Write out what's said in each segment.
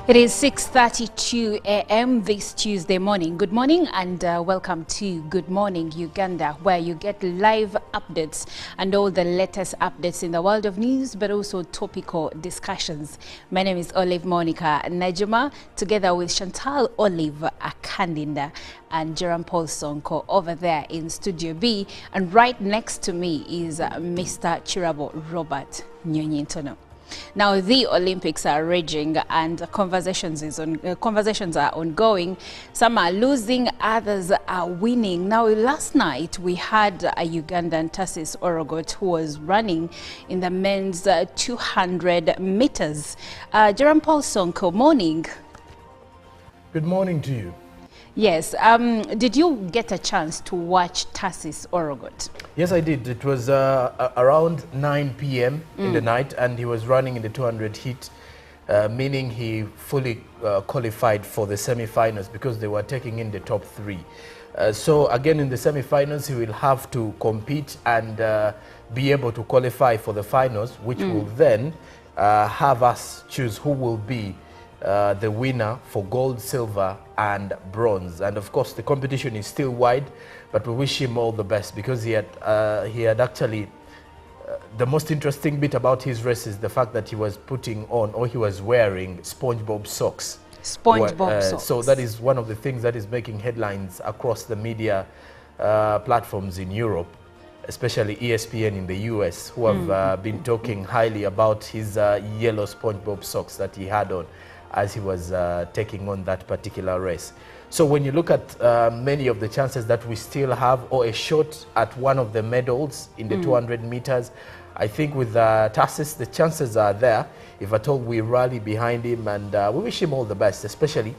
It is 6:32 a.m. this Tuesday morning. Good morning and welcome to Good Morning Uganda, where you get live updates and all the latest updates in the world of news, but also topical discussions. My name is Olive Monica Najuma, together with Chantal Olive Akandinda and Jerome Paul Sonko over there in Studio B. And right next to me is Mr. Chirabo Robert Nyonyintono. Now, the Olympics are raging and conversations are ongoing. Some are losing, others are winning. Now, last night we had a Ugandan Tassis Orogot who was running in the men's 200 meters. Jerome Paul Sonko, morning. Good morning to you. Yes. Did you get a chance to watch Tassis Orogot? Yes, I did. It was around 9 p.m. in the night, and he was running in the 200 heat, meaning he fully qualified for the semi-finals because they were taking in the top three. So again, in the semi-finals, he will have to compete and be able to qualify for the finals, which will then have us choose who will be the winner for gold, silver and bronze. And of course the competition is still wide, but we wish him all the best because he had actually the most interesting bit about his race is the fact that he was putting on, or he was wearing, SpongeBob socks. SpongeBob socks. So that is one of the things that is making headlines across the media platforms in Europe, especially ESPN in the US, who have been talking highly about his yellow SpongeBob socks that he had on as he was taking on that particular race. So when you look at many of the chances that we still have, or a shot at one of the medals in the 200 meters, I think with Tassis, the chances are there, if at all we rally behind him, and we wish him all the best, especially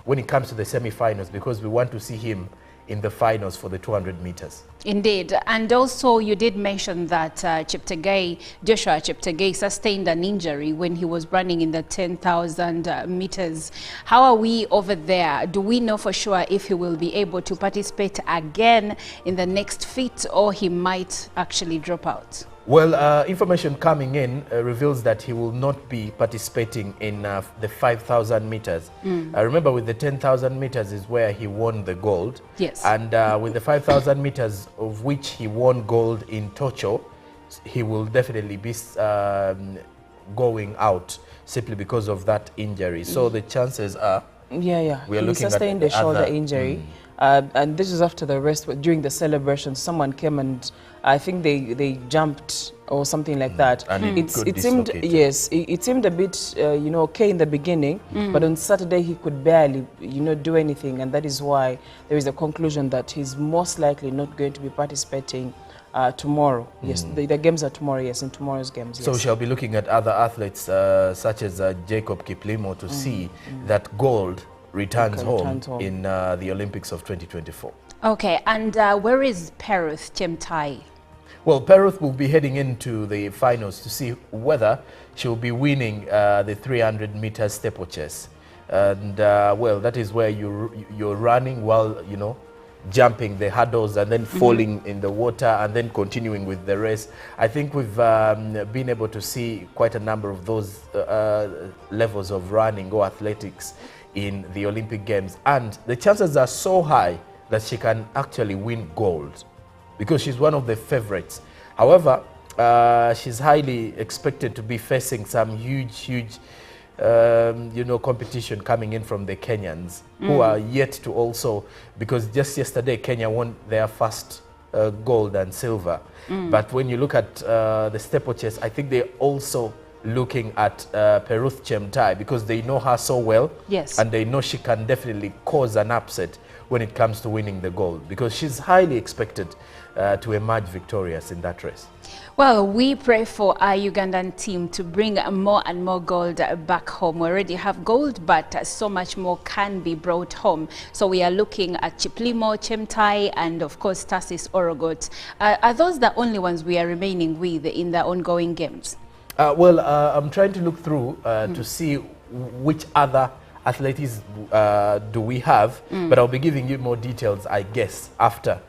when it comes to the semi-finals, because we want to see him in the finals for the 200 meters. Indeed. And also you did mention that Joshua Cheptegei sustained an injury when he was running in the 10,000 meters. How are we over there? Do we know for sure if he will be able to participate again in the next feat, or he might actually drop out? Well, information coming in reveals that he will not be participating in the 5,000 meters. Remember, with the 10,000 meters is where he won the gold. Yes. And with the 5,000 meters, of which he won gold in Tokyo, he will definitely be going out simply because of that injury. So the chances are... Yeah. He sustained a shoulder injury. And this is after the rest. During the celebration, someone came and I think they jumped or something like that. And it seemed, yes, it seemed a bit, okay in the beginning, but on Saturday he could barely, do anything, and that is why there is a conclusion that he's most likely not going to be participating tomorrow. Yes, the games are tomorrow. Yes, in tomorrow's games. Yes. So we shall be looking at other athletes such as Jacob Kiplimo to see that gold returns home in the Olympics of 2024. Okay, and where is Parish Chemtai? Well, Parish will be heading into the finals to see whether she'll be winning the 300 meter steeplechase. And well, that is where you're running while, jumping the hurdles and then falling in the water and then continuing with the race. I think we've been able to see quite a number of those levels of running or athletics in the Olympic Games, and the chances are so high that she can actually win gold because she's one of the favorites. However, she's highly expected to be facing some huge competition coming in from the Kenyans, who are yet to also, because just yesterday Kenya won their first gold and silver. But when you look at the steeplechase, I think they're also looking at Parish Chemtai because they know her so well. Yes. And they know she can definitely cause an upset when it comes to winning the gold because she's highly expected to emerge victorious in that race. Well, we pray for our Ugandan team to bring more and more gold back home. We already have gold, but so much more can be brought home. So we are looking at Chiplimo, Chemtai, and of course Tassis Orogot. Are those the only ones we are remaining with in the ongoing games? Well, I'm trying to look through to see which other athletes do we have, but I'll be giving you more details, I guess, after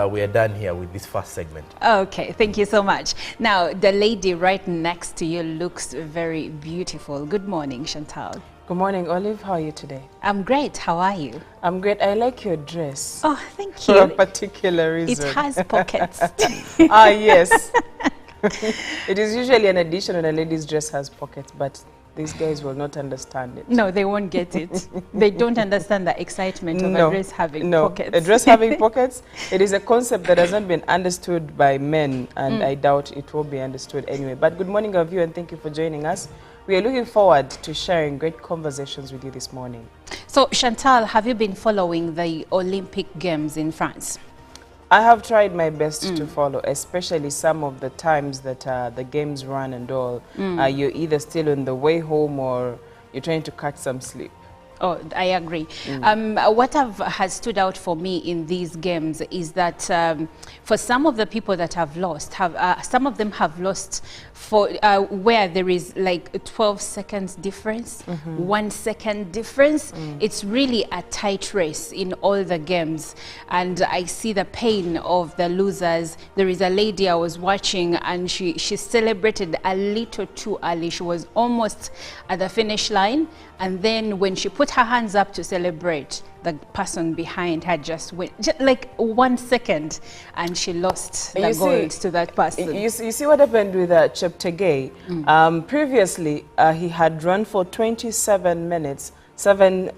we are done here with this first segment. Okay, thank you so much. Now, the lady right next to you looks very beautiful. Good morning, Chantal. Good morning, Olive. How are you today? I'm great. How are you? I'm great. I like your dress. Oh, thank you. For a particular reason. It has pockets. Ah, yes. It is usually an addition when a lady's dress has pockets, but these guys will not understand it. No, they won't get it. They don't understand the excitement of a dress having pockets. A dress having pockets, it is a concept that has not been understood by men, and I doubt it will be understood anyway. But good morning, our viewer, and thank you for joining us. We are looking forward to sharing great conversations with you this morning. So, Chantal, have you been following the Olympic Games in France? I have tried my best to follow, especially some of the times that the games run and all. You're either still on the way home or you're trying to catch some sleep. Oh, I agree. What has stood out for me in these games is that for some of the people that have lost, some of them have lost for where there is like a 12 seconds difference, 1 second difference. It's really a tight race in all the games. And I see the pain of the losers. There is a lady I was watching and she celebrated a little too early. She was almost at the finish line. And then when she put her hands up to celebrate, the person behind her just went just like 1 second and she lost the gold to that person. You see what happened with Cheptegei? Previously, he had run for 27 minutes, 7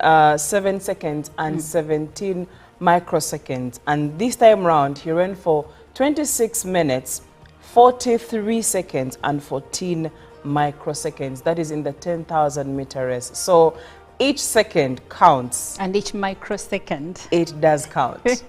seconds and 17 microseconds. And this time round, he ran for 26 minutes, 43 seconds and 14 microseconds. That is in the 10,000 meter race. So each second counts. And each microsecond. It does count.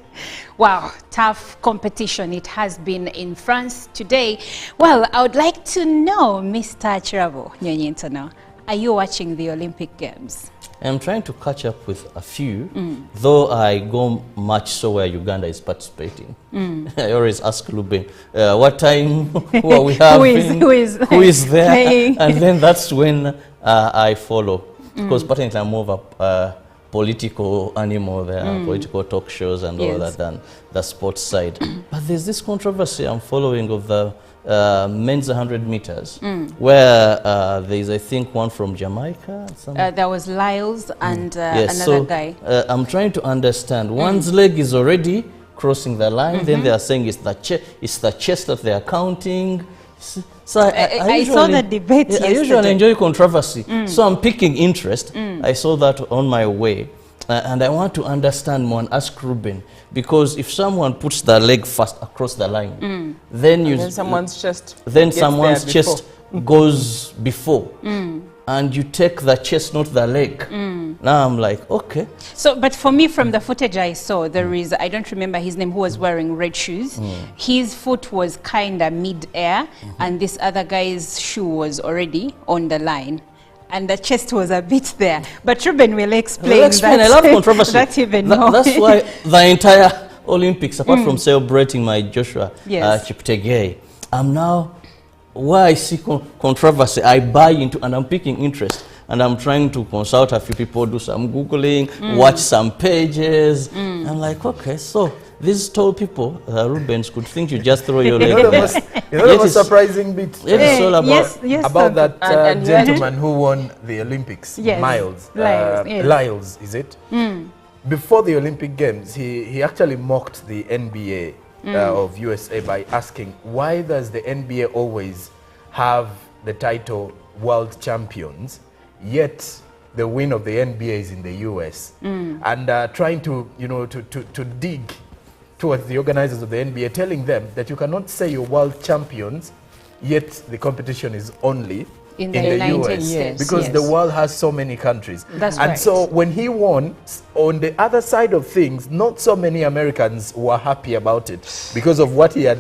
Wow, tough competition it has been in France today. Well, I would like to know, Mr. Chirabo Nyonyintono, are you watching the Olympic Games? I'm trying to catch up with a few, though I go much so where Uganda is participating. I always ask Ruben, what time, who are we having, who is there, playing? And then that's when I follow. Because partly I'm more of a political animal there, political talk shows and all that than the sports side. But there's this controversy I'm following of the men's 100 meters, where there's, I think, one from Jamaica. There was Lyles and another guy. I'm trying to understand. One's leg is already crossing the line, then they are saying it's the chest that they are counting. So I saw the debate yesterday. I usually enjoy controversy, so I'm picking interest. I saw that on my way. And I want to understand more and ask Ruben, because if someone puts the leg first across the line, then someone's chest goes before, and you take the chest, not the leg. Now I'm like, okay. So, but for me, from the footage I saw, there is, I don't remember his name, who was wearing red shoes. His foot was kind of mid-air, and this other guy's shoe was already on the line. And the chest was a bit there. But Ruben will explain that. I love controversy. That's why the entire Olympics, apart from celebrating my Joshua Cheptegei, I'm now, where I see controversy, I buy into and I'm picking interest. And I'm trying to consult a few people, do some Googling, watch some pages. I'm like, okay, so these tall people, Rubens, could think you just throw your leg. You know the most surprising bit? It is all about that gentleman who won the Olympics, Lyles, is it? Before the Olympic Games, he actually mocked the NBA of USA by asking, why does the NBA always have the title World Champions, yet the win of the NBA is in the US? And trying to, to dig towards the organizers of the NBA, telling them that you cannot say you're world champions, yet the competition is only in the US, because the world has so many countries. And so when he won, on the other side of things, not so many Americans were happy about it because of what he had,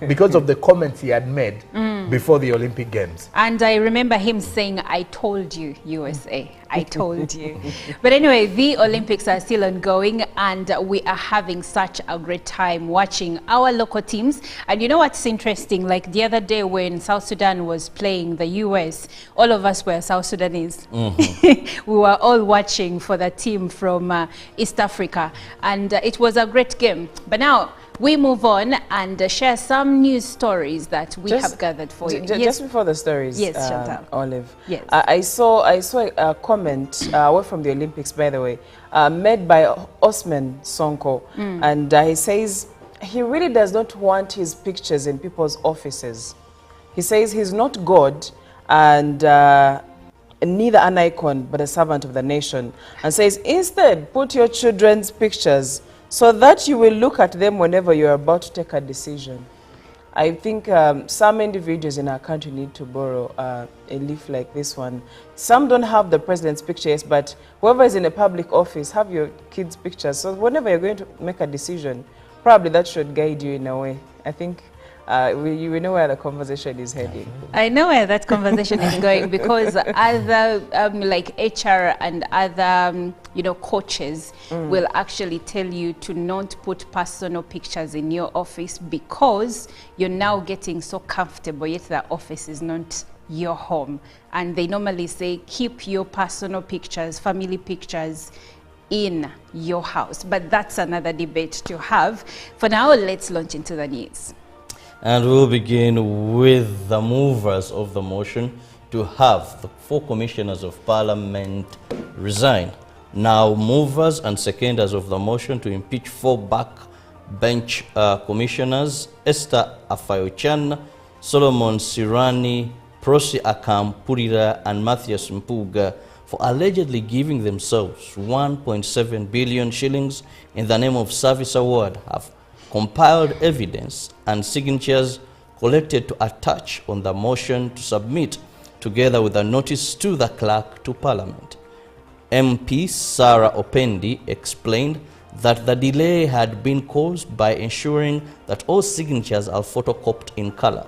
because of the comments he had made before the Olympic Games. And I remember him saying, I told you, USA. I told you. But anyway, the Olympics are still ongoing, and we are having such a great time watching our local teams. And you know what's interesting? Like the other day when South Sudan was playing the US, all of us were South Sudanese. We were all watching for the team from East Africa, and it was a great game. But now, we move on and share some news stories that we have gathered for you. Just before the stories, yes, Chantal. Olive. Yes. I saw a comment away from the Olympics, by the way, made by Osman Sonko, and he says he really does not want his pictures in people's offices. He says he's not God and neither an icon but a servant of the nation, and says instead put your children's pictures so that you will look at them whenever you're about to take a decision. I think some individuals in our country need to borrow a leaf like this one. Some don't have the president's pictures, but whoever is in a public office, have your kids' pictures. So whenever you're going to make a decision, probably that should guide you in a way. I think we know where the conversation is heading. I know where that conversation is going, because other like HR and other coaches will actually tell you to not put personal pictures in your office, because you're now getting so comfortable, yet the office is not your home. And they normally say keep your personal pictures, family pictures in your house. But that's another debate to have. For now, let's launch into the news. And we'll begin with the movers of the motion to have the 4 commissioners of parliament resign. Now, movers and seconders of the motion to impeach 4 backbench commissioners, Esther Afayochan, Solomon Sirani, Prosi Akampurira, and Matthias Mpuga, for allegedly giving themselves 1.7 billion shillings in the name of service award, have compiled evidence and signatures collected to attach on the motion to submit, together with a notice to the clerk to Parliament. MP Sarah Opendi explained that the delay had been caused by ensuring that all signatures are photocopied in color.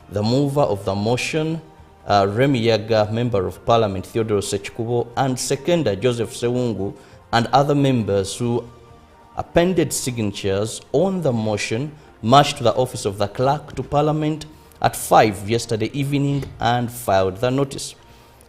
The mover of the motion, Remi Yaga, Member of Parliament Theodore Sechikubo, and seconder Joseph Sewungu, and other members who appended signatures on the motion, marched to the office of the clerk to Parliament at 5 yesterday evening and filed the notice.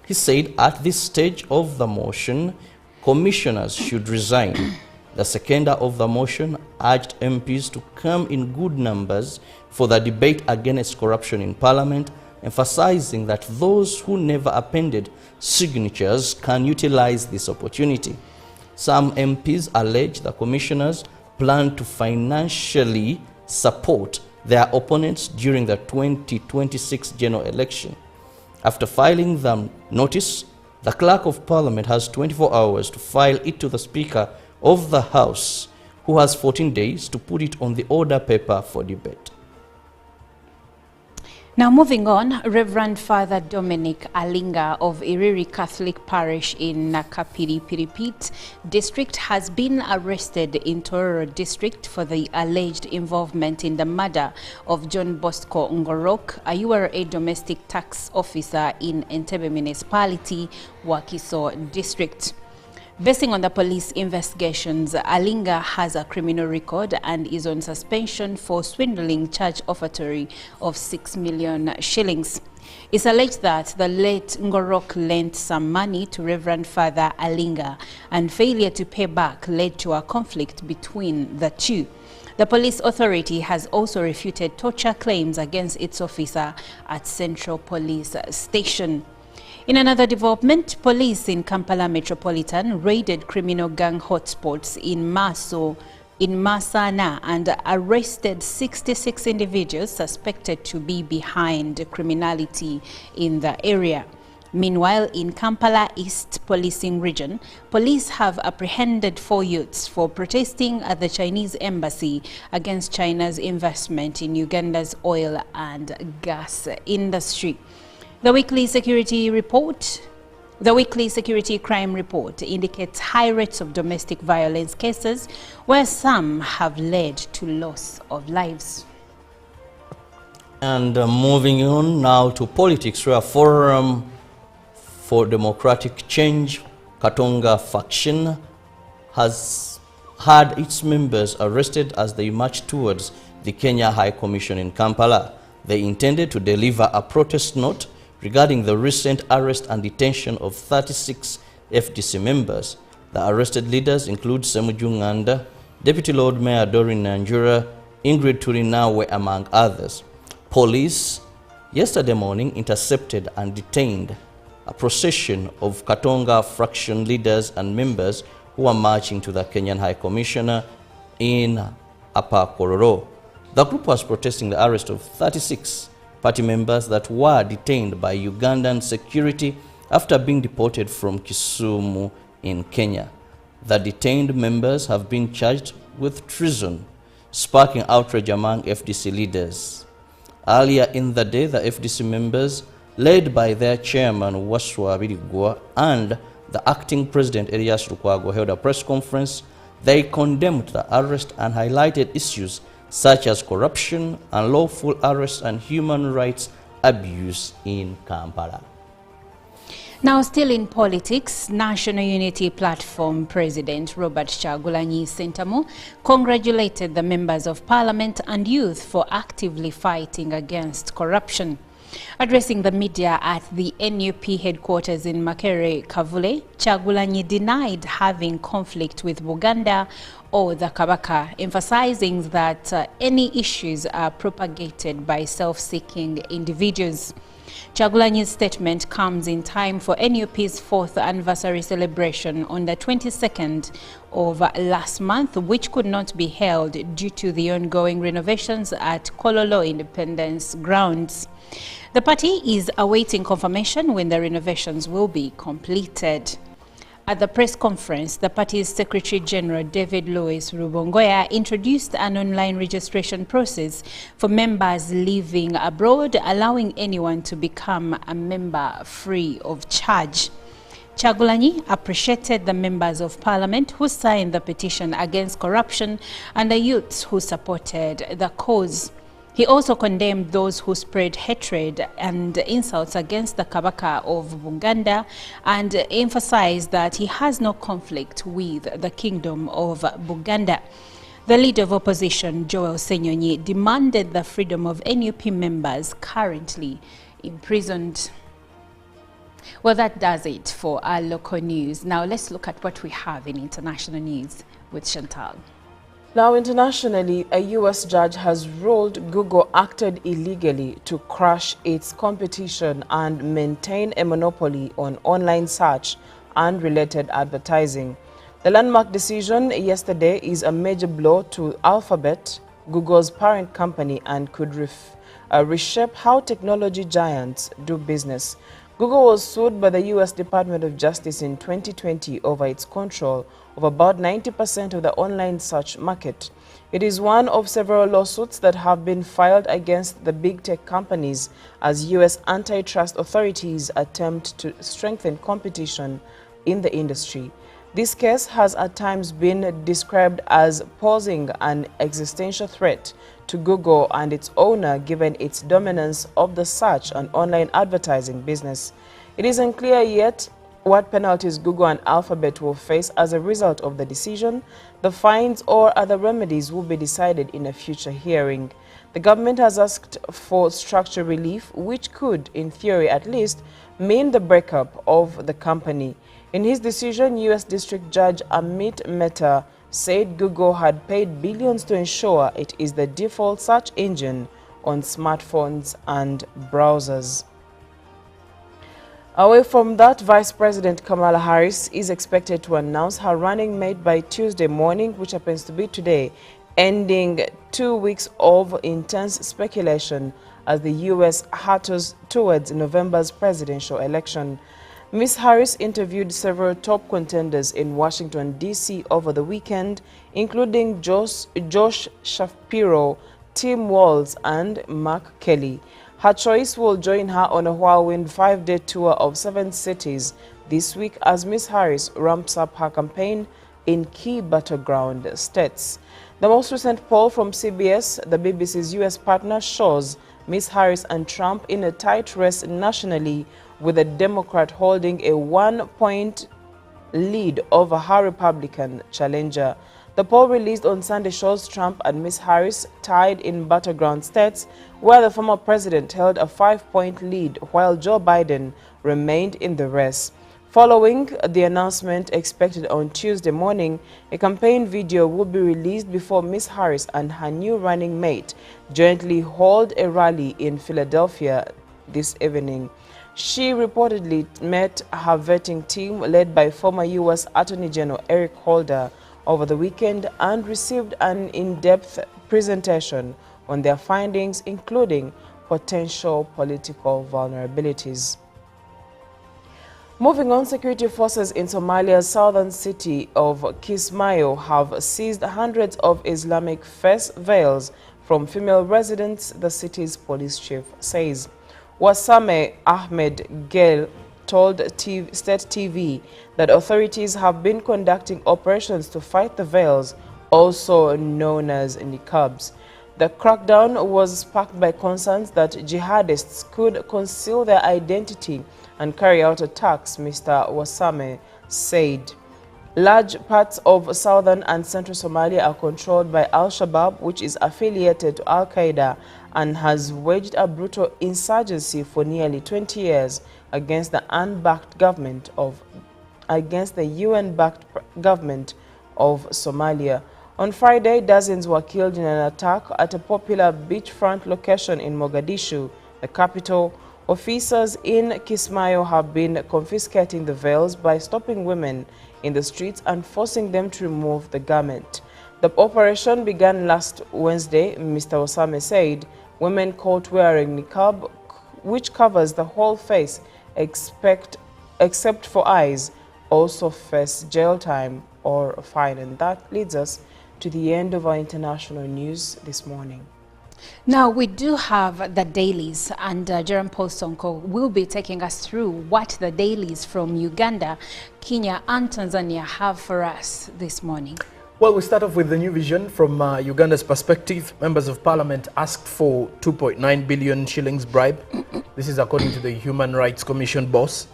He said at this stage of the motion, commissioners should resign. The seconder of the motion urged MPs to come in good numbers for the debate against corruption in Parliament, emphasizing that those who never appended signatures can utilize this opportunity. Some MPs allege the commissioners plan to financially support their opponents during the 2026 general election. After filing the notice, the Clerk of Parliament has 24 hours to file it to the Speaker of the House, who has 14 days to put it on the order paper for debate. Now moving on, Reverend Father Dominic Alinga of Iriri Catholic Parish in Nakapiri Piripit District has been arrested in Tororo District for the alleged involvement in the murder of John Bosco Ngorok, a URA domestic tax officer in Entebbe Municipality, Wakiso District. Basing on the police investigations, Alinga has a criminal record and is on suspension for swindling charge offertory of 6 million shillings. It's alleged that the late Ngorok lent some money to Reverend Father Alinga, and failure to pay back led to a conflict between the two. The police authority has also refuted torture claims against its officer at Central Police Station. In another development, police in Kampala Metropolitan raided criminal gang hotspots in Masana and arrested 66 individuals suspected to be behind criminality in the area. Meanwhile, in Kampala East Policing Region, police have apprehended 4 youths for protesting at the Chinese embassy against China's investment in Uganda's oil and gas industry. The weekly security crime report indicates high rates of domestic violence cases, where some have led to loss of lives. And moving on now to politics, where Forum for Democratic Change, Katonga faction, has had its members arrested as they march towards the Kenya High Commission in Kampala. They intended to deliver a protest note regarding the recent arrest and detention of 36 FDC members. The arrested leaders include Semuju Nganda, Deputy Lord Mayor Dorin Nanjura, Ingrid Turina were among others. Police yesterday morning intercepted and detained a procession of Katonga fraction leaders and members who were marching to the Kenyan High Commissioner in Upper Kororo. The group was protesting the arrest of 36 party members that were detained by Ugandan security after being deported from Kisumu in Kenya. The detained members have been charged with treason, sparking outrage among FDC leaders. Earlier in the day, the FDC members, led by their chairman Waswa Birigwa and the acting president Elias Lukwago, held a press conference. They condemned the arrest and highlighted issues such as corruption, unlawful arrest, and human rights abuse in Kampala. Now, still in politics, National Unity Platform President Robert Kyagulanyi Ssentamu congratulated the members of Parliament and youth for actively fighting against corruption. Addressing the media at the NUP headquarters in Makere, Kavule, Kyagulanyi denied having conflict with Uganda or the Kabaka, emphasizing that any issues are propagated by self-seeking individuals. Kyagulanyi's statement comes in time for NUP's 4th anniversary celebration on the 22nd of last month, which could not be held due to the ongoing renovations at Kololo Independence Grounds. The party is awaiting confirmation when the renovations will be completed. At the press conference, the party's Secretary General David Louis Rubongoya introduced an online registration process for members living abroad, allowing anyone to become a member free of charge. Kyagulanyi appreciated the members of Parliament who signed the petition against corruption and the youths who supported the cause. He also condemned those who spread hatred and insults against the Kabaka of Uganda and emphasized that he has no conflict with the Kingdom of Buganda. The leader of opposition, Joel Senyonyi, demanded the freedom of NUP members currently imprisoned. Well, that does it for our local news. Now let's look at what we have in international news with Chantal. Now, internationally, a U.S. judge has ruled Google acted illegally to crush its competition and maintain a monopoly on online search and related advertising. The landmark decision yesterday is a major blow to Alphabet, Google's parent company, and could reshape how technology giants do business. Google was sued by the U.S. Department of Justice in 2020 over its control of about 90% of the online search market. It is one of several lawsuits that have been filed against the big tech companies as U.S. antitrust authorities attempt to strengthen competition in the industry. This case has at times been described as posing an existential threat to Google and its owner given its dominance of the search and online advertising business. It is unclear yet what penalties Google and Alphabet will face as a result of the decision. The fines or other remedies will be decided in a future hearing. The government has asked for structural relief, which could, in theory at least, mean the breakup of the company. In his decision, U.S. District Judge Amit Mehta said Google had paid billions to ensure it is the default search engine on smartphones and browsers. Away from that, Vice President Kamala Harris is expected to announce her running mate by Tuesday morning, which happens to be today, ending 2 weeks of intense speculation as the U.S. hurtles towards November's presidential election. Ms. Harris interviewed several top contenders in Washington, D.C. over the weekend, including Josh Shapiro, Tim Walz, and Mark Kelly. Her choice will join her on a whirlwind 5-day tour of 7 cities this week as Ms. Harris ramps up her campaign in key battleground states. The most recent poll from CBS, the BBC's U.S. partner, shows Ms. Harris and Trump in a tight race nationally, with a Democrat holding a 1-point lead over her Republican challenger. The poll released on Sunday shows Trump and Ms. Harris tied in battleground states where the former president held a 5-point lead while Joe Biden remained in the race. Following the announcement expected on Tuesday morning, a campaign video will be released before Ms. Harris and her new running mate jointly hold a rally in Philadelphia this evening. She reportedly met her vetting team led by former U.S. Attorney General Eric Holder over the weekend and received an in-depth presentation on their findings, including potential political vulnerabilities. Moving on, security forces in Somalia's southern city of Kismayo have seized hundreds of Islamic face veils from female residents, the city's police chief says. Wasame Ahmed Gel told State TV that authorities have been conducting operations to fight the veils, also known as niqabs. The crackdown was sparked by concerns that jihadists could conceal their identity and carry out attacks, Mr. Wasame said. Large parts of southern and central Somalia are controlled by Al-Shabaab, which is affiliated to Al-Qaeda and has waged a brutal insurgency for nearly 20 years against the UN-backed government of Somalia. On Friday, dozens were killed in an attack at a popular beachfront location in Mogadishu, the capital. Officers in Kismayo have been confiscating the veils by stopping women in the streets and forcing them to remove the garment. The operation began last Wednesday, Mr. Osame said. Women caught wearing niqab, which covers the whole face except for eyes, also face jail time or a fine. And that leads us to the end of our international news this morning. Now, we do have the dailies, and Jerome Paul Sonko will be taking us through what the dailies from Uganda, Kenya and Tanzania have for us this morning. Well, we start off with the new vision from Uganda's perspective. Members of Parliament asked for 2.9 billion shillings bribe. This is according to the Human Rights Commission boss.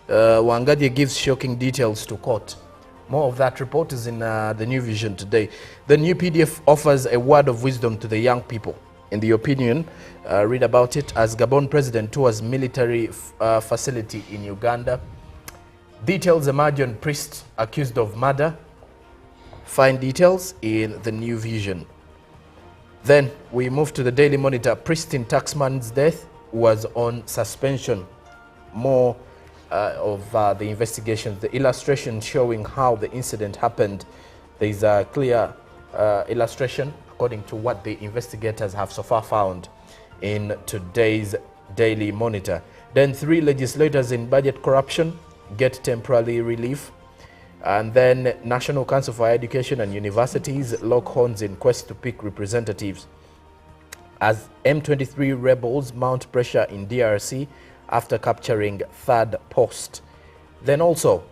Wangadia gives shocking details to court. More of that report is in the new vision today. The new PDF offers a word of wisdom to the young people. In the opinion, read about it as Gabon president tours military facility in Uganda. Details emerge on priest accused of murder. Find details in the new vision. Then we move to the Daily Monitor. Priest in taxman's death was on suspension. More of the investigations. The illustration showing how the incident happened. There is a clear illustration according to what the investigators have so far found in today's Daily Monitor. Then 3 legislators in budget corruption get temporary relief. And then National Council for Education and Universities lock horns in quest to pick representatives. As M23 rebels mount pressure in DRC after capturing 3rd post. Then also,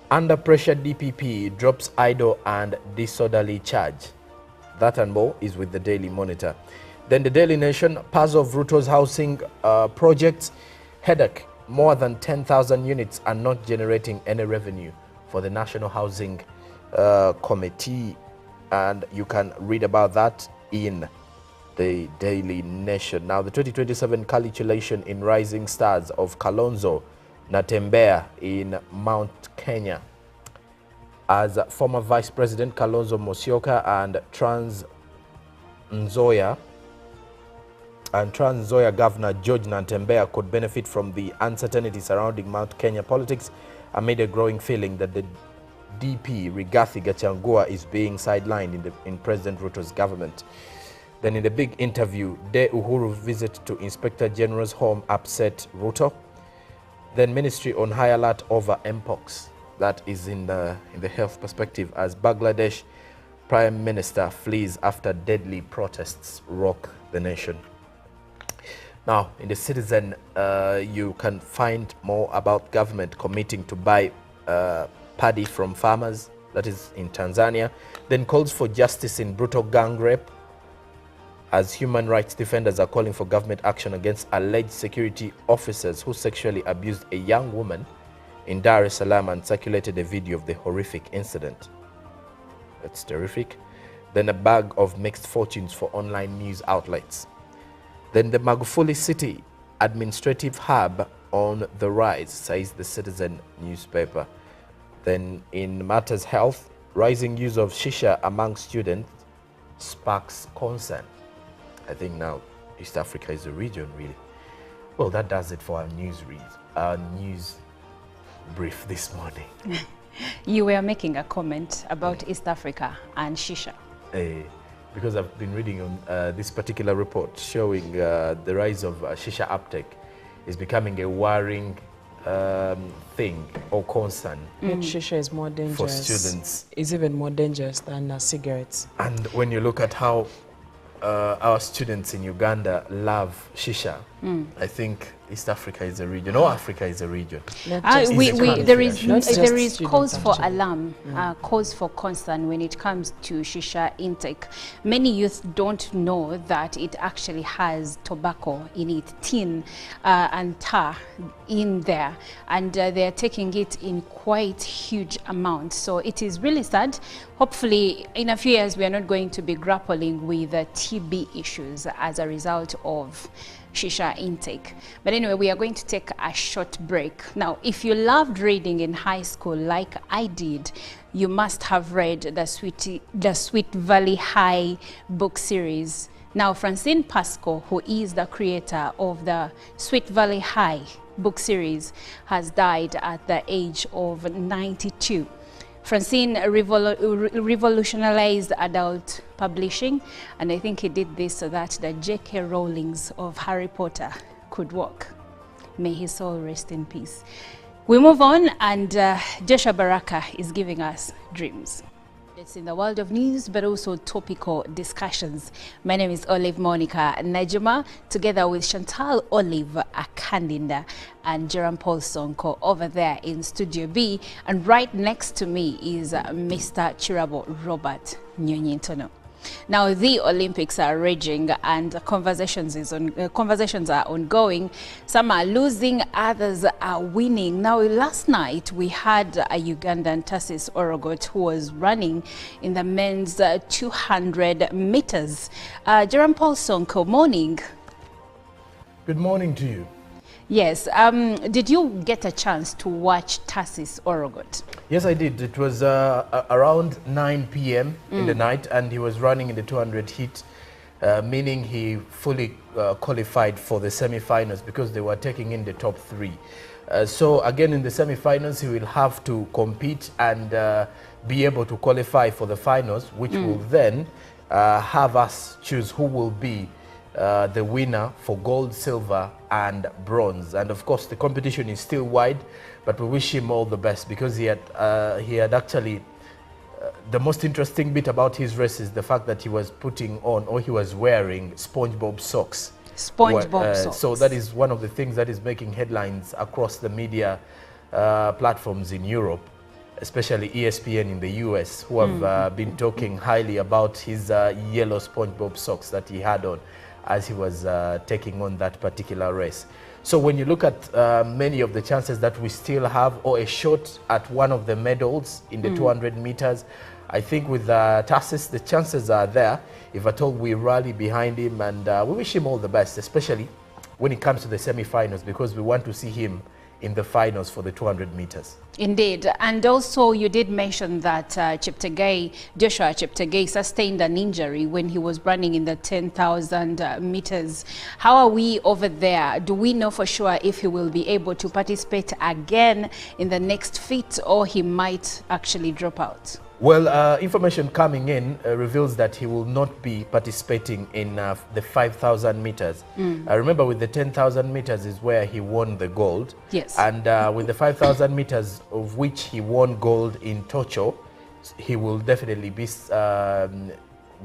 under pressure DPP drops idle and disorderly charge. That and more is with the Daily Monitor. Then the Daily Nation, pass of Ruto's housing projects, headache, more than 10,000 units are not generating any revenue for the National Housing Committee. And you can read about that in the Daily Nation. Now, the 2027 calculation in Rising Stars of Kalonzo Natembeya in Mount Kenya. As former Vice President Kalonzo Musyoka and Trans Nzoia Governor George Natembeya could benefit from the uncertainty surrounding Mount Kenya politics amid a growing feeling that the DP Rigathi Gachagua is being sidelined in President Ruto's government. Then in the big interview, De Uhuru visit to Inspector General's home upset Ruto. Then Ministry on high alert over Mpox. That is in the health perspective as Bangladesh Prime Minister flees after deadly protests rock the nation. Now, in the Citizen, you can find more about government committing to buy paddy from farmers. That is in Tanzania. Then calls for justice in brutal gang rape as human rights defenders are calling for government action against alleged security officers who sexually abused a young woman in Dar es Salaam and circulated a video of the horrific incident. That's terrific. Then a bag of mixed fortunes for online news outlets. Then the Magufuli City administrative hub on the rise, says the Citizen newspaper. Then in matters health, rising use of shisha among students sparks concern. I think now East Africa is a region, really. Well, that does it for our news brief this morning. You were making a comment about East Africa and shisha. Because I've been reading on this particular report showing the rise of shisha uptake is becoming a worrying thing or concern. Shisha is more dangerous. For students. It's even more dangerous than cigarettes. And when you look at how our students in Uganda love shisha, I think East Africa is a region, or Africa is a region. There is cause for alarm, cause for concern when it comes to shisha intake. Many youth don't know that it actually has tobacco in it, tin and tar in there, and they're taking it in quite huge amounts. So it is really sad. Hopefully in a few years we are not going to be grappling with TB issues as a result of shisha intake. But anyway, we are going to take a short break. Now, if you loved reading in high school like I did, you must have read the Sweet Valley High book series. Now, Francine Pasco, who is the creator of the Sweet Valley High book series, has died at the age of 92. Francine revolutionized adult publishing, and I think he did this so that the J.K. Rowlings of Harry Potter could walk. May his soul rest in peace. We move on, and Joshua Baraka is giving us dreams. It's in the world of news, but also topical discussions. My name is Olive Monica Najuma, together with Chantal Olive Akandinda and Jerome Paul Sonko over there in Studio B. And right next to me is Mr. Chirabo Robert Nyonyintono. Now, the Olympics are raging and conversations are ongoing. Some are losing, others are winning. Now, last night we had a Ugandan, Tassis Orogot, who was running in the men's 200 meters. Jerome Paul Sonko, morning. Good morning to you. Yes. Did you get a chance to watch Tassis Orogot? Yes, I did. It was around 9 p.m. in the night, and he was running in the 200 heat, meaning he fully qualified for the semi-finals because they were taking in the top three. So again, in the semi-finals, he will have to compete and be able to qualify for the finals, which will then have us choose who will be the winner for gold, silver and bronze. And of course the competition is still wide, but we wish him all the best because he had actually the most interesting bit about his race is the fact that he was putting on, or he was wearing, SpongeBob socks. SpongeBob socks. So that is one of the things that is making headlines across the media platforms in Europe, especially ESPN in the US, who have been talking highly about his yellow SpongeBob socks that he had on as he was taking on that particular race. So when you look at many of the chances that we still have, or a shot at one of the medals in the 200 meters, I think with Tassis, the chances are there, if at all we rally behind him, and we wish him all the best, especially when it comes to the semi-finals, because we want to see him in the finals for the 200 meters. Indeed. And also you did mention that Joshua Cheptegei sustained an injury when he was running in the 10,000 meters. How are we over there? Do we know for sure if he will be able to participate again in the next feat, or he might actually drop out? Well, information coming in reveals that he will not be participating in the 5,000 meters. Remember, with the 10,000 meters is where he won the gold. Yes. And with the 5,000 meters, of which he won gold in Tokyo, he will definitely be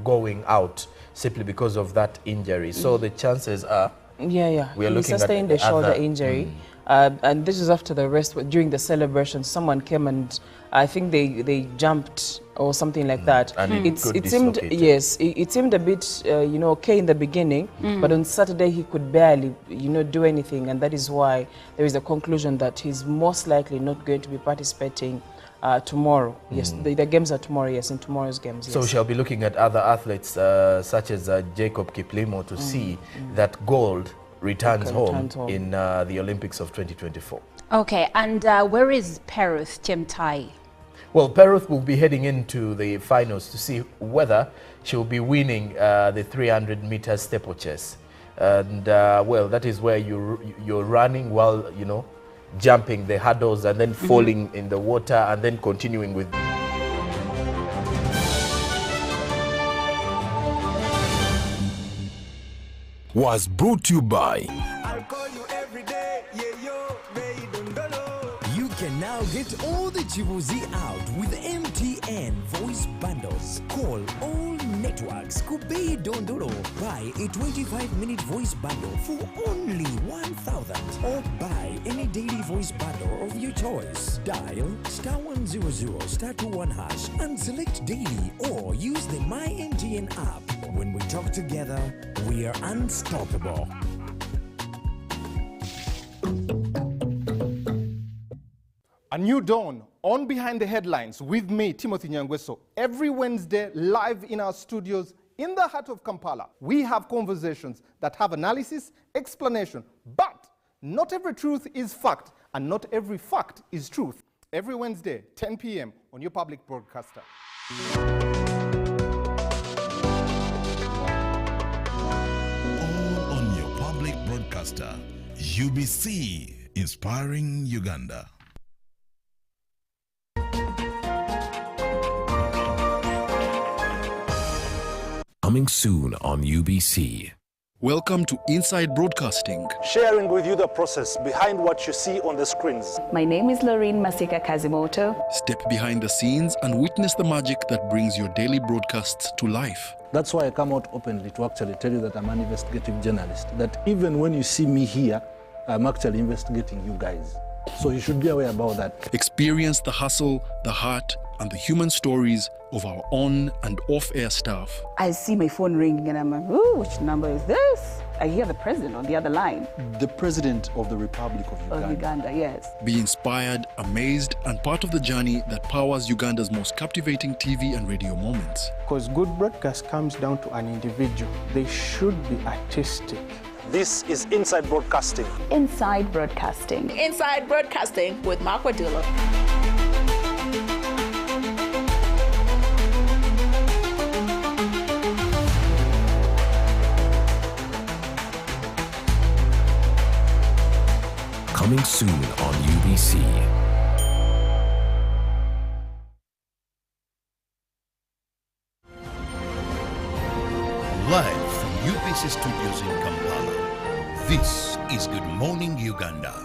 going out simply because of that injury. So the chances are... We are he sustained a shoulder injury. And this is after the rest. During the celebration, someone came and I think they jumped or something like that. And it seemed, yes, it seemed a bit okay in the beginning, but on Saturday he could barely do anything, and that is why there is a conclusion that he's most likely not going to be participating tomorrow. Yes, the games are tomorrow. Yes, in tomorrow's games. Yes. So we shall be looking at other athletes such as Jacob Kiplimo to see that gold returns home in the Olympics of 2024. Okay, and where is Parish Chemtai? Well, Parish will be heading into the finals to see whether she'll be winning the 300-meter steeplechase. And well, that is where you're running while, you know, jumping the hurdles and then falling in the water and then continuing with. Was brought to you by. I'll call you every day, yeah, yo, baby, don't know. You can now get all the Chibuzi out with MTN voice bundles. Call all networks. Kubei Dondoro. Buy a 25-minute voice bundle for only 1,000. Or buy any daily voice bundle of your choice. Dial *100 *21# and select daily or use the My MTN app. When we talk together, we are unstoppable. A new dawn on Behind the Headlines with me, Timothy Nyangweso. Every Wednesday, live in our studios in the heart of Kampala. We have conversations that have analysis, explanation, but not every truth is fact, and not every fact is truth. Every Wednesday, 10 p.m. on your public broadcaster. All on your public broadcaster. UBC, inspiring Uganda. Coming soon on UBC. Welcome to Inside Broadcasting. Sharing with you the process behind what you see on the screens. My name is Lorraine Masika Kazimoto. Step behind the scenes and witness the magic that brings your daily broadcasts to life. That's why I come out openly to actually tell you that I'm an investigative journalist. That even when you see me here, I'm actually investigating you guys. So you should be aware about that. Experience the hustle, the heart, and the human stories of our on and off-air staff. I see my phone ringing and I'm like, ooh, which number is this? I hear the president on the other line. The president of the Republic of Uganda. Of Uganda, yes. Be inspired, amazed, and part of the journey that powers Uganda's most captivating TV and radio moments. Because good broadcast comes down to an individual. They should be artistic. This is Inside Broadcasting. Inside Broadcasting. Inside Broadcasting with Mark Wadula. Coming soon on UBC. Live from UBC Studios in Kampala, this is Good Morning Uganda.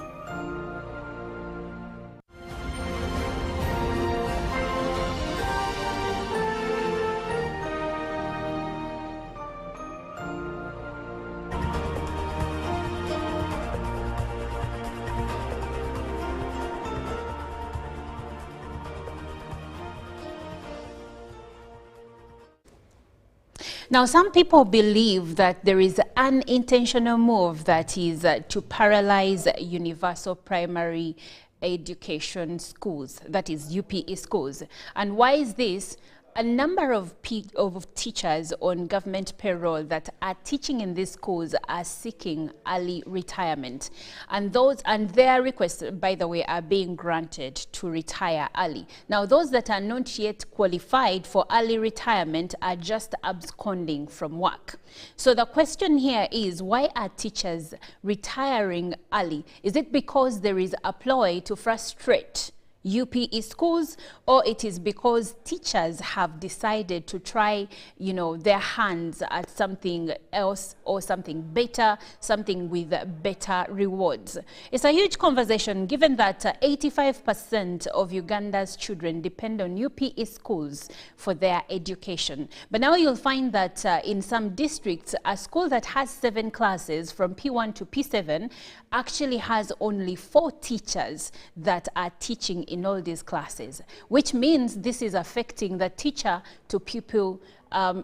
Now, some people believe that there is an intentional move that is to paralyze universal primary education schools, that is UPE schools. And why is this? A number of teachers on government payroll that are teaching in these schools are seeking early retirement. And their requests, by the way, are being granted to retire early. Now, those that are not yet qualified for early retirement are just absconding from work. So the question here is, why are teachers retiring early? Is it because there is a ploy to frustrate UPE schools, or it is because teachers have decided to try, their hands at something else or something better, something with better rewards? It's a huge conversation given that 85% of Uganda's children depend on UPE schools for their education. But now you'll find that in some districts, a school that has 7 classes from P1 to P7 actually has only 4 teachers that are teaching in all these classes, which means this is affecting the teacher to pupil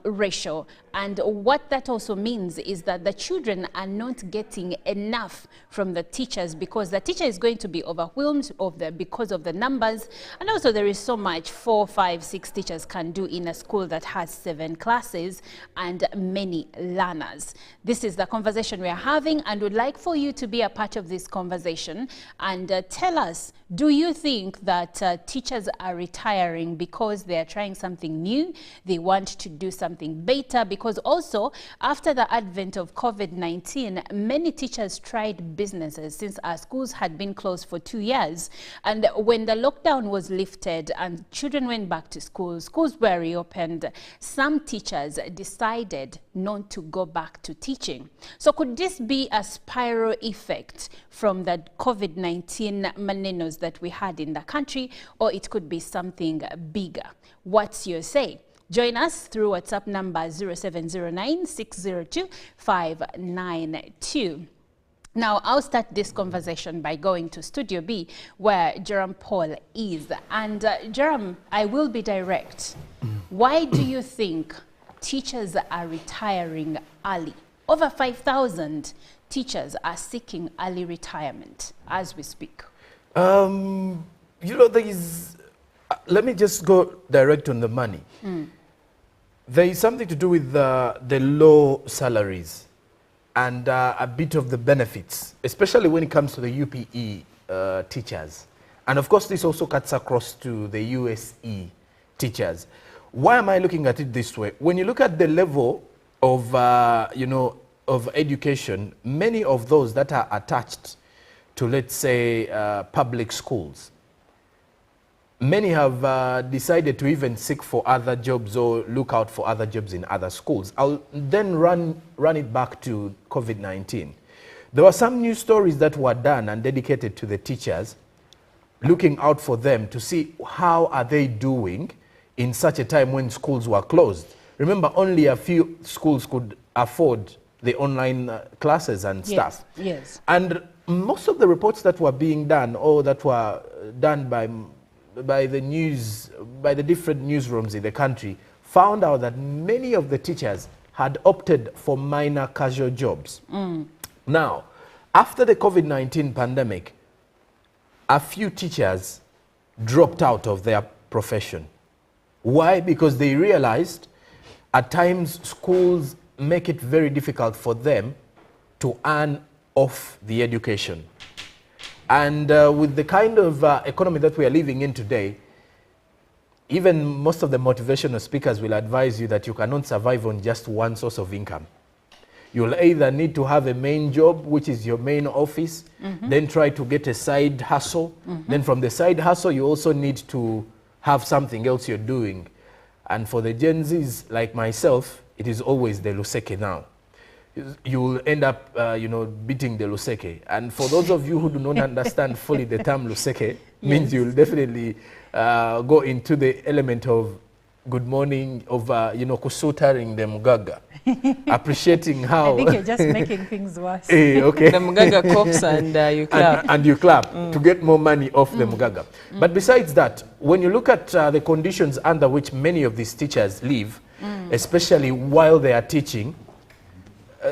ratio. And what that also means is that the children are not getting enough from the teachers, because the teacher is going to be overwhelmed because of the numbers. And also there is so much 4, 5, 6 teachers can do in a school that has 7 classes and many learners. This is the conversation we are having, and would like for you to be a part of this conversation and tell us, do you think that teachers are retiring because they are trying something new? They want to do something better? Because also, after the advent of COVID-19, many teachers tried businesses since our schools had been closed for 2 years. And when the lockdown was lifted and children went back to school, schools were reopened, some teachers decided not to go back to teaching. So could this be a spiral effect from the COVID-19 manenos that we had in the country, or it could be something bigger? What's your say? Join us through WhatsApp number 0709-602-592. Now, I'll start this conversation by going to Studio B, where Jerome Paul is. And Jerome, I will be direct. Why do you think teachers are retiring early? Over 5,000 teachers are seeking early retirement as we speak. You know, there is, let me just go direct on the money. There is something to do with the low salaries and a bit of the benefits, especially when it comes to the UPE teachers. And of course, this also cuts across to the USE teachers. Why am I looking at it this way? When you look at the level of, of education, many of those that are attached to, let's say, public schools, many have decided to even seek for other jobs or look out for other jobs in other schools. I'll then run it back to COVID-19. There were some news stories that were done and dedicated to the teachers, looking out for them to see how are they doing in such a time when schools were closed. Remember, only a few schools could afford the online classes and stuff. Yes. And most of the reports that were being done, or that were done by the different newsrooms in the country, found out that many of the teachers had opted for minor casual jobs. Now, after the COVID-19 pandemic, a few teachers dropped out of their profession. Why? Because they realized at times schools make it very difficult for them to earn off the education. And with the kind of economy that we are living in today, even most of the motivational speakers will advise you that you cannot survive on just one source of income. You'll either need to have a main job, which is your main office, then try to get a side hustle. Then from the side hustle, you also need to have something else you're doing. And for the Gen Zs like myself, it is always the luseke now. You will end up, beating the luseke. And for those of you who do not understand fully the term luseke, means you'll definitely go into the element of good morning, of, kusutaring the mugaga. Appreciating how... I think you're just making things worse. Okay. The mugaga coughs and you clap. And you clap to get more money off the mugaga. But besides that, when you look at the conditions under which many of these teachers live, especially while they are teaching,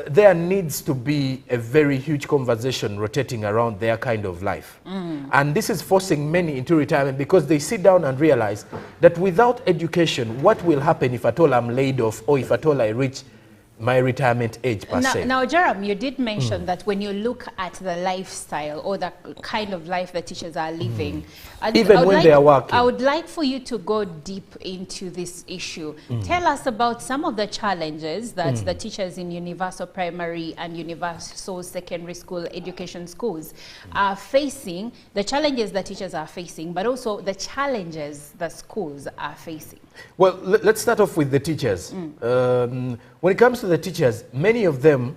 there needs to be a very huge conversation rotating around their kind of life. And this is forcing many into retirement, because they sit down and realize that without education, what will happen if at all I'm laid off, or if at all I reach my retirement age per se. Now, Jerome, you did mention that when you look at the lifestyle or the kind of life that teachers are living, even when they are working, I would like for you to go deep into this issue. Tell us about some of the challenges that the teachers in universal primary and universal secondary school education schools are facing, the challenges that teachers are facing, but also the challenges the schools are facing. Well, let's start off with the teachers. When it comes to the teachers, many of them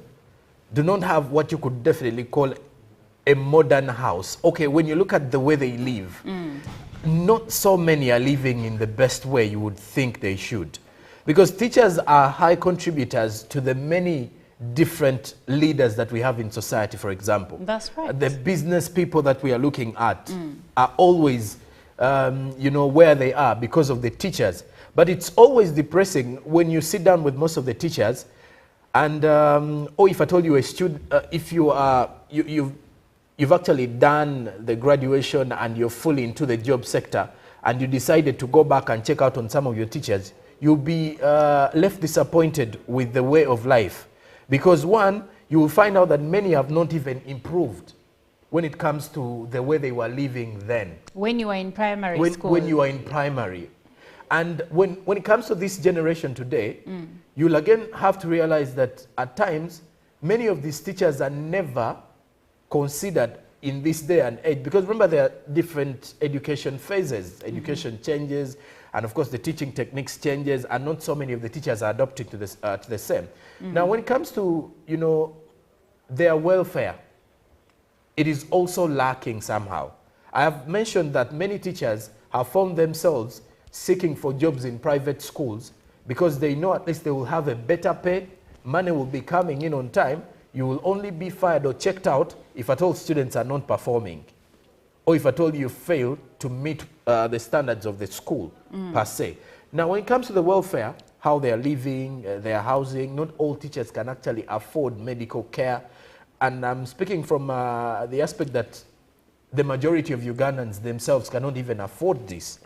do not have what you could definitely call a modern house. Okay, when you look at the way they live, not so many are living in the best way you would think they should. Because teachers are high contributors to the many different leaders that we have in society, for example. That's right. The business people that we are looking at are always, where they are because of the teachers. But it's always depressing when you sit down with most of the teachers and, or if I told you a student, if you are, you've actually done the graduation and you're fully into the job sector and you decided to go back and check out on some of your teachers, you'll be left disappointed with the way of life. Because one, you will find out that many have not even improved when it comes to the way they were living then. When you were in primary school. When you were in primary. And when it comes to this generation today, you'll again have to realize that at times, many of these teachers are never considered in this day and age. Because remember, there are different education phases. Education changes, and of course the teaching techniques changes, and not so many of the teachers are adopting to the same. Now, when it comes to, you know, their welfare, it is also lacking somehow. I have mentioned that many teachers have found themselves seeking for jobs in private schools because they know at least they will have a better pay, money will be coming in on time, you will only be fired or checked out if at all students are not performing, or if at all you fail to meet the standards of the school per se. Now, when it comes to the welfare, how they are living, their housing, not all teachers can actually afford medical care. And I'm speaking from the aspect that the majority of Ugandans themselves cannot even afford this.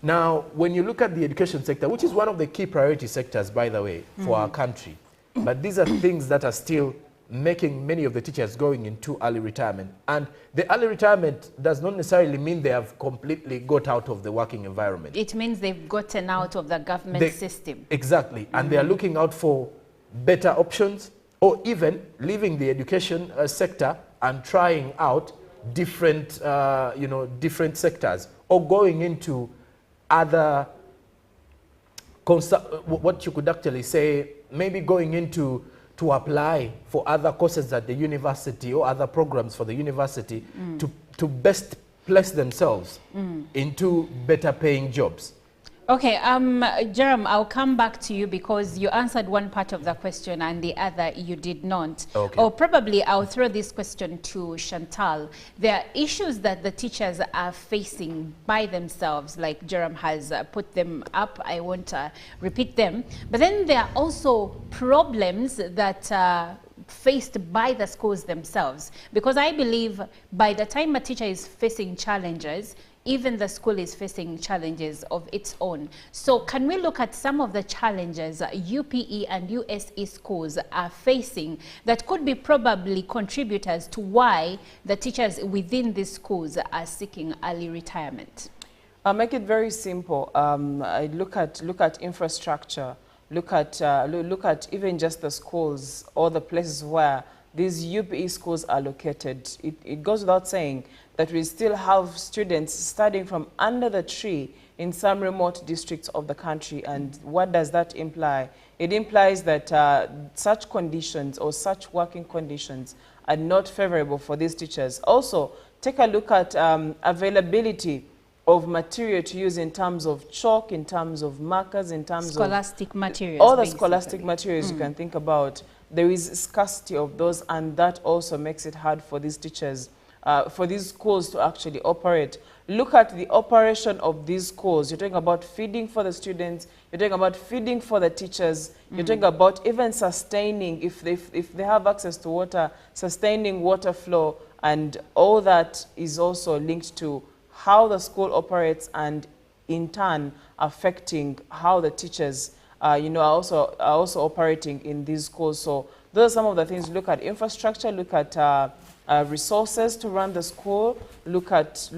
Now, when you look at the education sector, which is one of the key priority sectors, by the way, for our country, but these are things that are still making many of the teachers going into early retirement. And the early retirement does not necessarily mean they have completely got out of the working environment. It means they've gotten out of the government system. Exactly. And they are looking out for better options, or even leaving the education sector and trying out different, you know, different sectors, or going into other, what you could actually say, maybe going into to apply for other courses at the university or other programs for the university to best place themselves into better paying jobs. Okay, Jerome, I'll come back to you because you answered one part of the question and the other you did not. Okay. Or probably I'll throw this question to Chantal. There are issues that the teachers are facing by themselves, like Jerome has put them up. I won't repeat them. But then there are also problems that are faced by the schools themselves. Because I believe by the time a teacher is facing challenges, even the school is facing challenges of its own. So can we look at some of the challenges UPE and USE schools are facing that could be probably contributors to why the teachers within these schools are seeking early retirement? I'll make it very simple. I look at infrastructure, look at even just the schools or the places where these UPE schools are located. It goes without saying that we still have students studying from under the tree in some remote districts of the country. And what does that imply? It implies that such conditions or such working conditions are not favorable for these teachers. Also, take a look at availability of material to use in terms of chalk, in terms of markers, in terms scholastic of materials. All the scholastic materials you can think about. There is scarcity of those, and that also makes it hard for these teachers, for these schools to actually operate. Look at the operation of these schools. You're talking about feeding for the students, you're talking about feeding for the teachers, you're talking about even sustaining, if they have access to water, sustaining water flow, and all that is also linked to how the school operates and in turn affecting how the teachers you know, are also operating in these schools. So those are some of the things. Look at infrastructure, look at resources to run the school, look at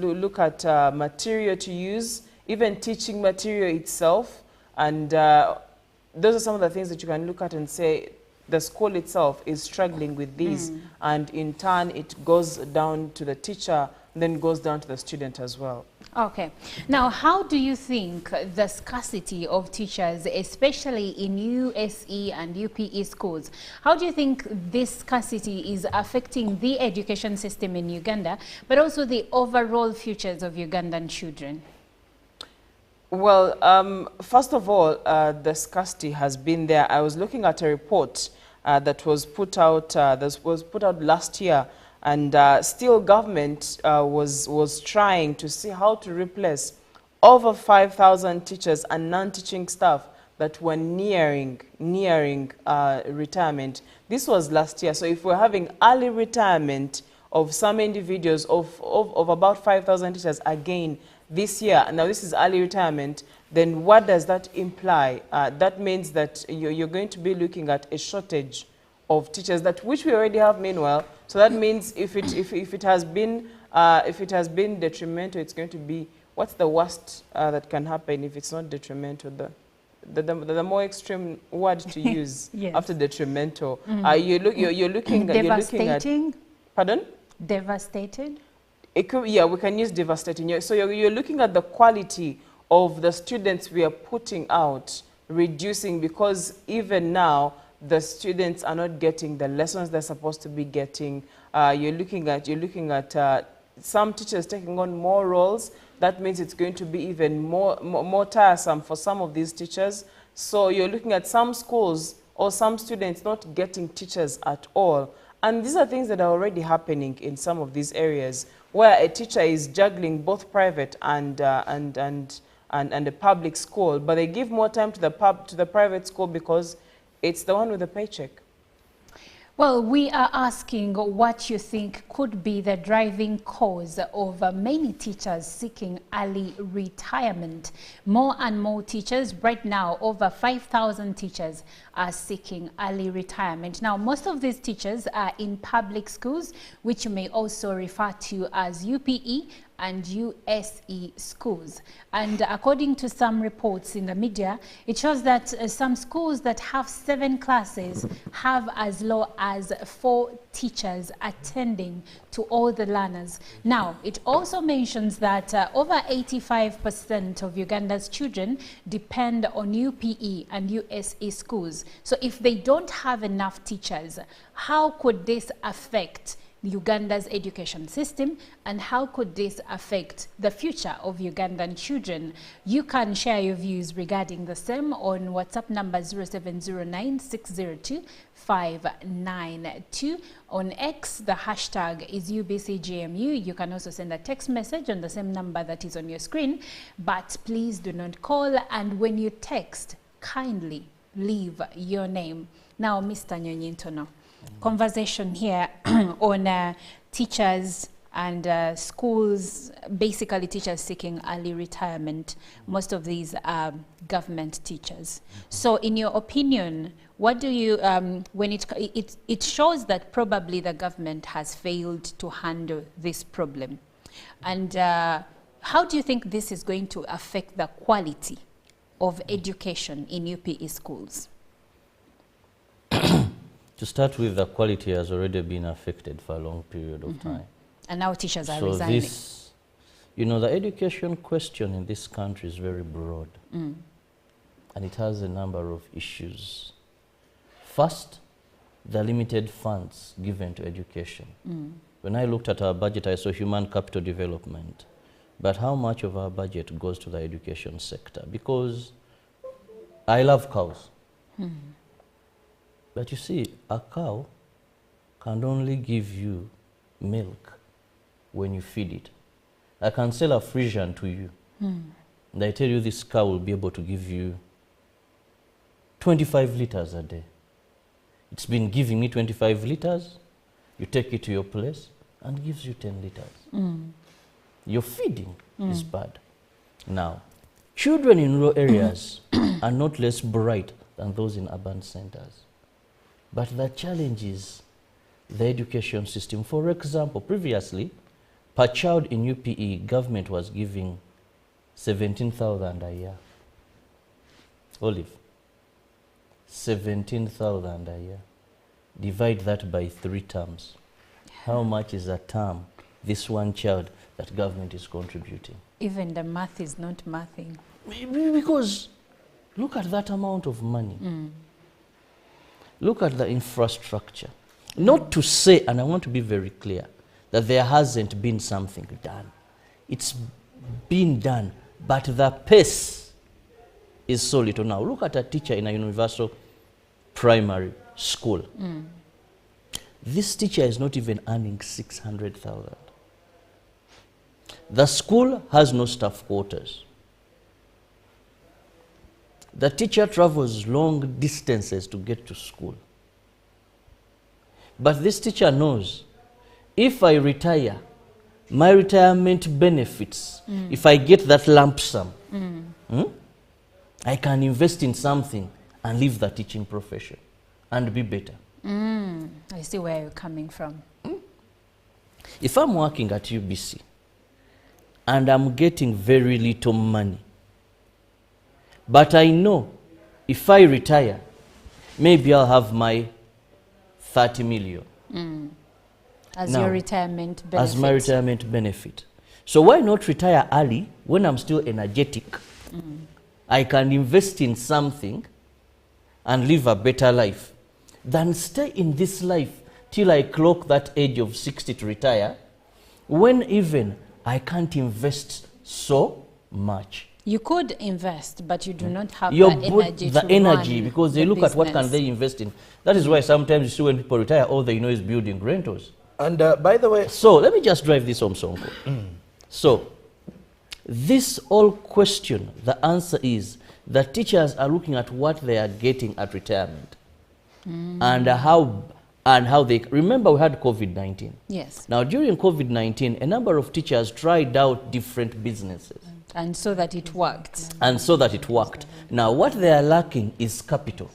material to use, even teaching material itself. And those are some of the things that you can look at and say the school itself is struggling with these. And in turn, it goes down to the teacher, then goes down to the student as well. Okay. Now, how do you think the scarcity of teachers, especially in USE and UPE schools, how do you think this scarcity is affecting the education system in Uganda, but also the overall futures of Ugandan children? Well, first of all, the scarcity has been there. I was looking at a report that was put out last year. And still government was trying to see how to replace over 5,000 teachers and non-teaching staff that were nearing retirement. This was last year. So if we're having early retirement of some individuals of about 5,000 teachers again this year, and now this is early retirement, then what does that imply? That means that you're going to be looking at a shortage of teachers, that which we already have meanwhile. So that means if it has been detrimental, it's going to be, what's the worst that can happen if it's not detrimental? The more extreme word to use yes. after detrimental. You're looking at devastating. Pardon? Devastated. It could, yeah, we can use devastating. So you're looking at the quality of the students we are putting out reducing, because even now the students are not getting the lessons they're supposed to be getting. You're looking at some teachers taking on more roles. That means it's going to be even more tiresome for some of these teachers. So you're looking at some schools or some students not getting teachers at all. And these are things that are already happening in some of these areas, where a teacher is juggling both private and a public school, but they give more time to the private school because it's the one with the paycheck. Well, we are asking what you think could be the driving cause of many teachers seeking early retirement. More and more teachers, right now, over 5,000 teachers are seeking early retirement. Now, most of these teachers are in public schools, which you may also refer to as UPE and USE schools. And according to some reports in the media, it shows that some schools that have 7 classes have as low as 4 teachers attending to all the learners. Now, it also mentions that over 85% of Uganda's children depend on UPE and USE schools. So if they don't have enough teachers, how could this affect Uganda's education system, and how could this affect the future of Ugandan children? You can share your views regarding the same on WhatsApp number 0709 602 592. On X, the hashtag is UBCGMU. You can also send a text message on the same number that is on your screen, but please do not call, and when you text, kindly leave your name. Now, Mr. Nyonyintono, conversation here on teachers and schools, basically teachers seeking early retirement. Most of these are government teachers. So in your opinion, what do you, when it shows that probably the government has failed to handle this problem. And how do you think this is going to affect the quality of education in UPE schools? To start with, the quality has already been affected for a long period of time. And now teachers are so resigning. This, you know, the education question in this country is very broad. And it has a number of issues. First, the limited funds given to education. When I looked at our budget, I saw human capital development. But how much of our budget goes to the education sector? Because I love cows. But you see, a cow can only give you milk when you feed it. I can sell a Frisian to you. And I tell you this cow will be able to give you 25 liters a day. It's been giving me 25 liters. You take it to your place and gives you 10 liters. Your feeding is bad. Now, children in rural areas are not less bright than those in urban centers. But the challenge is the education system. For example, previously, per child in UPE, government was giving 17,000 a year. Olive, 17,000 a year. Divide that by 3 terms. How much is a term, this one child, that government is contributing? Even the math is not mathing. Because look at that amount of money. Look at the infrastructure. Not to say, and I want to be very clear, that there hasn't been something done. It's been done, but the pace is so little. Now, look at a teacher in a universal primary school. This teacher is not even earning 600,000. The school has no staff quarters. the teacher travels long distances to get to school. But this teacher knows, if I retire, my retirement benefits, if I get that lump sum, I can invest in something and leave the teaching profession and be better. I see where you're coming from. If I'm working at UBC and I'm getting very little money, but I know if I retire, maybe I'll have my 30 million. As Now, your retirement benefit. As my retirement benefit. So why not retire early when I'm still energetic? I can invest in something and live a better life than stay in this life till I clock that age of 60 to retire, when even I can't invest so much. You could invest, but you do not have You the put energy the to energy run because they the look at what can business. they invest in. That is why sometimes you see when people retire, all they know is building rentals. And by the way, so let me just drive this home, Sonko. So this whole question, the answer is the teachers are looking at what they are getting at retirement and how they remember we had COVID-19. Yes. Now during COVID-19, a number of teachers tried out different businesses. And so that it worked. And so that it worked. Now what they are lacking is capital.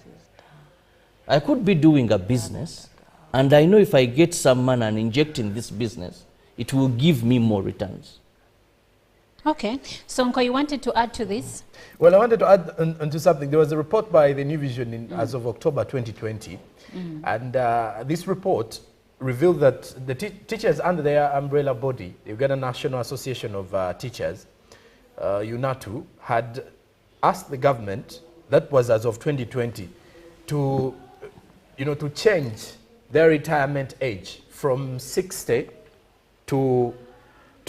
I could be doing a business, and I know if I get some money and inject in this business, it will give me more returns. Okay. Sonko, you wanted to add to this? Well, I wanted to add onto something. There was a report by the New Vision as of October 2020, and this report revealed that the teachers under their umbrella body, the Uganda National Association of Teachers, UNATU, had asked the government, that was as of 2020, to change their retirement age from 60 to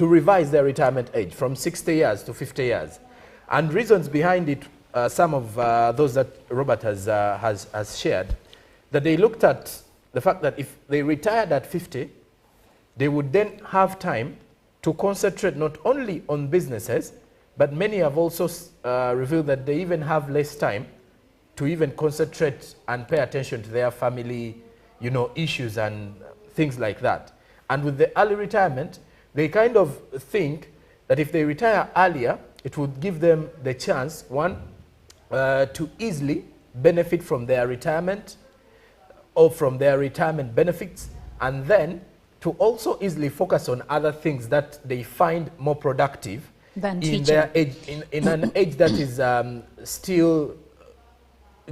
revise their retirement age from 60 years to 50 years. And reasons behind it, some of those that Robert has shared, that they looked at the fact that if they retired at 50, they would then have time to concentrate not only on businesses, but many have also revealed that they even have less time to even concentrate and pay attention to their family, issues and things like that. And with the early retirement, they kind of think that if they retire earlier, it would give them the chance, one, to easily benefit from their retirement or from their retirement benefits, and then to also easily focus on other things that they find more productive than in their age, in an age that is still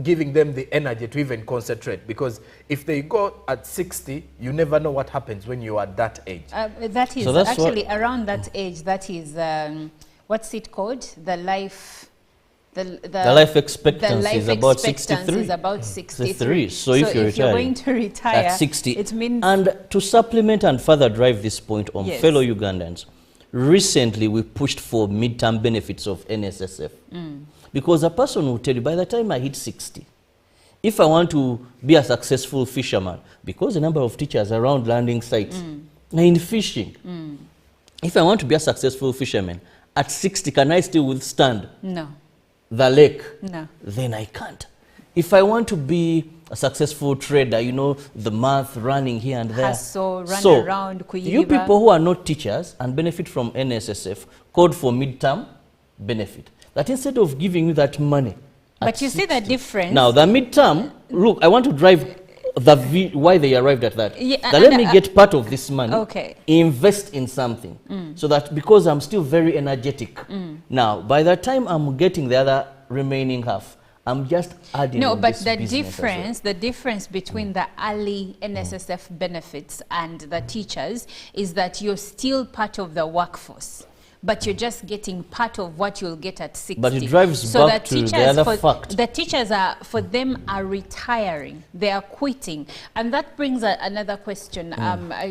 giving them the energy to even concentrate, because if they go at 60, you never know what happens when you are at that age. That is so actually around that age. That is what's it called? The life. The life expectancy is about 63. Is about 63. So if you're going to retire at 60, it means. And to supplement and further drive this point on Yes. fellow Ugandans, recently we pushed for midterm benefits of NSSF. Because a person will tell you, by the time I hit 60, if I want to be a successful fisherman, because a number of teachers around landing sites are in fishing, if I want to be a successful fisherman, at 60, can I still withstand the lake? No. Then I can't. If I want to be a successful trader, the math running here and there. Around, you people who are not teachers and benefit from NSSF, called for midterm benefit. That instead of giving you that money. But you 60, see the difference. Now, the midterm, look, I want to drive why they arrived at that. Yeah, let me get part of this money, invest in something, so that because I'm still very energetic, now, by the time I'm getting the other remaining half, I'm just adding. No, but the difference between the early NSSF benefits and the teachers is that you're still part of the workforce, but you're just getting part of what you'll get at 60. But it drives back to the other fact. The teachers for them are retiring, they are quitting. And that brings another question,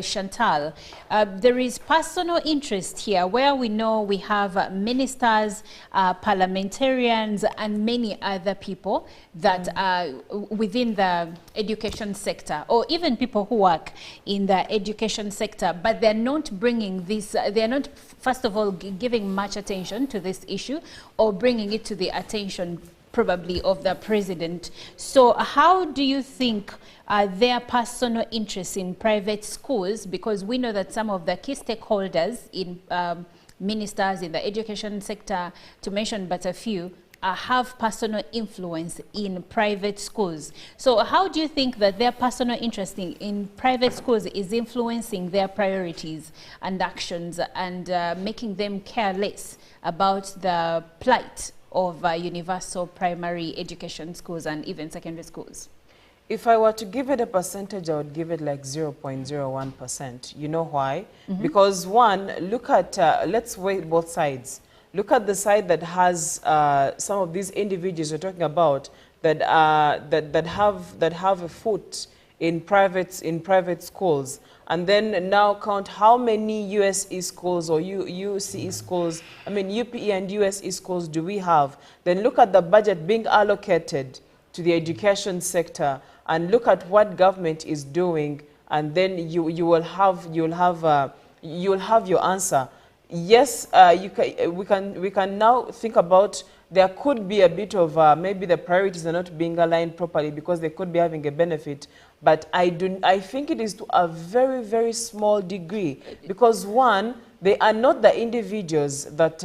Chantal. There is personal interest here where we know we have ministers, parliamentarians, and many other people that are within the education sector, or even people who work in the education sector, but they're not bringing this, they're not, first of all, giving much attention to this issue or bringing it to the attention probably of the president. So how do you think their personal interests in private schools, because we know that some of the key stakeholders in ministers in the education sector, to mention but a few, have personal influence in private schools. So how do you think that their personal interest in private schools is influencing their priorities and actions and making them care less about the plight of universal primary education schools and even secondary schools? If I were to give it a percentage, I would give it like 0.01%. You know why? Because one, look at, let's weigh both sides. Look at the side that has some of these individuals you're talking about that that have a foot in private schools, and then now count how many USE schools or UCE schools, I mean UPE and USE schools do we have? Then look at the budget being allocated to the education sector, and look at what government is doing, and then you'll have your answer. Yes, we can now think about there could be a bit of maybe the priorities are not being aligned properly because they could be having a benefit, but I think it is to a very, very small degree, because one, they are not the individuals that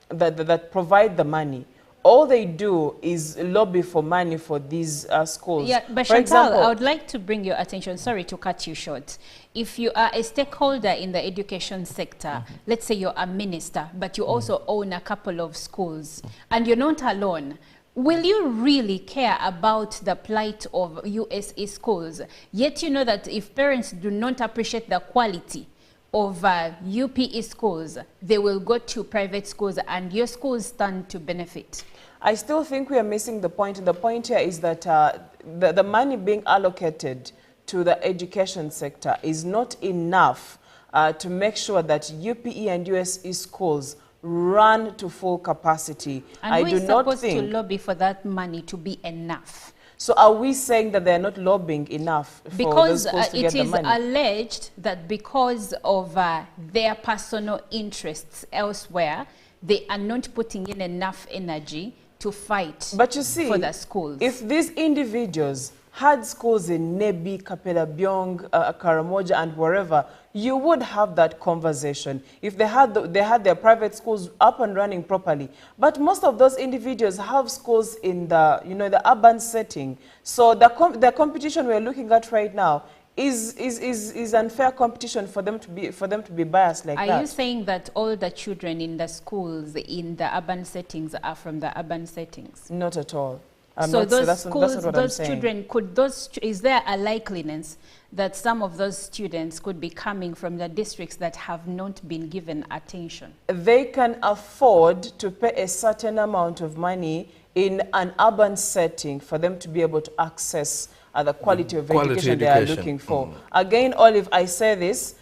that provide the money. All they do is lobby for money for these schools. Yeah, but for Chantal, example, I would like to bring your attention, sorry to cut you short. If you are a stakeholder in the education sector, let's say you're a minister, but you also own a couple of schools, and you're not alone, will you really care about the plight of USE schools? Yet you know that if parents do not appreciate the quality of UPE schools, they will go to private schools and your schools stand to benefit. I still think we are missing the point. The point here is that the money being allocated to the education sector is not enough to make sure that UPE and USE schools run to full capacity. And I who do is not supposed think to lobby for that money to be enough? So are we saying that they're not lobbying enough for because those schools to it get the is money? alleged that because of their personal interests elsewhere, they are not putting in enough energy to fight But you see, for the schools. If these individuals had schools in Nebi, Kapela Byong, Karamoja, and wherever, you would have that conversation if they had their private schools up and running properly. But most of those individuals have schools in the the urban setting. So the competition we're looking at right now is unfair competition for them to be biased like that. Are you saying that all the children in the schools in the urban settings are from the urban settings? Not at all. So those schools, those children, is there a likeliness that some of those students could be coming from the districts that have not been given attention? They can afford to pay a certain amount of money in an urban setting for them to be able to access the quality of education they are looking for. Again, Olive, I say this,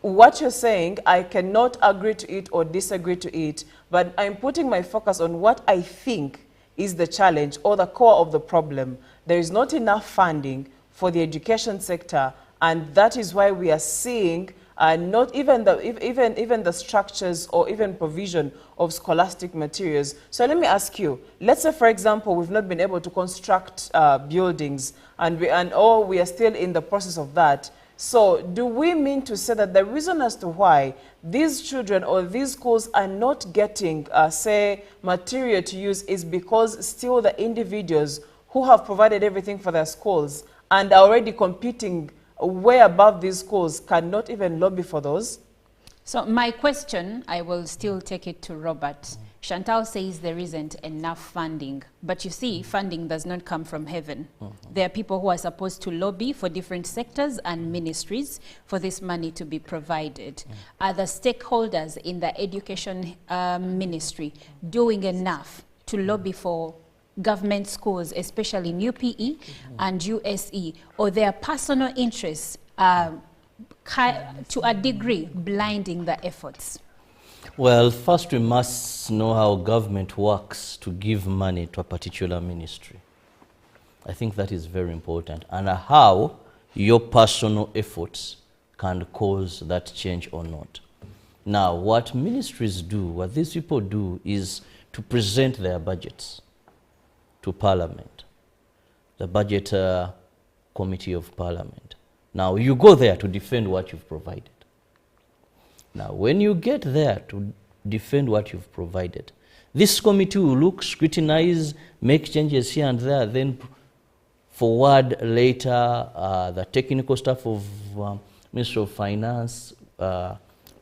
what you're saying, I cannot agree to it or disagree to it, but I'm putting my focus on what I think is the challenge or the core of the problem. There is not enough funding for the education sector, and that is why we are seeing not even the structures or even provision of scholastic materials. So let me ask you, let's say for example we've not been able to construct buildings and we are still in the process of that. So do we mean to say that the reason as to why these children or these schools are not getting, say, material to use is because still the individuals who have provided everything for their schools and are already competing way above these schools cannot even lobby for those? So my question, I will still take it to Robert. Chantal says there isn't enough funding, but you see, funding does not come from heaven. There are people who are supposed to lobby for different sectors and ministries for this money to be provided. Are the stakeholders in the education ministry doing enough to lobby for government schools, especially in UPE and USE, or their personal interests to a degree blinding the efforts? Well, first we must know how government works to give money to a particular ministry. I think that is very important. And how your personal efforts can cause that change or not. Now, what ministries do, what these people do is to present their budgets. to Parliament, the Budget Committee of Parliament. Now, you go there to defend what you've provided. Now, when you get there to defend what you've provided, this committee will look, scrutinize, make changes here and there, then forward later the technical staff of Ministry of Finance,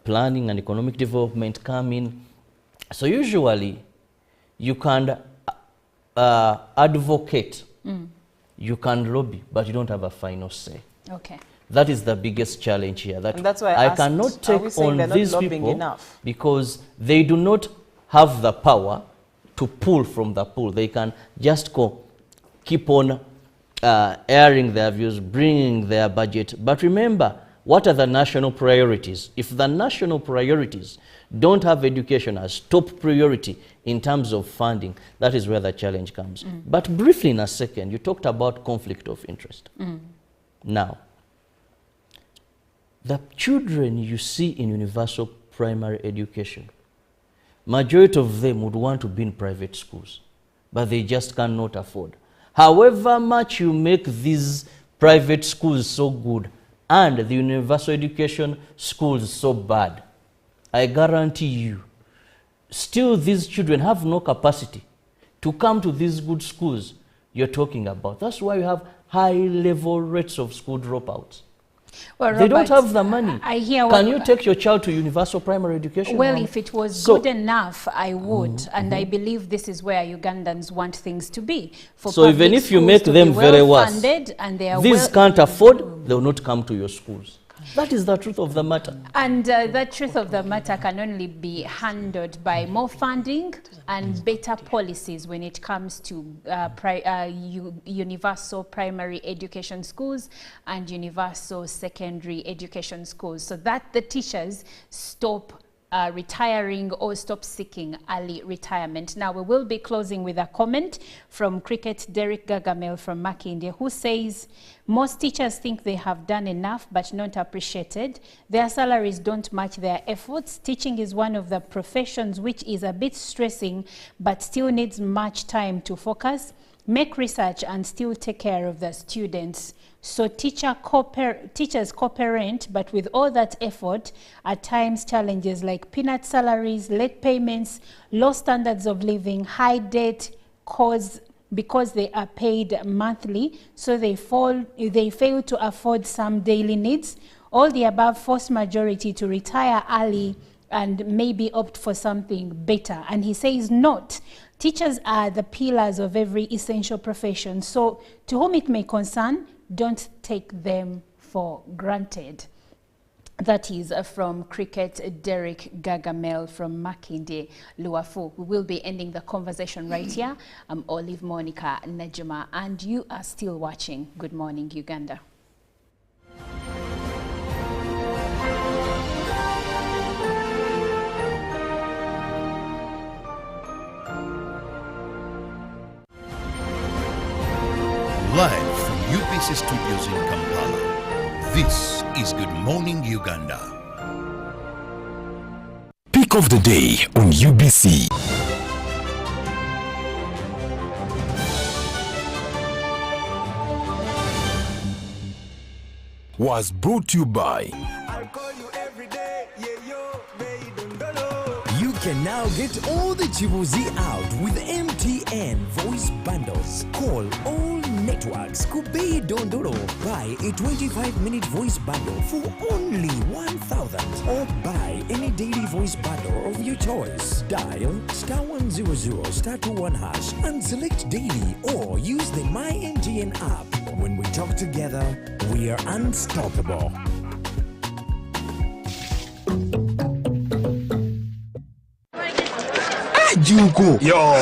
Planning and Economic Development come in. So usually you can advocate, you can lobby, but you don't have a final say. Okay. That is the biggest challenge here. And that's why I cannot take on these people because they do not have the power to pull from the pool. They can just keep on airing their views, bringing their budget. But remember, what are the national priorities? If the national priorities don't have education as top priority in terms of funding, that is where the challenge comes. But briefly in a second, you talked about conflict of interest. Now, the children you see in universal primary education, majority of them would want to be in private schools, but they just cannot afford. However much you make these private schools so good and the universal education schools so bad, I guarantee you, still these children have no capacity to come to these good schools you're talking about. That's why you have high level rates of school dropouts. Well, they Robert, don't have the money. I hear Can you take your child to universal primary education? Well, if it was good enough, I would. And I believe this is where Ugandans want things to be. So even if you make them very worse, and they are these can't afford, they will not come to your schools. That is the truth of the matter. And the truth of the matter can only be handled by more funding and better policies when it comes to universal primary education schools and universal secondary education schools, so that the teachers stop retiring or stop seeking early retirement. Now, we will be closing with a comment from Cricket Derek Gagamel from Makindye, who says, most teachers think they have done enough but not appreciated. Their salaries don't match their efforts. Teaching is one of the professions which is a bit stressing but still needs much time to focus, make research and still take care of the students. So teachers co-parent, but with all that effort, at times challenges like peanut salaries, late payments, low standards of living, high debt because they are paid monthly, so they fail to afford some daily needs. All the above force majority to retire early and maybe opt for something better. And he says not. Teachers are the pillars of every essential profession. So to whom it may concern, don't take them for granted. That is from Cricket Derek Gagamel from Makindye, Luafu. We will be ending the conversation right here. I'm Olive Monica Najuma, and you are still watching Good Morning Uganda. Live from UBC Studios in Kampala, this is Good Morning Uganda. Pick of the day on UBC. Was brought to you by You can now get all the Chibuzi out with MTN voice bundles. Call all networks. Kubei Dondoro. Buy a 25-minute voice bundle for only 1,000. Or buy any daily voice bundle of your choice. Dial *100 *21# and select daily, or use the My MTN app. When we talk together, we are unstoppable. Juko. Yo.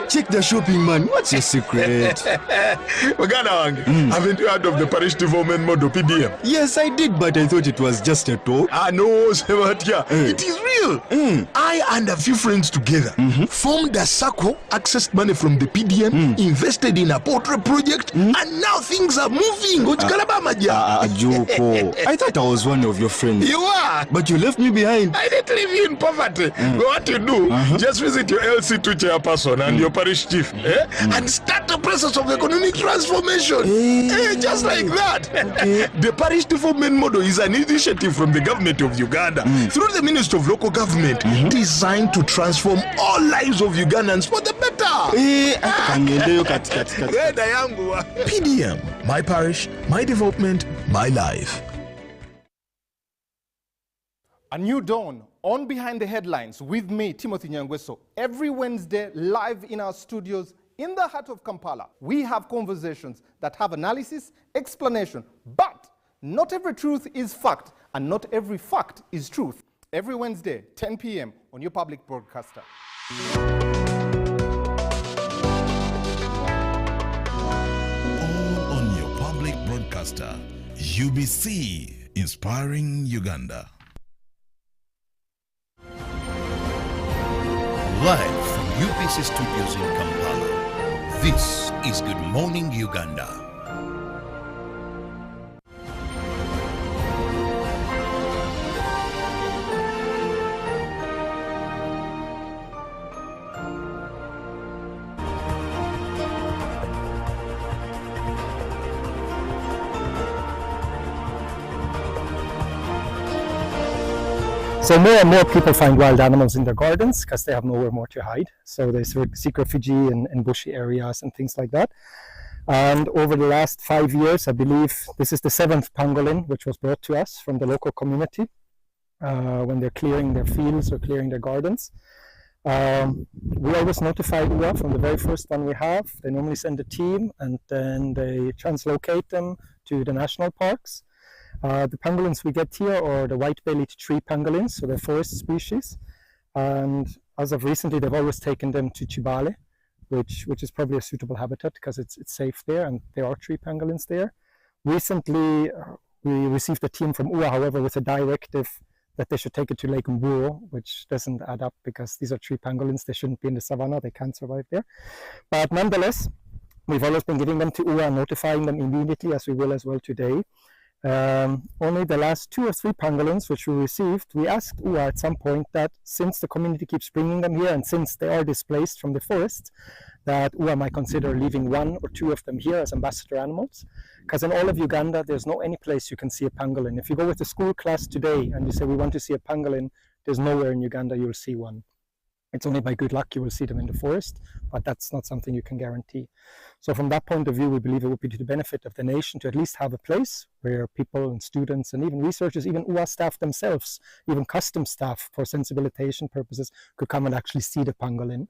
Check the shopping, man. What's your secret? Haven't you heard of the Parish Development Model PDM? Yes, I did, but I thought it was just a talk. No, it is real. I and a few friends together formed a circle, accessed money from the PDM, invested in a portrait project, and now things are moving. Juko. I thought I was one of your friends. You are. But you left me behind. I didn't leave you in poverty. What you should do, just visit your LC2 chairperson and your parish chief, and start the process of economic transformation. Just like that. The parish development model is an initiative from the government of Uganda through the Ministry of Local Government, designed to transform all lives of Ugandans for the better. PDM, my parish, my development, my life. A new dawn on Behind the Headlines with me, Timothy Nyangweso. Every Wednesday, live in our studios in the heart of Kampala. We have conversations that have analysis, explanation, but not every truth is fact, and not every fact is truth. Every Wednesday, 10 p.m. on your public broadcaster. All on your public broadcaster, UBC, inspiring Uganda. Live from UBC Studios in Kampala, this is Good Morning Uganda. So more and more people find wild animals in their gardens because they have nowhere more to hide. So they seek refuge in bushy areas and things like that. And over the last 5 years, I believe this is the 7th pangolin which was brought to us from the local community when they're clearing their fields or clearing their gardens. We always notify UA from the very first one we have. They normally send a team and then they translocate them to the national parks. The pangolins we get here are the white-bellied tree pangolins, so they're forest species. And as of recently, they've always taken them to Chibale, which is probably a suitable habitat because it's safe there, and there are tree pangolins there. Recently, we received a team from UA, however, with a directive that they should take it to Lake Mburo, which doesn't add up because these are tree pangolins. They shouldn't be in the savannah. They can't survive there. But nonetheless, we've always been giving them to UA and notifying them immediately, as we will as well today. Only the last 2 or 3 pangolins which we received, we asked UA at some point that since the community keeps bringing them here and since they are displaced from the forest, that UA might consider leaving 1 or 2 of them here as ambassador animals. Because in all of Uganda, there's no any place you can see a pangolin. If you go with a school class today and you say we want to see a pangolin, there's nowhere in Uganda you'll see one. It's only by good luck you will see them in the forest, but that's not something you can guarantee. So from that point of view, we believe it would be to the benefit of the nation to at least have a place where people and students and even researchers, even UA staff themselves, even custom staff for sensibilization purposes could come and actually see the pangolin.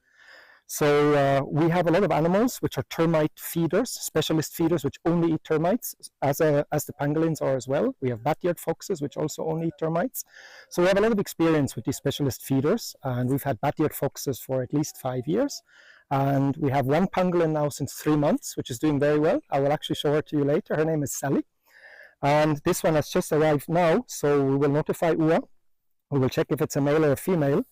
So we have a lot of animals which are termite feeders, specialist feeders which only eat termites, as the pangolins are as well. We have bat-eared foxes which also only eat termites. So we have a lot of experience with these specialist feeders, and we've had bat-eared foxes for at least 5 years. And we have 1 pangolin now since 3 months, which is doing very well. I will actually show her to you later. Her name is Sally. And this one has just arrived now, so we will notify UA. We will check if it's a male or a female.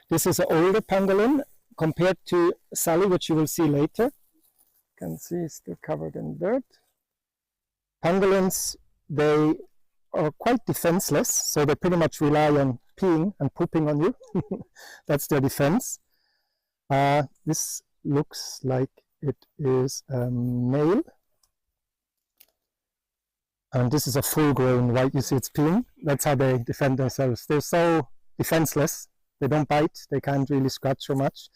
This is an older pangolin compared to Sally, which you will see later. You can see it's still covered in dirt. Pangolins, they are quite defenseless, so they pretty much rely on peeing and pooping on you. That's their defense. This looks like it is a male. And this is a full-grown white. You see it's peeing. That's how they defend themselves. They're so defenseless. They don't bite. They can't really scratch so much.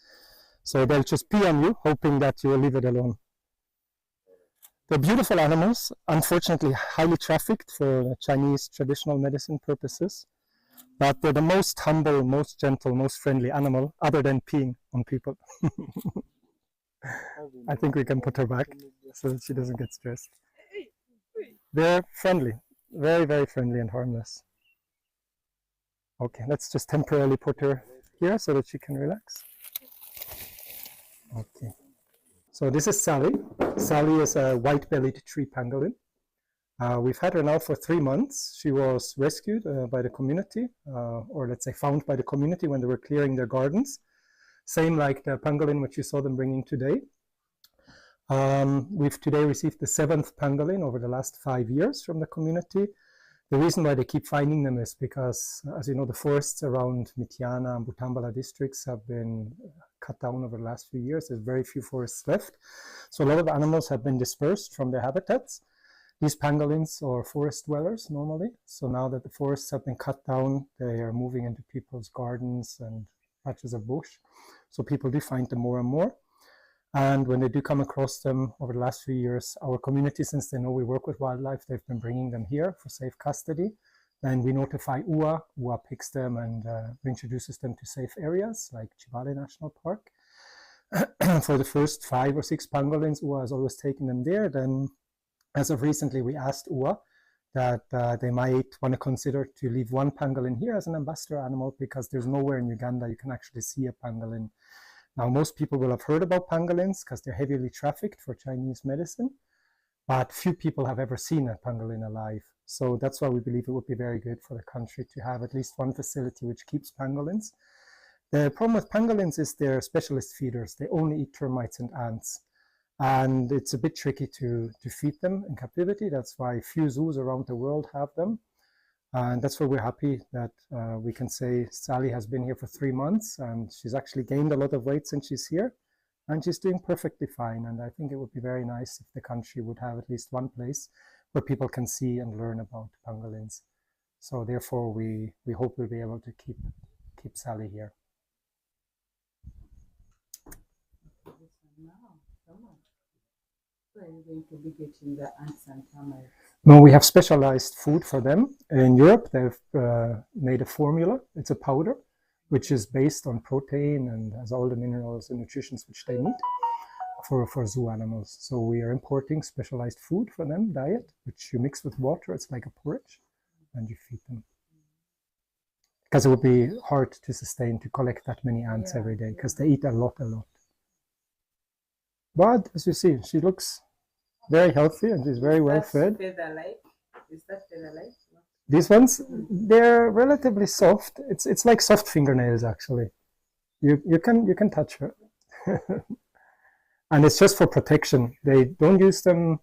So they'll just pee on you, hoping that you will leave it alone. They're beautiful animals. Unfortunately, highly trafficked for Chinese traditional medicine purposes. But they're the most humble, most gentle, most friendly animal, other than peeing on people. I think we can put her back so that she doesn't get stressed. They're friendly, very, very friendly and harmless. Okay, let's just temporarily put her here so that she can relax. Okay, so this is Sally. Sally is a white-bellied tree pangolin. We've had her now for 3 months. She was rescued by the community, or let's say found by the community when they were clearing their gardens. Same like the pangolin which you saw them bringing today. We've today received the 7th pangolin over the last 5 years from the community. The reason why they keep finding them is because, as you know, the forests around Mityana and Butambala districts have been cut down over the last few years. There's very few forests left. So a lot of animals have been dispersed from their habitats. These pangolins are forest dwellers normally. So now that the forests have been cut down, they are moving into people's gardens and patches of bush. So people do find them more and more. And when they do come across them over the last few years, our community, since they know we work with wildlife, they've been bringing them here for safe custody. Then we notify UA. UA picks them and reintroduces them to safe areas like Chibale National Park. For the first 5 or 6 pangolins, UA has always taken them there. Then, as of recently, we asked UA that they might want to consider to leave one pangolin here as an ambassador animal, because there's nowhere in Uganda you can actually see a pangolin. Now, most people will have heard about pangolins because they're heavily trafficked for Chinese medicine, but few people have ever seen a pangolin alive. So that's why we believe it would be very good for the country to have at least one facility which keeps pangolins. The problem with pangolins is they're specialist feeders. They only eat termites and ants. And it's a bit tricky to feed them in captivity. That's why few zoos around the world have them. And that's why we're happy that we can say Sally has been here for 3 months, and she's actually gained a lot of weight since she's here, and she's doing perfectly fine. And I think it would be very nice if the country would have at least one place where people can see and learn about pangolins. So therefore, we hope we'll be able to keep Sally here. So are you going to be getting the ants and termites? No, we have specialized food for them. In Europe, they've made a formula. It's a powder, which is based on protein and has all the minerals and nutrients which they need for zoo animals. So we are importing specialized food for them, diet, which you mix with water. It's like a porridge, and you feed them. Because it would be hard to sustain to collect that many ants every day, because they eat a lot. But as you see, she looks very healthy and she's very well fed. Feather-like? Is that feather-like? These ones, they're relatively soft. It's like soft fingernails, actually. You can touch her. And it's just for protection. They don't use them,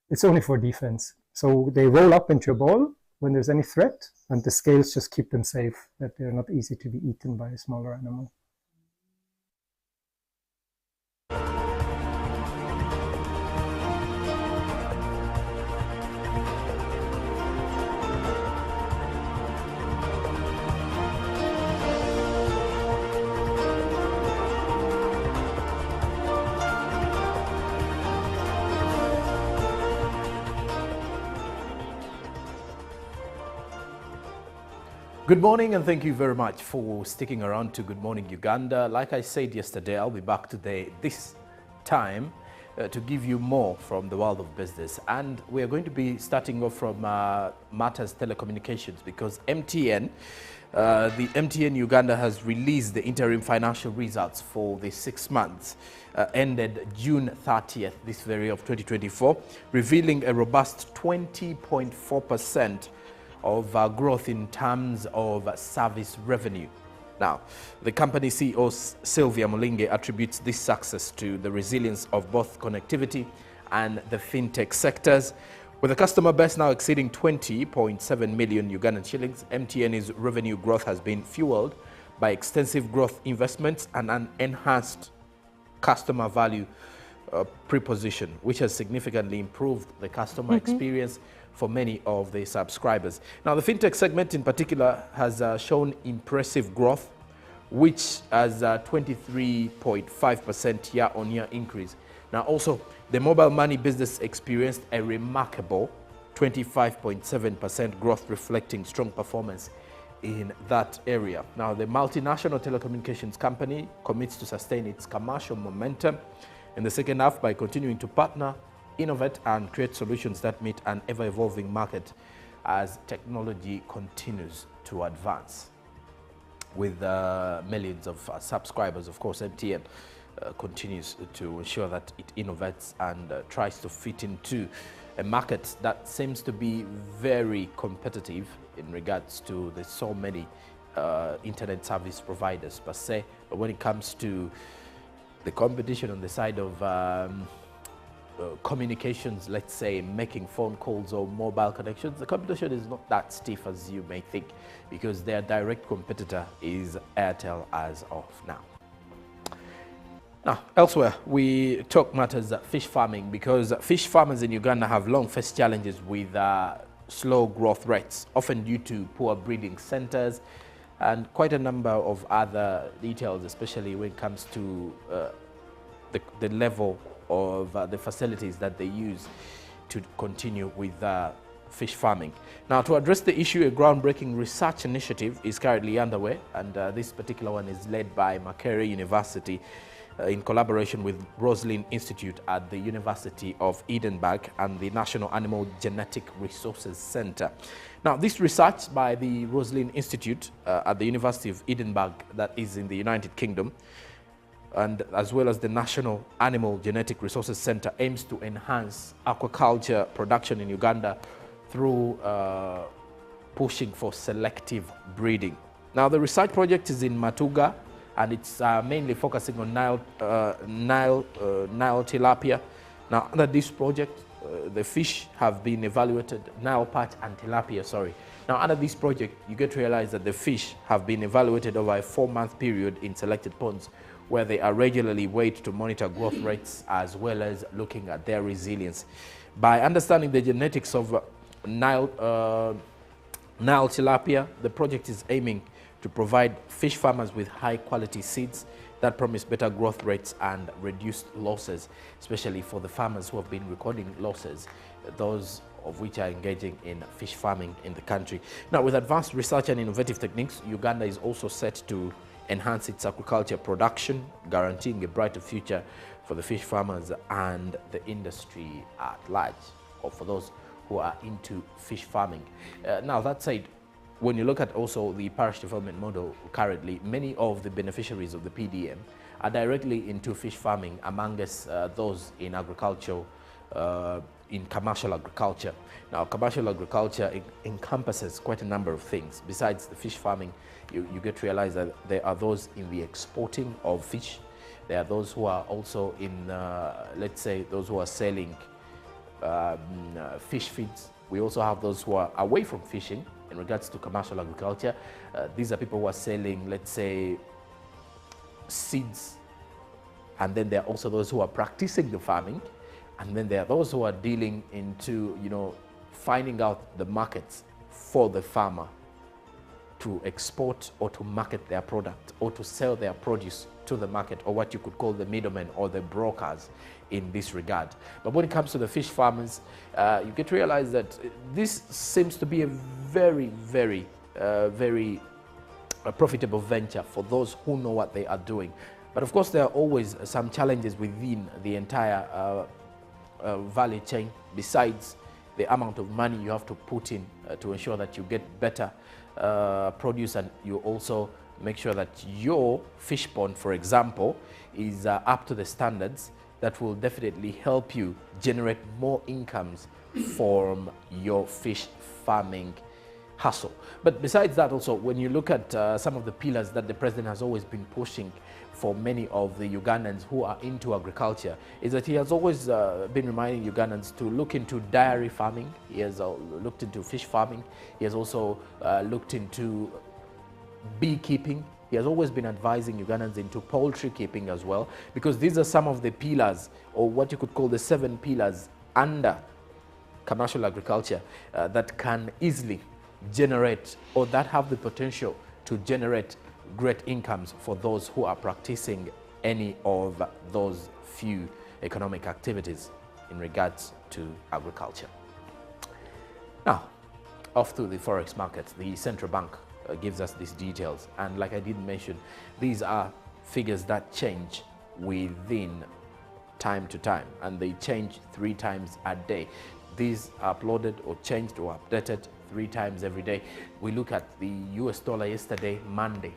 it's only for defense. So they roll up into a ball when there's any threat, and the scales just keep them safe, that they're not easy to be eaten by a smaller animal. Good morning, and thank you very much for sticking around to Good Morning Uganda. Like I said yesterday, I'll be back today this time to give you more from the world of business. And we are going to be starting off from matters telecommunications, because MTN, the MTN Uganda has released the interim financial results for the 6 months ended June 30th, this very year of 2024, revealing a robust 20.4% of growth in terms of service revenue. Now, the company CEO Sylvia Mulinge attributes this success to the resilience of both connectivity and the fintech sectors. With the customer base now exceeding 20.7 million Ugandan shillings, MTN's revenue growth has been fueled by extensive growth investments and an enhanced customer value proposition, which has significantly improved the customer experience for many of the subscribers. Now, the fintech segment in particular has shown impressive growth, which has a 23.5% year-on-year increase. Now, also, the mobile money business experienced a remarkable 25.7% growth, reflecting strong performance in that area. Now, the multinational telecommunications company commits to sustain its commercial momentum in the second half by continuing to partner, innovate and create solutions that meet an ever-evolving market as technology continues to advance. With millions of subscribers, of course, MTN continues to ensure that it innovates and tries to fit into a market that seems to be very competitive in regards to the so many internet service providers per se. But when it comes to the competition on the side of communications, let's say making phone calls or mobile connections, the competition is not that stiff as you may think, because their direct competitor is Airtel as of now. Now, elsewhere, we talk matters fish farming, because fish farmers in Uganda have long faced challenges with slow growth rates, often due to poor breeding centers and quite a number of other details, especially when it comes to the level of the facilities that they use to continue with fish farming. Now, to address the issue, a groundbreaking research initiative is currently underway, and this particular one is led by Makerere University in collaboration with Roslin Institute at the University of Edinburgh and the National Animal Genetic Resources Centre. Now, this research by the Roslin Institute at the University of Edinburgh, that is in the United Kingdom, and as well as the National Animal Genetic Resources Centre, aims to enhance aquaculture production in Uganda through pushing for selective breeding. Now, the research project is in Matuga, and it's mainly focusing on Nile tilapia. Now, under this project, the fish have been evaluated, Nile perch and tilapia, sorry. Now, under this project, you get to realize that the fish have been evaluated over a 4-month period in selected ponds, where they are regularly weighed to monitor growth rates as well as looking at their resilience. By understanding the genetics of Nile tilapia, the project is aiming to provide fish farmers with high quality seeds that promise better growth rates and reduced losses, especially for the farmers who have been recording losses, those of which are engaging in fish farming in the country. Now, with advanced research and innovative techniques, Uganda is also set to enhance its aquaculture production, guaranteeing a brighter future for the fish farmers and the industry at large, or for those who are into fish farming. Now, that said, when you look at also the parish development model currently, many of the beneficiaries of the PDM are directly into fish farming, among us those in agriculture, in commercial agriculture. Now, commercial agriculture encompasses quite a number of things. Besides the fish farming, you get to realize that there are those in the exporting of fish. There are those who are also in, let's say, those who are selling fish feeds. We also have those who are away from fishing in regards to commercial agriculture. These are people who are selling, let's say, seeds. And then there are also those who are practicing the farming. And then there are those who are dealing into, finding out the markets for the farmer to export or to market their product or to sell their produce to the market, or what you could call the middlemen or the brokers in this regard. But when it comes to the fish farmers, you get to realize that this seems to be a very, very, very profitable venture for those who know what they are doing. But of course, there are always some challenges within the entire value chain, besides the amount of money you have to put in to ensure that you get better produce, and you also make sure that your fish pond, for example, is up to the standards that will definitely help you generate more incomes from your fish farming hustle. But besides that, also, when you look at some of the pillars that the president has always been pushing for many of the Ugandans who are into agriculture, is that he has always been reminding Ugandans to look into dairy farming. He has looked into fish farming. He has also looked into beekeeping. He has always been advising Ugandans into poultry keeping as well, because these are some of the pillars, or what you could call the 7 pillars under commercial agriculture that can easily generate, or that have the potential to generate great incomes for those who are practicing any of those few economic activities in regards to agriculture. Now, off to the forex market. The central bank gives us these details, and like I did mention, these are figures that change within time to time, and they change 3 times a day. These are uploaded or changed or updated 3 times every day. We look at the US dollar yesterday, Monday.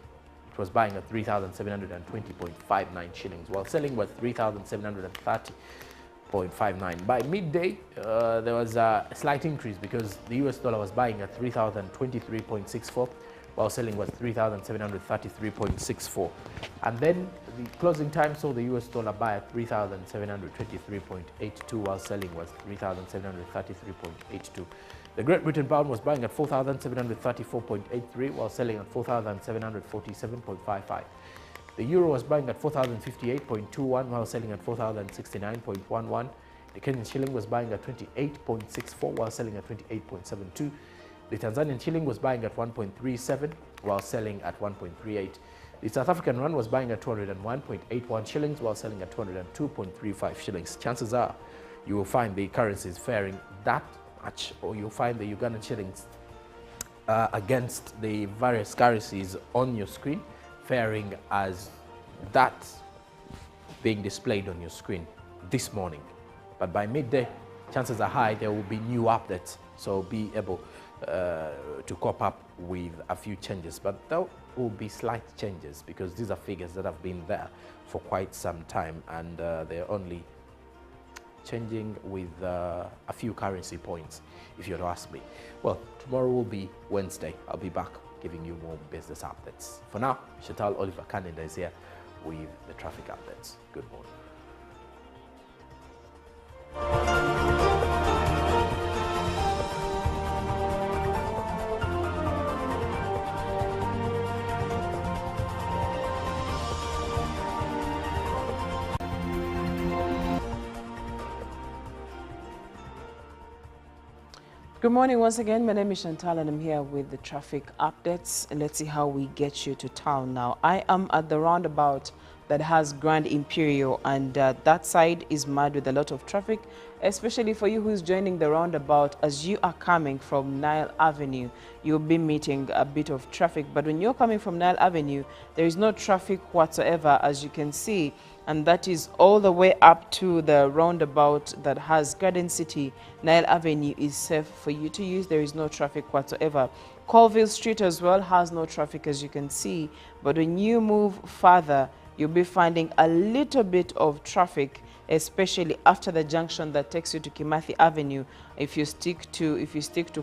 It was buying at 3,720.59 shillings, while selling was 3,730.59. By midday, there was a slight increase because the US dollar was buying at 3,023.64, while selling was 3,733.64. And then the closing time saw the US dollar buy at 3,723.82, while selling was 3,733.82. The Great Britain pound was buying at 4,734.83, while selling at 4,747.55. The euro was buying at 4,058.21, while selling at 4,069.11. The Kenyan shilling was buying at 28.64, while selling at 28.72. The Tanzanian shilling was buying at 1.37, while selling at 1.38. The South African rand was buying at 201.81 shillings, while selling at 202.35 shillings. Chances are you will find the currencies faring that much, or you'll find the Ugandan shillings against the various currencies on your screen faring as that being displayed on your screen this morning. But by midday, chances are high there will be new updates, so be able to cope up with a few changes. But there will be slight changes because these are figures that have been there for quite some time, and they're only changing with a few currency points, if you'd ask me. Well, tomorrow will be Wednesday. I'll be back giving you more business updates. For now, Chantal Oliver Canada is here with the traffic updates. Good morning. Good morning once again. My name is Chantal and I'm here with the traffic updates. And let's see how we get you to town now. I am at the roundabout that has Grand Imperial, and that side is mad with a lot of traffic, especially for you who's joining the roundabout. As you are coming from Nile Avenue, you'll be meeting a bit of traffic. But when you're coming from Nile Avenue, there is no traffic whatsoever, as you can see. And that is all the way up to the roundabout that has Garden City. Nile Avenue is safe for you to use. There is no traffic whatsoever. Colville Street as well has no traffic, as you can see. But when you move further, you'll be finding a little bit of traffic, especially after the junction that takes you to Kimathi Avenue. If you stick to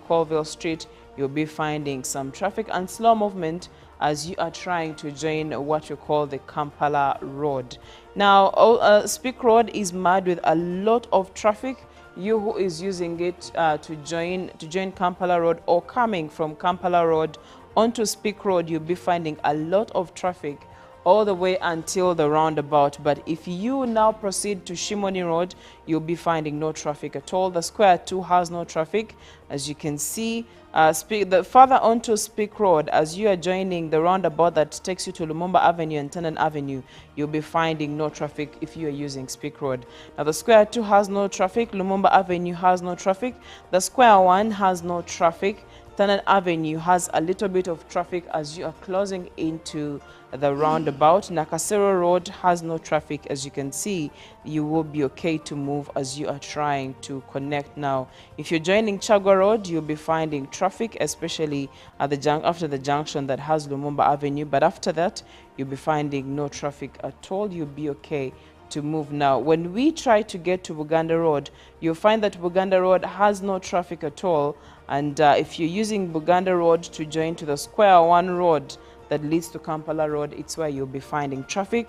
Colville Street, you'll be finding some traffic and slow movement as you are trying to join what you call the Kampala Road. Now, Speak Road is mad with a lot of traffic. You who is using it to join Kampala Road or coming from Kampala Road onto Speak Road, you'll be finding a lot of traffic all the way until the roundabout. But if you now proceed to Shimoni Road, you'll be finding no traffic at all. The Square 2 has no traffic, as you can see. Further onto Speak Road, as you are joining the roundabout that takes you to Lumumba Avenue and Tenen Avenue, you'll be finding no traffic if you are using Speak Road. Now, the Square 2 has no traffic. Lumumba Avenue has no traffic. The Square 1 has no traffic. Tenen Avenue has a little bit of traffic as you are closing into the roundabout. Nakasero Road has no traffic. As you can see, you will be okay to move as you are trying to connect now. If you're joining Chagwa Road, you'll be finding traffic, especially at after the junction that has Lumumba Avenue. But after that, you'll be finding no traffic at all. You'll be okay to move now. When we try to get to Uganda Road, you'll find that Uganda Road has no traffic at all. And if you're using Uganda Road to join to the Square 1 road that leads to Kampala Road, it's where you'll be finding traffic.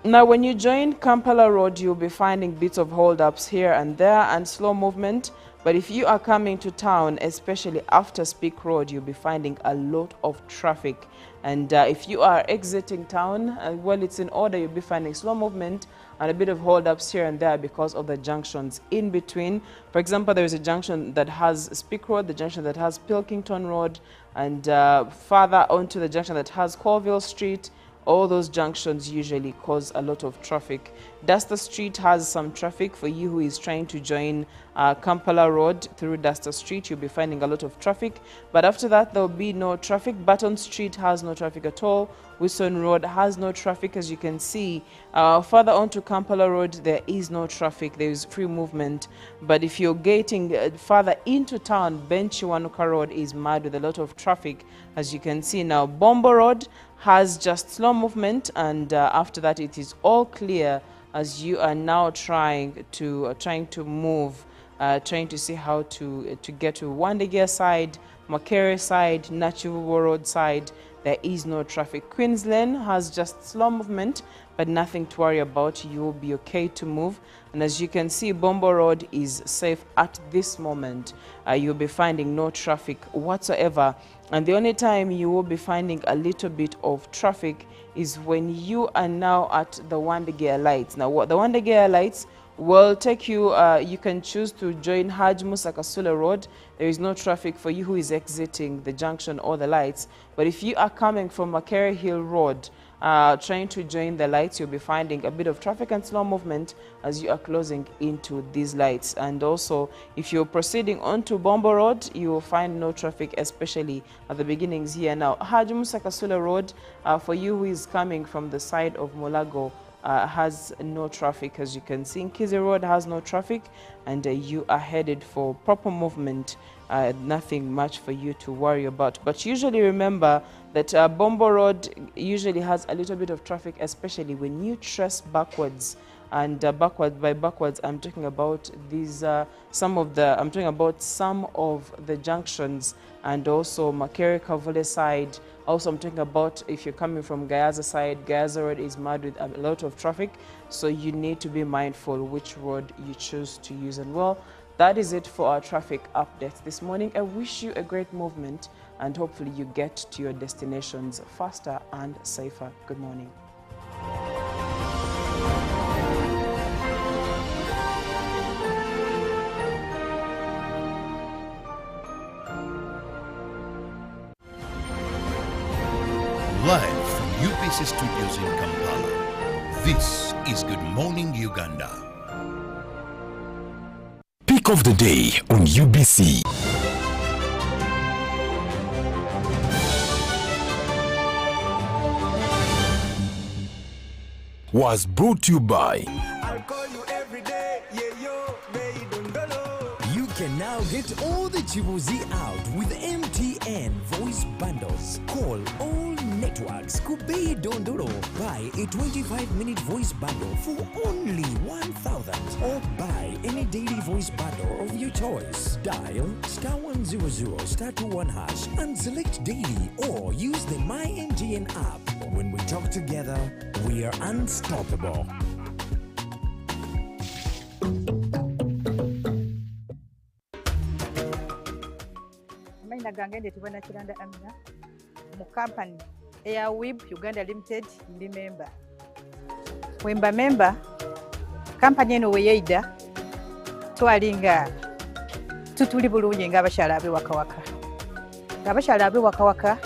Now, when you join Kampala Road, you'll be finding bits of holdups here and there and slow movement. But if you are coming to town, especially after Speak Road, you'll be finding a lot of traffic. And if you are exiting town, well, it's in order, you'll be finding slow movement and a bit of holdups here and there because of the junctions in between. For example, there is a junction that has Speak Road, the junction that has Pilkington Road, and further onto the junction that has Colville Street. All those junctions usually cause a lot of traffic. Duster Street has some traffic for you who is trying to join Kampala Road through Duster Street. You'll be finding a lot of traffic. But after that, there'll be no traffic. Button Street has no traffic at all. Wilson Road has no traffic, as you can see. Further on to Kampala Road, there is no traffic. There is free movement. But if you're getting further into town, Benchiwanuka Road is mad with a lot of traffic, as you can see now. Bombo Road has just slow movement, and after that it is all clear as you are now trying to move trying to see how to get to Wandegea side, Makere side, Nachivubo Road side. There is no traffic. Queensland has just slow movement, but nothing to worry about. You will be okay to move. And as you can see, Bombo Road is safe at this moment. You'll be finding no traffic whatsoever. And the only time you will be finding a little bit of traffic is when you are now at the Wandegea lights. Now, what the Wandegea lights will take you, you can choose to join Haj Musa Kasula Road. There is no traffic for you who is exiting the junction or the lights. But if you are coming from Makere Hill Road, trying to join the lights, you'll be finding a bit of traffic and slow movement as you are closing into these lights. And also, if you're proceeding onto Bombo Road, you will find no traffic, especially at the beginnings here. Now, Haj Musa Kasula Road, for you who is coming from the side of Mulago, has no traffic. As you can see, Nkizi Road has no traffic, and you are headed for proper movement. Nothing much for you to worry about. But usually remember that Bombo Road usually has a little bit of traffic, especially when you trace backwards. And by backwards, I'm talking about these some of the junctions, and also Makere Kavule side. Also, I'm talking about if you're coming from Gayaza side, Gayaza Road is mad with a lot of traffic, so you need to be mindful which road you choose to use. And well, that is it for our traffic updates this morning. I wish you a great movement, and hopefully you get to your destinations faster and safer. Good morning. Live from UBC Studios in Kampala, this is Good Morning Uganda. Pick of the day on UBC. Was brought to you by I'll call you every day, yeah, yo, You can now get all the Chibuzi out with MTN voice bundles. Call all networks. Kubei Dondoro. Buy a 25-minute voice bundle for only 1,000. Or buy any daily voice bundle of your choice. Dial *100 *21 hash and select daily, or use the My MTN app. When we talk together, we are unstoppable. Gange ndetubona Kiranda Amina mu company eya WIB Uganda Limited ndi member. Wemba member company eno weyeida twalinga tutuli bulungi nga abashala abe wakawaka. Abashala abe wakawaka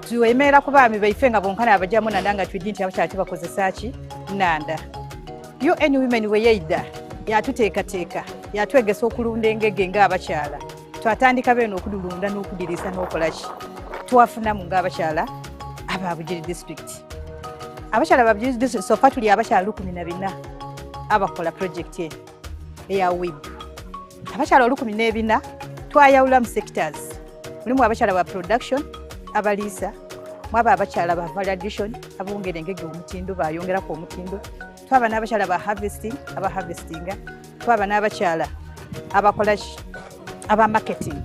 tuwemera kubaami baife nga bonkana abajamu nandanga twidinti abashala tibakozesa ki nanda. UN Women weyeida yatuteekateeka yatwegesa okulunda engege nga abashala. Twatandika beno okudulunda n'okudirisa n'okolaki twafuna mu ng'abakyala ababujiri district. Abakyala ababujiri district sofa tuli abakyala 14 abakola project eya WIB. Abakyala 14 twayawula mu sectors. Mulimu abakyala ba production, abaliisa, mwaba abakyala ba validation, abongera engege omutindo bayongerako omutindo. Twaba n'abakyala ba harvesting, aba harvestinga. Twaba n'abakyala abakolaki aba marketing.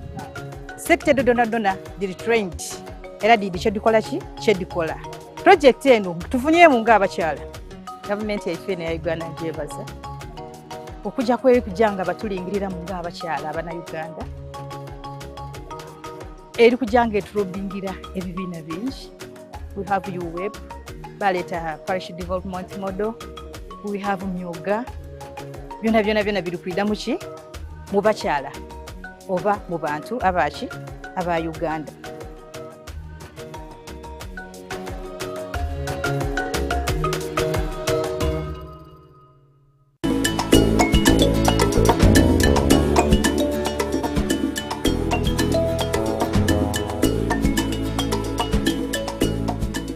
Sector donna did trained era did chedikola ki chedikola project eno tufunye mu nga abakyala government ya ifene ya Uganda njebaza okuja kwe kujanga batulingirira mu nga abakyala abana Uganda eri kujanga eturobingira ebibina bingi. We have UWeb baleta Parish development model, we have Myoga, byona biri kuida muki mu bakyala oba mu bantu abaki aba Uganda.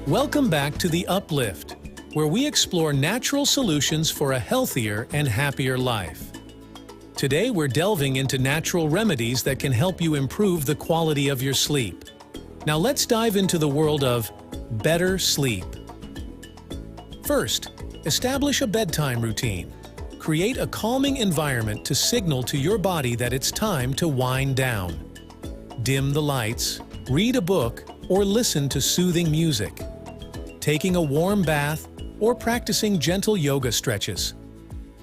Welcome back to The Uplift, where we explore natural solutions for a healthier and happier life. Today, we're delving into natural remedies that can help you improve the quality of your sleep. Now let's dive into the world of better sleep. First, establish a bedtime routine. Create a calming environment to signal to your body that it's time to wind down. Dim the lights, read a book, or listen to soothing music. Taking a warm bath or practicing gentle yoga stretches.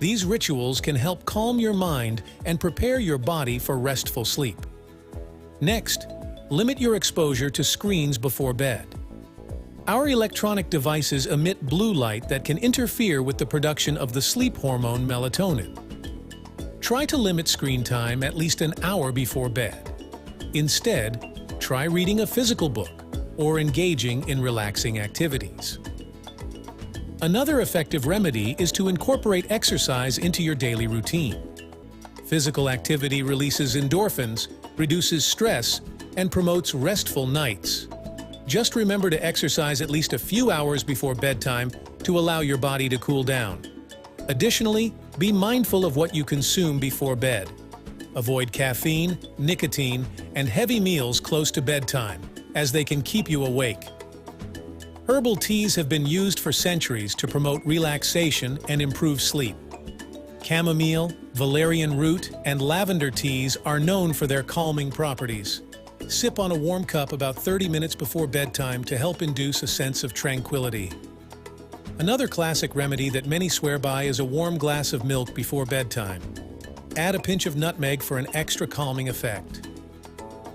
These rituals can help calm your mind and prepare your body for restful sleep. Next, limit your exposure to screens before bed. Our electronic devices emit blue light that can interfere with the production of the sleep hormone melatonin. Try to limit screen time at least an hour before bed. Instead, try reading a physical book or engaging in relaxing activities. Another effective remedy is to incorporate exercise into your daily routine. Physical activity releases endorphins, reduces stress, and promotes restful nights. Just remember to exercise at least a few hours before bedtime to allow your body to cool down. Additionally, be mindful of what you consume before bed. Avoid caffeine, nicotine, and heavy meals close to bedtime, as they can keep you awake. Herbal teas have been used for centuries to promote relaxation and improve sleep. Chamomile, valerian root, and lavender teas are known for their calming properties. Sip on a warm cup about 30 minutes before bedtime to help induce a sense of tranquility. Another classic remedy that many swear by is a warm glass of milk before bedtime. Add a pinch of nutmeg for an extra calming effect.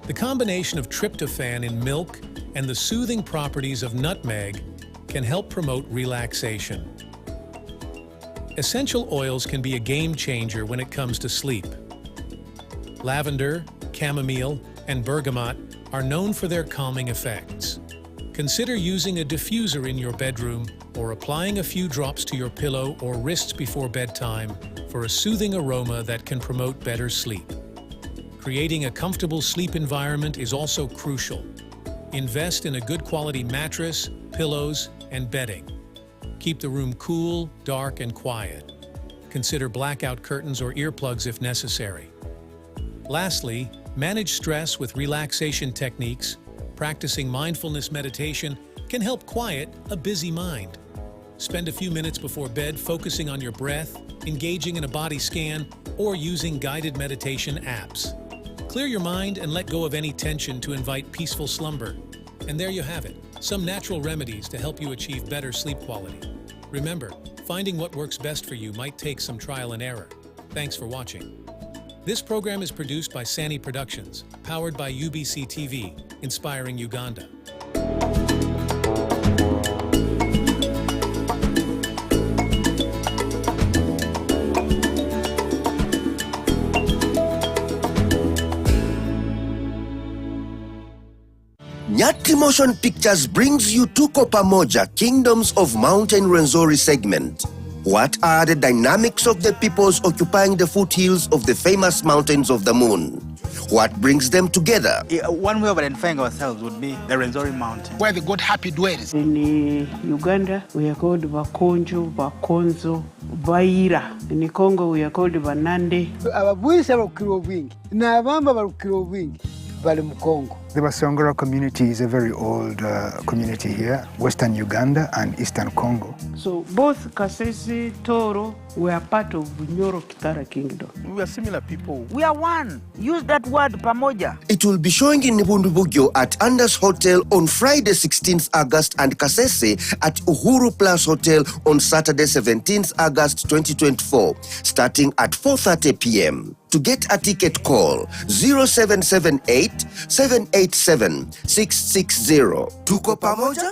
The combination of tryptophan in milk and the soothing properties of nutmeg can help promote relaxation. Essential oils can be a game changer when it comes to sleep. Lavender, chamomile, and bergamot are known for their calming effects. Consider using a diffuser in your bedroom or applying a few drops to your pillow or wrists before bedtime for a soothing aroma that can promote better sleep. Creating a comfortable sleep environment is also crucial. Invest in a good quality mattress, pillows, and bedding. Keep the room cool, dark, and quiet. Consider blackout curtains or earplugs if necessary. Lastly, manage stress with relaxation techniques. Practicing mindfulness meditation can help quiet a busy mind. Spend a few minutes before bed focusing on your breath, engaging in a body scan, or using guided meditation apps. Clear your mind and let go of any tension to invite peaceful slumber. And there you have it, some natural remedies to help you achieve better sleep quality. Remember, finding what works best for you might take some trial and error. Thanks for watching. This program is produced by Sani Productions, powered by UBC TV, inspiring Uganda. Nyati Motion Pictures brings you Tuko Pamoja, Kingdoms of Mountain Rwenzori segment. What are the dynamics of the peoples occupying the foothills of the famous mountains of the moon? What brings them together? One way of identifying ourselves would be the Rwenzori Mountain, where the god happy dwells. In Uganda, we are called Bakonjo, Bakonzo, Baira. In Congo, we are called Banande. The Basongora community is a very old community here, Western Uganda and Eastern Congo. So both Kasese, Toro were part of Nyoro Kitara Kingdom. We are similar people. We are one. Use that word, Pamoja. It will be showing in Nibundubugyo at Anders Hotel on Friday 16th August and Kasese at Uhuru Plus Hotel on Saturday 17th August 2024, starting at 4:30 p.m. To get a ticket, call 0778 787 660. Tuko Pamoja?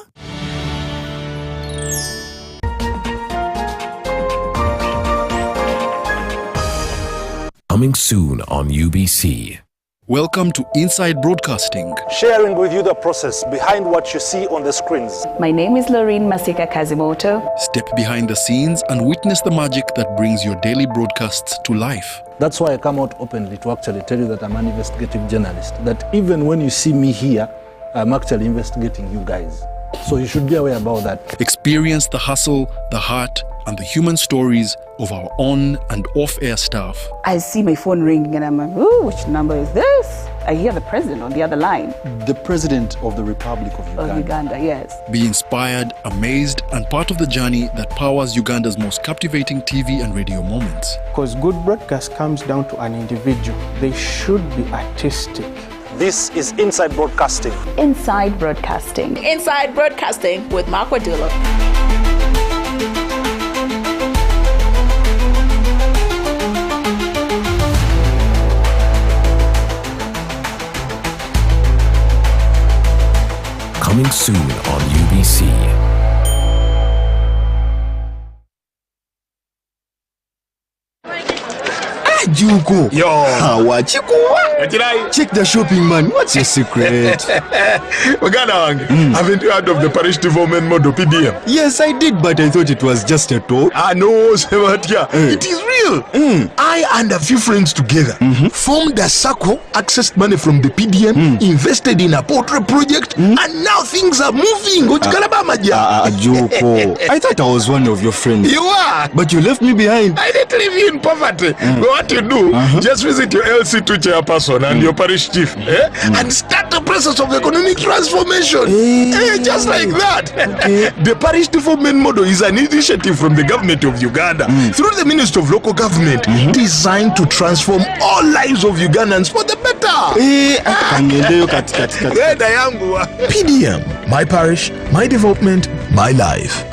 Coming soon on UBC. Welcome to Inside Broadcasting. Sharing with you the process behind what you see on the screens. My name is Lorene Masika Kazimoto. Step behind the scenes and witness the magic that brings your daily broadcasts to life. That's why I come out openly to actually tell you that I'm an investigative journalist. That even when you see me here, I'm actually investigating you guys. So you should be aware about that. Experience the hustle, the heart, and the human stories of our on and off-air staff. I see my phone ringing and I'm like, ooh, which number is this? I hear the president on the other line. The President of the Republic of Uganda. Of Uganda, yes. Be inspired, amazed, and part of the journey that powers Uganda's most captivating TV and radio moments. Because good broadcast comes down to an individual. They should be artistic. This is Inside Broadcasting. Inside Broadcasting. Inside Broadcasting with Mark Wadula. Coming soon on UBC. Juko. Yo. Check the shopping, man. What's your secret? Uganda, haven't you heard of the Parish development model PDM? Yes, I did, but I thought it was just a talk. No, Sebatia. It is real. I and a few friends together formed a circle, accessed money from the PDM, invested in a portrait project, and now things are moving. Juko. I thought I was one of your friends. You are. But you left me behind. I didn't leave you in poverty. What you do, just visit your LC2 chairperson and your parish chief and start the process of economic transformation. Just like that. The parish development model is an initiative from the government of Uganda through the Ministry of Local Government designed to transform all lives of Ugandans for the better. PDM, my parish, my development, my life.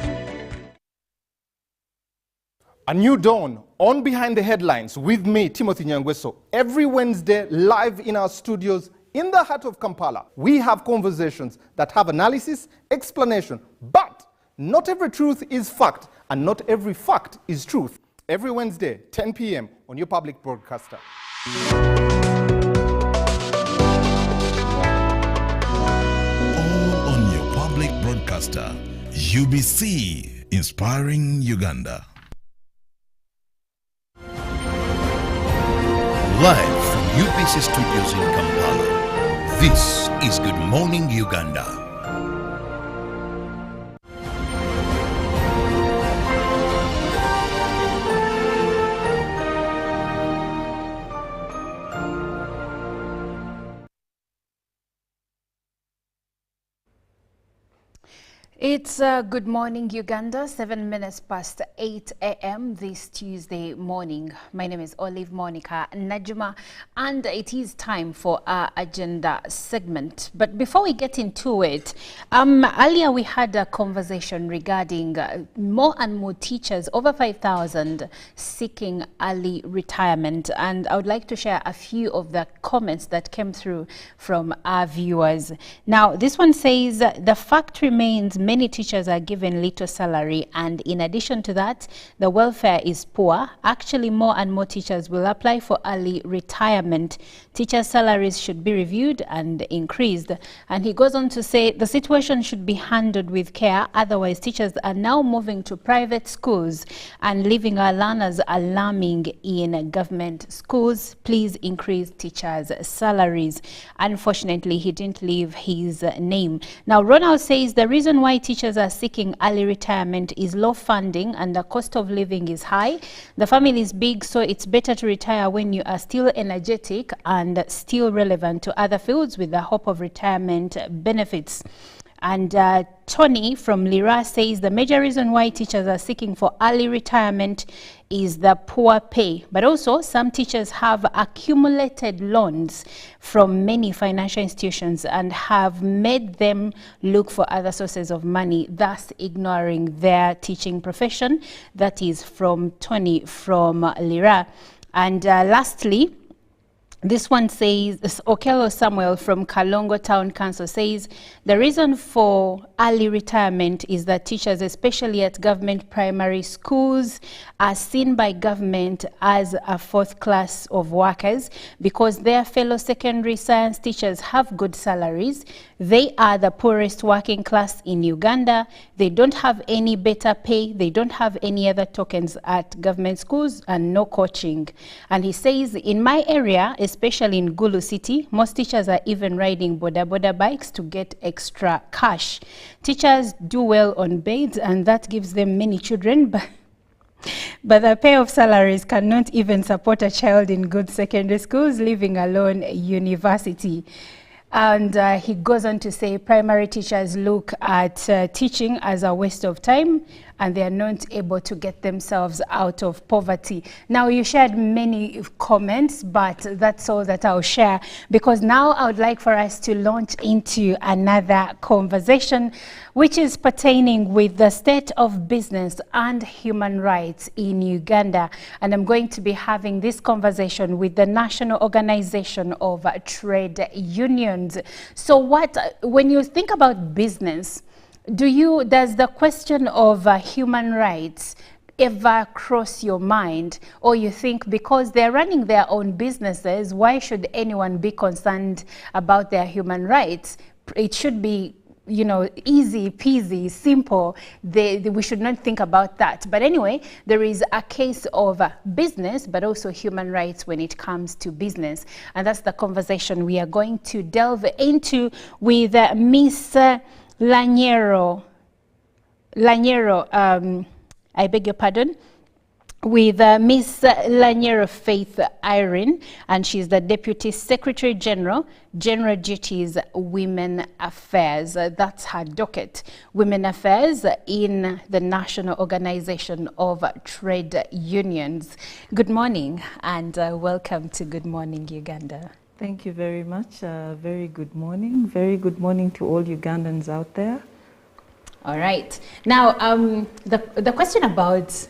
A new dawn on Behind the Headlines with me, Timothy Nyangweso. Every Wednesday, live in our studios in the heart of Kampala. We have conversations that have analysis, explanation, but not every truth is fact, and not every fact is truth. Every Wednesday, 10 p.m. on your public broadcaster. All on your public broadcaster, UBC, inspiring Uganda. Live from UBC Studios in Kampala, this is Good Morning Uganda. It's Good Morning Uganda, 7 minutes past 8 a.m. this Tuesday morning. My name is Olive Monica Najuma, and it is time for our agenda segment. But before we get into it, earlier we had a conversation regarding more and more teachers, over 5,000, seeking early retirement. And I would like to share a few of the comments that came through from our viewers. Now, this one says, the fact remains many teachers are given little salary, and in addition to that, the welfare is poor. Actually, more and more teachers will apply for early retirement. Teachers' salaries should be reviewed and increased. And he goes on to say the situation should be handled with care, otherwise teachers are now moving to private schools and leaving our learners alarming in government schools. Please increase teachers' salaries. Unfortunately, he didn't leave his name. Now, Ronald says the reason why teachers are seeking early retirement is low funding and the cost of living is high. The family is big, so it's better to retire when you are still energetic and still relevant to other fields with the hope of retirement benefits. And Tony from Lira says the major reason why teachers are seeking for early retirement is the poor pay. But also some teachers have accumulated loans from many financial institutions and have made them look for other sources of money, thus ignoring their teaching profession. That is from Tony from Lira. And lastly, this one says, Okello Samuel from Kalongo Town Council says, the reason for early retirement is that teachers, especially at government primary schools, are seen by government as a fourth class of workers because their fellow secondary science teachers have good salaries. They are the poorest working class in Uganda. They don't have any better pay. They don't have any other tokens at government schools and no coaching. And he says, in my area, especially in Gulu City, most teachers are even riding boda bikes to get extra cash. Teachers do well on beds, and that gives them many children, But the pay of salaries cannot even support a child in good secondary schools, leaving alone university. And he goes on to say primary teachers look at teaching as a waste of time, and they are not able to get themselves out of poverty. Now, you shared many comments, but that's all that I'll share, because now I would like for us to launch into another conversation, which is pertaining with the state of business and human rights in Uganda. And I'm going to be having this conversation with the National Organization of Trade Unions. So when you think about business, does the question of human rights ever cross your mind, or you think because they're running their own businesses, why should anyone be concerned about their human rights? It should be, you know, easy peasy, simple. We should not think about that. But anyway, there is a case of business, but also human rights when it comes to business. And that's the conversation we are going to delve into with Miss Lanyero, I beg your pardon, with Miss Lanyero Faith Irene, and she's the Deputy Secretary General, General Duties Women Affairs. That's her docket, Women Affairs in the National Organization of Trade Unions. Good morning and welcome to Good Morning Uganda. Thank you very much. Very good morning. Very good morning to all Ugandans out there. All right. Now, the question about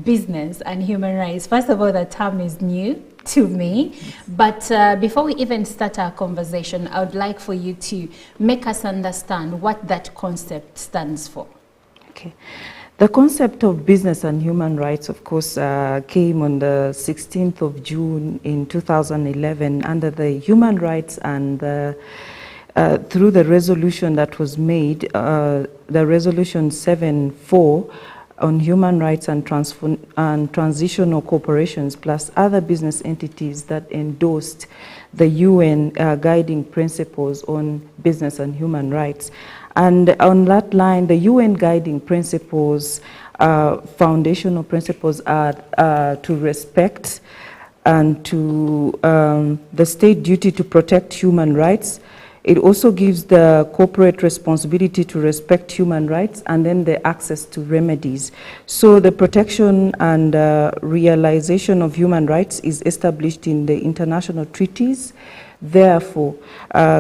business and human rights, first of all, the term is new to me. But before we even start our conversation, I would like for you to make us understand what that concept stands for. Okay. The concept of business and human rights, of course, came on the 16th of June in 2011 under the Human Rights and through the resolution that was made, the Resolution 7.4 on human rights and transitional corporations, plus other business entities that endorsed the UN guiding principles on business and human rights. And on that line, the UN guiding principles, foundational principles are to respect and to the state duty to protect human rights. It also gives the corporate responsibility to respect human rights and then the access to remedies. So the protection and realization of human rights is established in the international treaties. Therefore,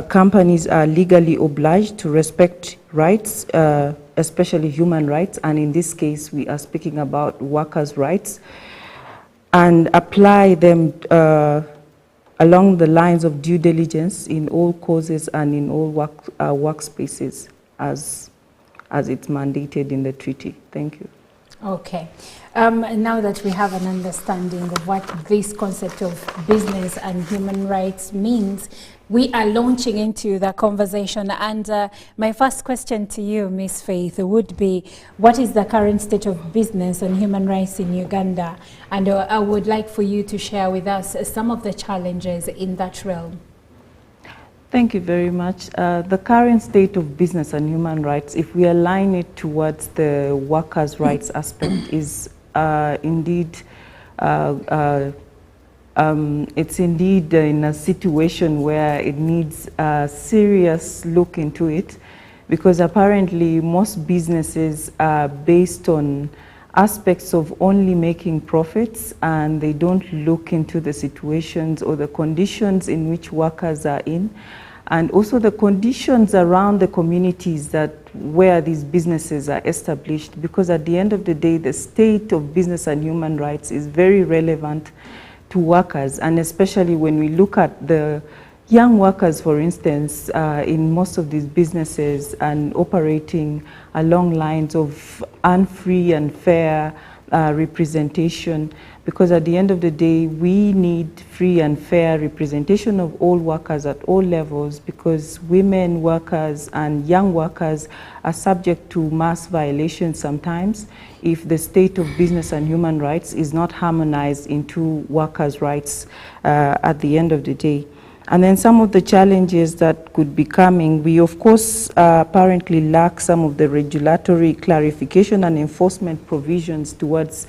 companies are legally obliged to respect rights, especially human rights, and in this case, we are speaking about workers' rights, and apply them along the lines of due diligence in all causes and in all workspaces as it's mandated in the treaty. Thank you. Okay. Now that we have an understanding of what this concept of business and human rights means, we are launching into the conversation. And my first question to you, Ms. Faith, would be, what is the current state of business and human rights in Uganda? And I would like for you to share with us some of the challenges in that realm. Thank you very much. The current state of business and human rights, if we align it towards the workers' rights aspect, is indeed, it's indeed in a situation where it needs a serious look into it, because apparently most businesses are based on aspects of only making profits, and they don't look into the situations or the conditions in which workers are in, and also the conditions around the communities where these businesses are established, because at the end of the day, the state of business and human rights is very relevant to workers, and especially when we look at the young workers, for instance, in most of these businesses and operating along lines of unfree and fair representation, because at the end of the day, we need free and fair representation of all workers at all levels, because women workers and young workers are subject to mass violations sometimes if the state of business and human rights is not harmonized into workers' rights at the end of the day. And then some of the challenges that could be coming, we of course apparently lack some of the regulatory clarification and enforcement provisions towards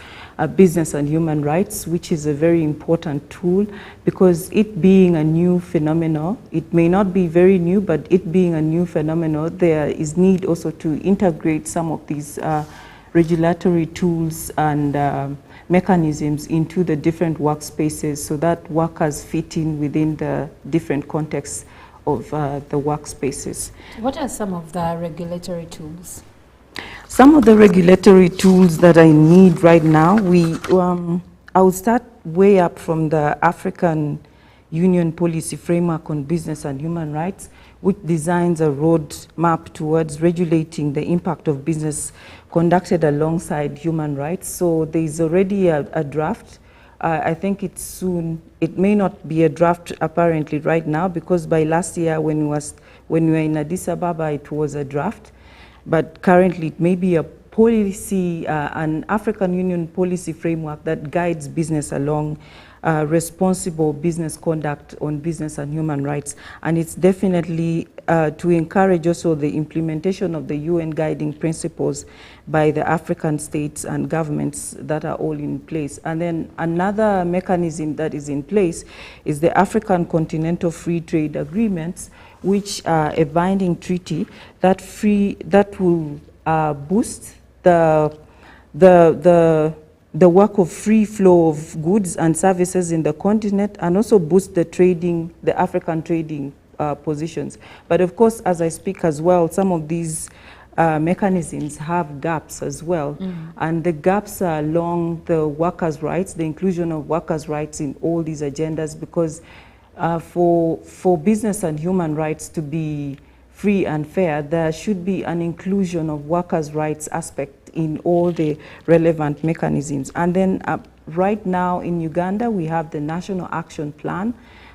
business and human rights, which is a very important tool, because it being a new phenomenon, it may not be very new, but it being a new phenomenon, there is need also to integrate some of these regulatory tools and mechanisms into the different workspaces so that workers fit in within the different contexts of the workspaces. What are some of the regulatory tools? Some of the regulatory tools that I need right now, I will start way up from the African Union Policy Framework on Business and Human Rights, which designs a road map towards regulating the impact of business conducted alongside human rights. So there is already a draft. I think it's soon. It may not be a draft apparently right now, because by last year when we were in Addis Ababa, it was a draft. But currently it may be a policy, an African Union policy framework that guides business along responsible business conduct on business and human rights. And it's definitely to encourage also the implementation of the UN guiding principles by the African states and governments that are all in place. And then another mechanism that is in place is the African Continental Free Trade Agreements, which are a binding treaty that will boost the work of free flow of goods and services in the continent, and also boost the African trading positions. But of course, as I speak as well, some of these mechanisms have gaps as well. And the gaps are along the workers' rights, the inclusion of workers' rights in all these agendas, because for business and human rights to be free and fair, there should be an inclusion of workers' rights aspect in all the relevant mechanisms. And then right now in Uganda, we have the National Action Plan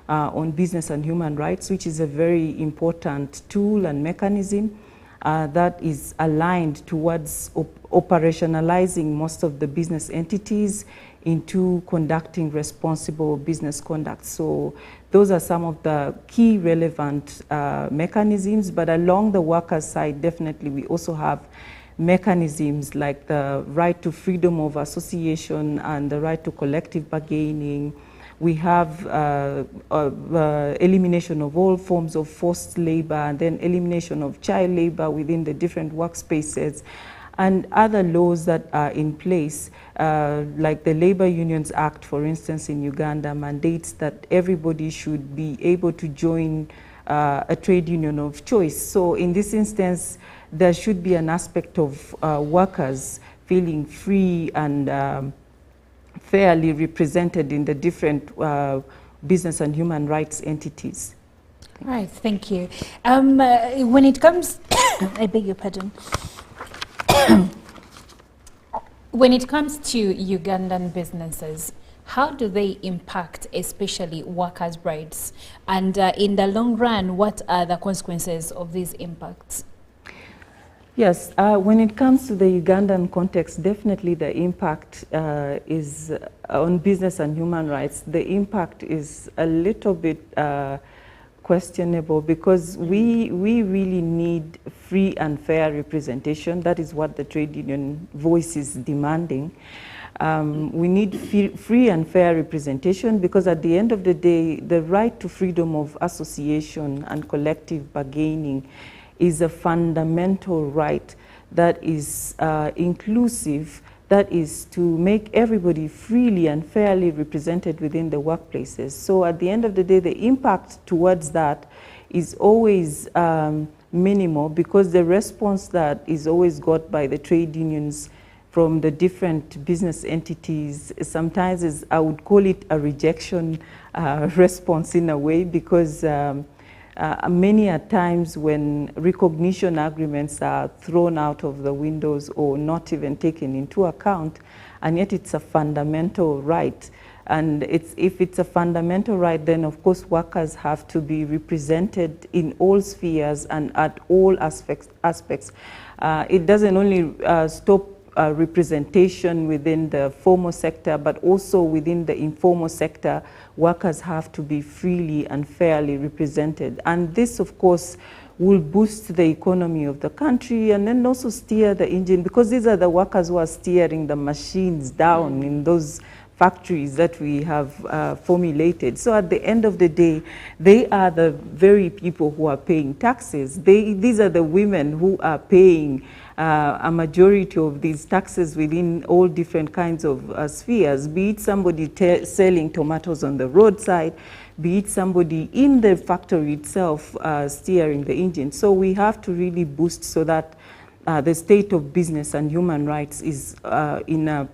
on Business and Human Rights, which is a very important tool and mechanism that is aligned towards operationalizing most of the business entities into conducting responsible business conduct. So those are some of the key relevant mechanisms, but along the workers' side, definitely we also have mechanisms like the right to freedom of association and the right to collective bargaining. We have elimination of all forms of forced labor, and then elimination of child labor within the different workspaces, and other laws that are in place, like the Labor Unions Act, for instance, in Uganda, mandates that everybody should be able to join a trade union of choice. So in this instance, there should be an aspect of workers feeling free and fairly represented in the different business and human rights entities. Right, thank you. When it comes, I beg your pardon. When it comes to Ugandan businesses, how do they impact especially workers' rights? And in the long run, what are the consequences of these impacts? Yes, when it comes to the Ugandan context, definitely the impact is on business and human rights. The impact is a little bit questionable, because we really need free and fair representation. That is what the trade union voice is demanding. We need free and fair representation, because at the end of the day, the right to freedom of association and collective bargaining is a fundamental right that is inclusive, that is to make everybody freely and fairly represented within the workplaces. So at the end of the day, the impact towards that is always minimal, because the response that is always got by the trade unions from the different business entities sometimes is, I would call it a rejection response in a way, because many a times when recognition agreements are thrown out of the windows or not even taken into account, and yet it's a fundamental right. And if it's a fundamental right, then of course workers have to be represented in all spheres and at all aspects. It doesn't only stop representation within the formal sector, but also within the informal sector, workers have to be freely and fairly represented. And this, of course, will boost the economy of the country and then also steer the engine, because these are the workers who are steering the machines down in those factories that we have formulated. So at the end of the day, they are the very people who are paying taxes. These are the women who are paying a majority of these taxes within all different kinds of spheres, be it somebody selling tomatoes on the roadside, be it somebody in the factory itself steering the engine. So we have to really boost so that the state of business and human rights is in a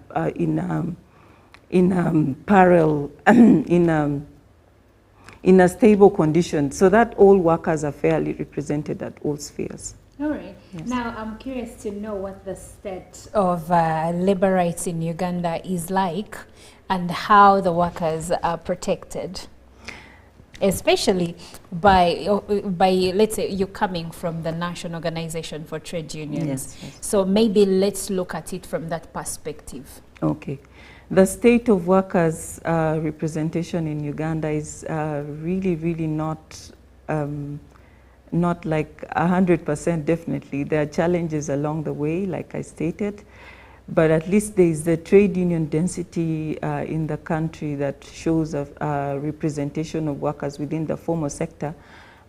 stable condition, so that all workers are fairly represented at all spheres. All right. Yes. Now, I'm curious to know what the state of labor rights in Uganda is like and how the workers are protected, especially by let's say, you're coming from the National Organization for Trade Unions. Yes, yes. So maybe let's look at it from that perspective. Okay. The state of workers' representation in Uganda is really, really not like 100% definitely. There are challenges along the way, like I stated, but at least there is the trade union density in the country that shows a representation of workers within the formal sector.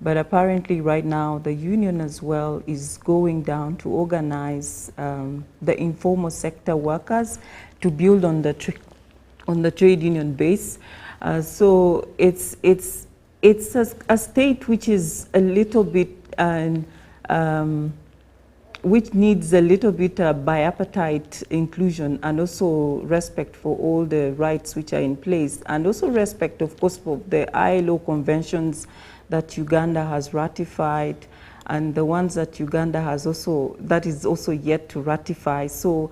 But apparently right now the union as well is going down to organize the informal sector workers to build on the trade union base. So it's a state which is a little bit which needs a little bit bipartite inclusion and also respect for all the rights which are in place, and also respect, of course, for the ILO conventions that Uganda has ratified and the ones that Uganda has that is also yet to ratify. So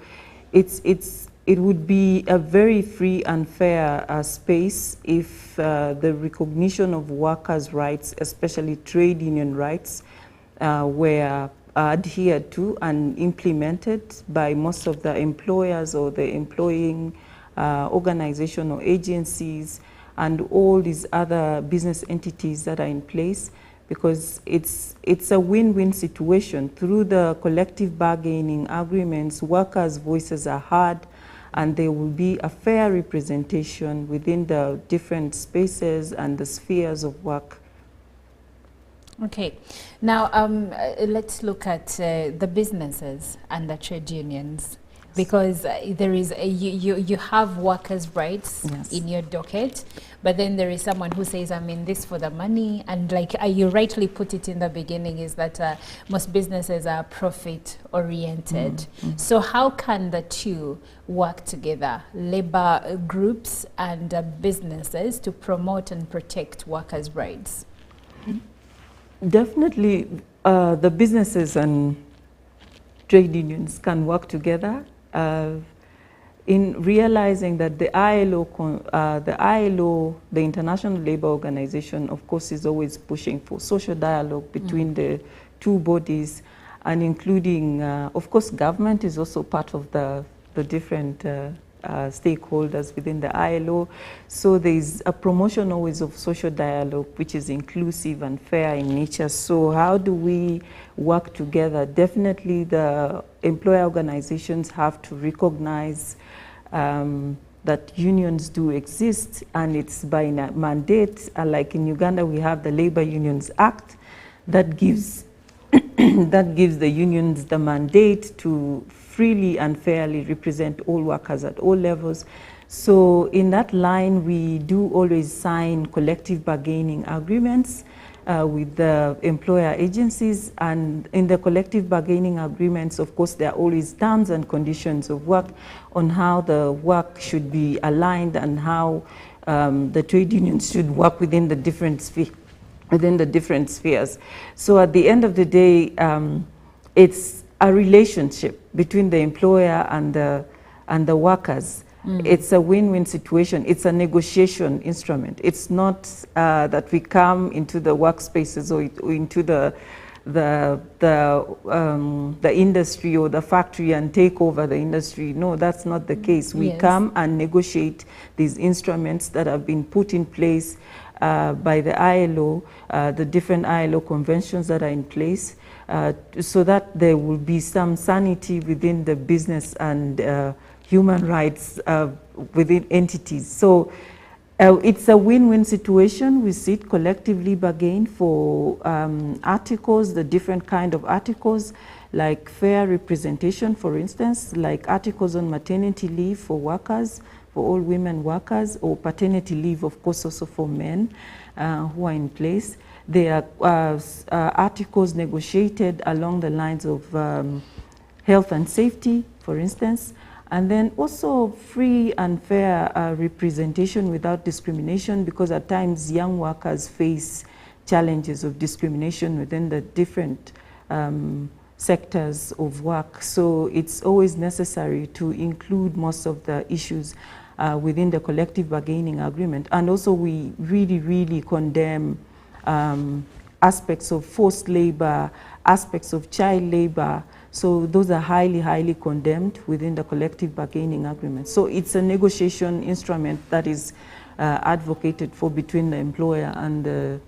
it would be a very free and fair space if the recognition of workers' rights, especially trade union rights, were adhered to and implemented by most of the employers or the employing organization or agencies and all these other business entities that are in place, because it's a win-win situation. Through the collective bargaining agreements, workers' voices are heard, and there will be a fair representation within the different spaces and the spheres of work. Okay, now let's look at the businesses and the trade unions, because there is you have workers' rights in your docket, but then there is someone who says, I'm in this for the money, and like you rightly put it in the beginning, is that most businesses are profit oriented. So how can the two work together, labor groups and businesses, to promote and protect workers' rights? Definitely the businesses and trade unions can work together in realizing that the ILO, the International Labour Organization, of course, is always pushing for social dialogue between the two bodies, and including, of course, government is also part of the different stakeholders within the ILO. So there is a promotion always of social dialogue, which is inclusive and fair in nature. So how do we work together? Definitely the employer organizations have to recognize that unions do exist, and it's by mandate. Like in Uganda, we have the Labor Unions Act that gives that gives the unions the mandate to freely and fairly represent all workers at all levels. So in that line, we do always sign collective bargaining agreements with the employer agencies, and in the collective bargaining agreements, of course, there are always terms and conditions of work on how the work should be aligned and how the trade unions should work within the different spheres. So at the end of the day, it's a relationship between the employer and the workers. It's a win-win situation. It's a negotiation instrument. It's not that we come into the workspaces or into the industry or the factory and take over the industry. No, that's not the case. We come and negotiate these instruments that have been put in place by the ILO, the different ILO conventions that are in place, so that there will be some sanity within the business and human rights within entities. So it's a win-win situation. We sit collectively bargain for articles, the different kind of articles, like fair representation, for instance, like articles on maternity leave for workers, for all women workers, or paternity leave, of course, also for men who are in place. There are articles negotiated along the lines of health and safety, for instance, and then also free and fair representation without discrimination, because at times young workers face challenges of discrimination within the different sectors of work. So it's always necessary to include most of the issues within the collective bargaining agreement. And also we really, really condemn aspects of forced labor, aspects of child labor. So those are highly, highly condemned within the collective bargaining agreement. So it's a negotiation instrument that is advocated for between the employer and the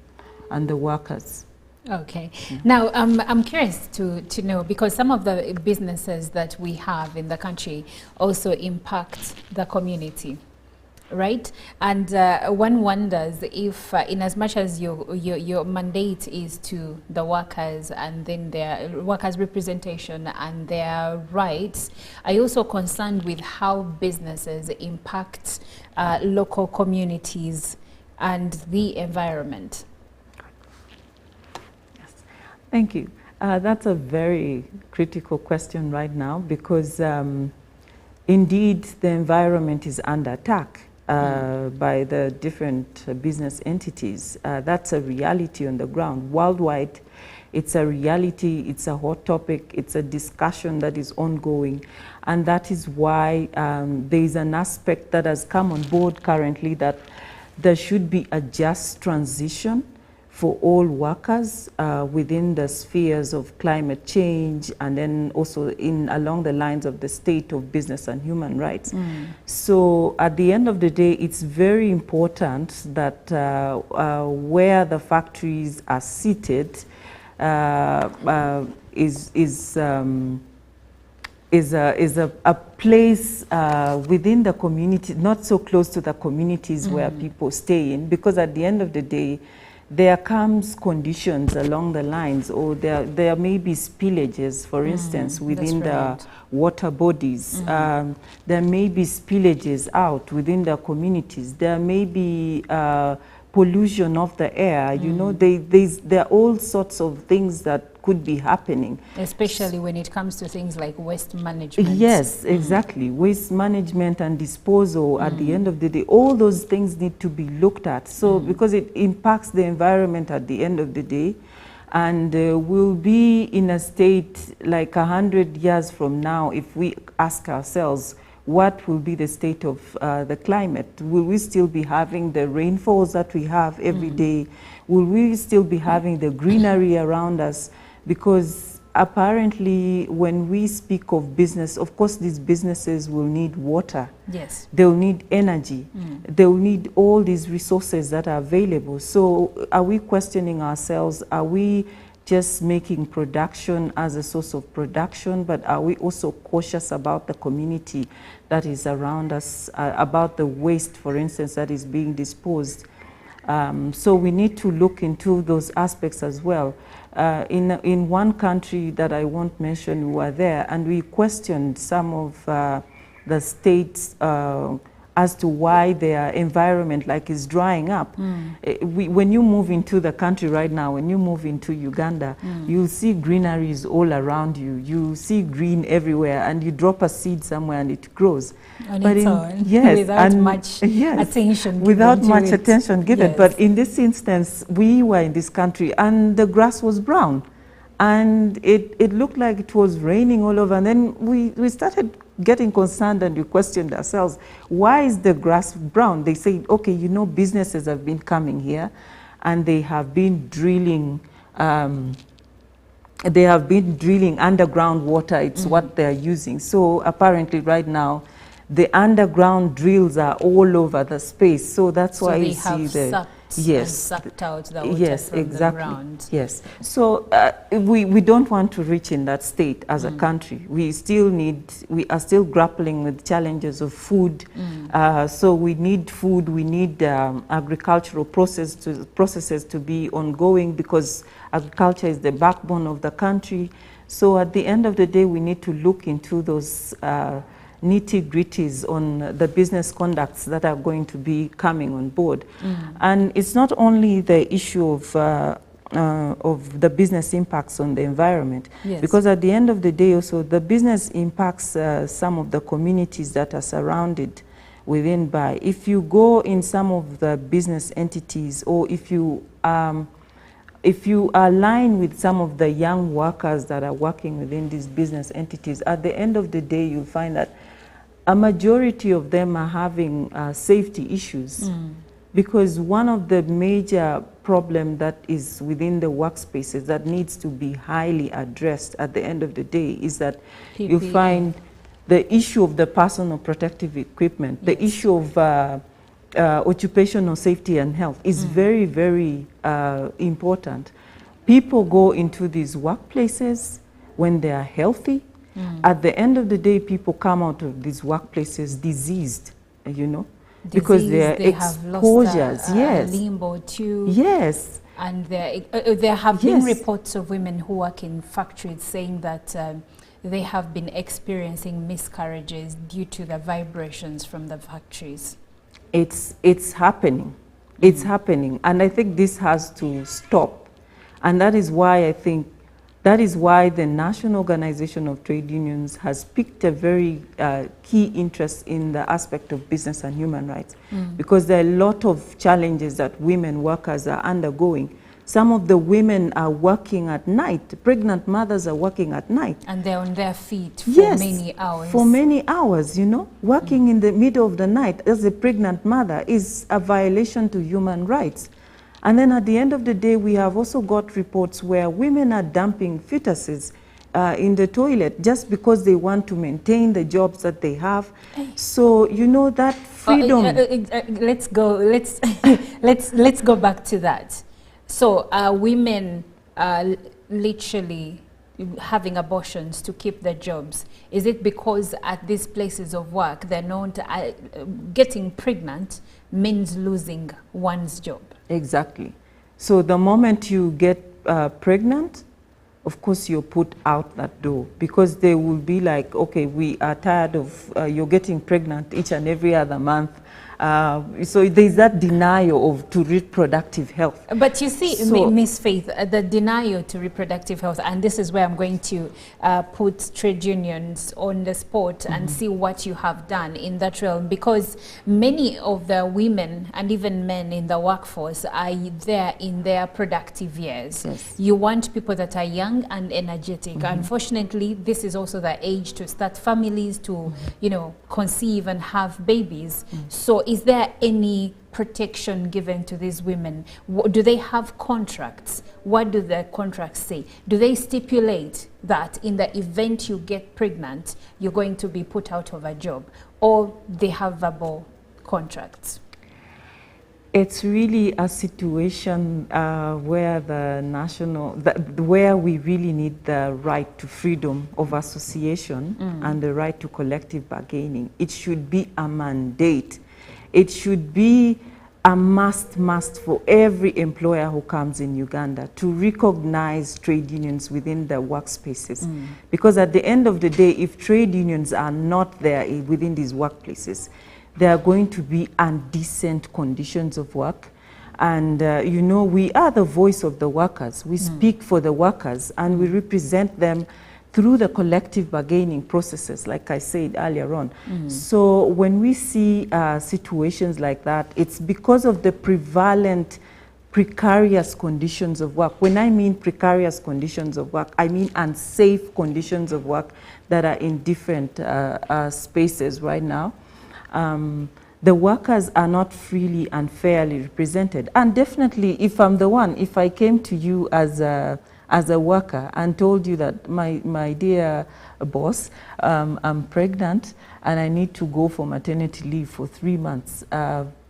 workers. Okay. Now, I'm curious to know, because some of the businesses that we have in the country also impact the community, right? And one wonders if, in as much as your mandate is to the workers and then their workers' representation and their rights, are you also concerned with how businesses impact local communities and the environment? Thank you. That's a very critical question right now, because indeed the environment is under attack by the different business entities. That's a reality on the ground. Worldwide, it's a reality, it's a hot topic, it's a discussion that is ongoing. And that is why there is an aspect that has come on board currently, that there should be a just transition for all workers within the spheres of climate change, and then also along the lines of the state of business and human rights. So at the end of the day, it's very important that where the factories are seated is a place within the community, not so close to the communities where people stay in, because at the end of the day, there comes conditions along the lines, or there may be spillages, for instance, within the water bodies. There may be spillages out within the communities. There may be pollution of the air. You know, there are all sorts of things that could be happening. Especially when it comes to things like waste management. Yes, exactly. Waste management and disposal, at the end of the day, all those things need to be looked at. So because it impacts the environment at the end of the day, and we'll be in a state like 100 years from now, if we ask ourselves, what will be the state of the climate? Will we still be having the rainfalls that we have every day? Will we still be having the greenery around us? Because apparently when we speak of business, of course these businesses will need water. Yes. They'll need energy. They'll need all these resources that are available. So are we questioning ourselves? Are we just making production as a source of production, but are we also cautious about the community that is around us, about the waste, for instance, that is being disposed? So we need to look into those aspects as well. In one country that I won't mention, we were there and we questioned some of the states as to why their environment is drying up. When you move into the country right now, when you move into Uganda, you see greeneries all around you. You see green everywhere, and you drop a seed somewhere and it grows. On its own, yes, without much attention given. Without much attention given. But in this instance, we were in this country and the grass was brown. And it looked like it was raining all over. And then we started getting concerned and we questioned ourselves, why is the grass brown? They said, okay, you know, businesses have been coming here and they have been drilling they have been drilling underground water. It's what they're using. So apparently right now, the underground drills are all over the space. So that's why you see the... Sucked out the water from the ground. Yes. So we don't want to reach in that state as a country. We are still grappling with challenges of food. So we need food, we need agricultural processes to be ongoing, because agriculture is the backbone of the country. So at the end of the day, we need to look into those nitty-gritties on the business conducts that are going to be coming on board. And it's not only the issue of the business impacts on the environment, because at the end of the day also, the business impacts some of the communities that are surrounded within by. If you go in some of the business entities, or if you align with some of the young workers that are working within these business entities, at the end of the day, you'll find that a majority of them are having safety issues, because one of the major problems that is within the workspaces that needs to be highly addressed at the end of the day is that you find the issue of the personal protective equipment, the issue of occupational safety and health is very, very important. People go into these workplaces when they are healthy. At the end of the day, people come out of these workplaces diseased, you know, because they are exposures. A limb or two. Yes. And there have been reports of women who work in factories saying that they have been experiencing miscarriages due to the vibrations from the factories. It's happening. It's happening. And I think this has to stop. And that is why I think the National Organization of Trade Unions has picked a very key interest in the aspect of business and human rights, because there are a lot of challenges that women workers are undergoing. Some of the women are working at night. Pregnant mothers are working at night. And they're on their feet for many hours. For many hours, you know. Working in the middle of the night as a pregnant mother is a violation to human rights. And then at the end of the day, we have also got reports where women are dumping fetuses in the toilet just because they want to maintain the jobs that they have. So, you know, that freedom... let's go back to that. So women literally having abortions to keep their jobs. Is it because at these places of work, they're not getting pregnant means losing one's job? Exactly. So the moment you get pregnant, of course you're put out that door, because they will be like, okay, we are tired of you're getting pregnant each and every other month. So there's that denial to reproductive health. But you see, Miss Faith, the denial to reproductive health, and this is where I'm going to put trade unions on the spot and see what you have done in that realm, because many of the women and even men in the workforce are there in their productive years. You want people that are young and energetic. Unfortunately, this is also the age to start families, to you know, conceive and have babies. So is there any protection given to these women? Do they have contracts? What do the contracts say? Do they stipulate that in the event you get pregnant, you're going to be put out of a job? Or they have verbal contracts? It's really a situation where where we really need the right to freedom of association and the right to collective bargaining. It should be a mandate. It should be a must for every employer who comes in Uganda to recognize trade unions within the workspaces. Because at the end of the day, if trade unions are not there within these workplaces, there are going to be indecent conditions of work. And, you know, we are the voice of the workers. We speak for the workers, and we represent them through the collective bargaining processes, like I said earlier on. So when we see situations like that, it's because of the prevalent precarious conditions of work. When I mean precarious conditions of work, I mean unsafe conditions of work that are in different spaces right now. The workers are not freely and fairly represented. And definitely, if I'm the one, if I came to you as a as a worker and told you that my dear boss, I'm pregnant and I need to go for maternity leave for 3 months,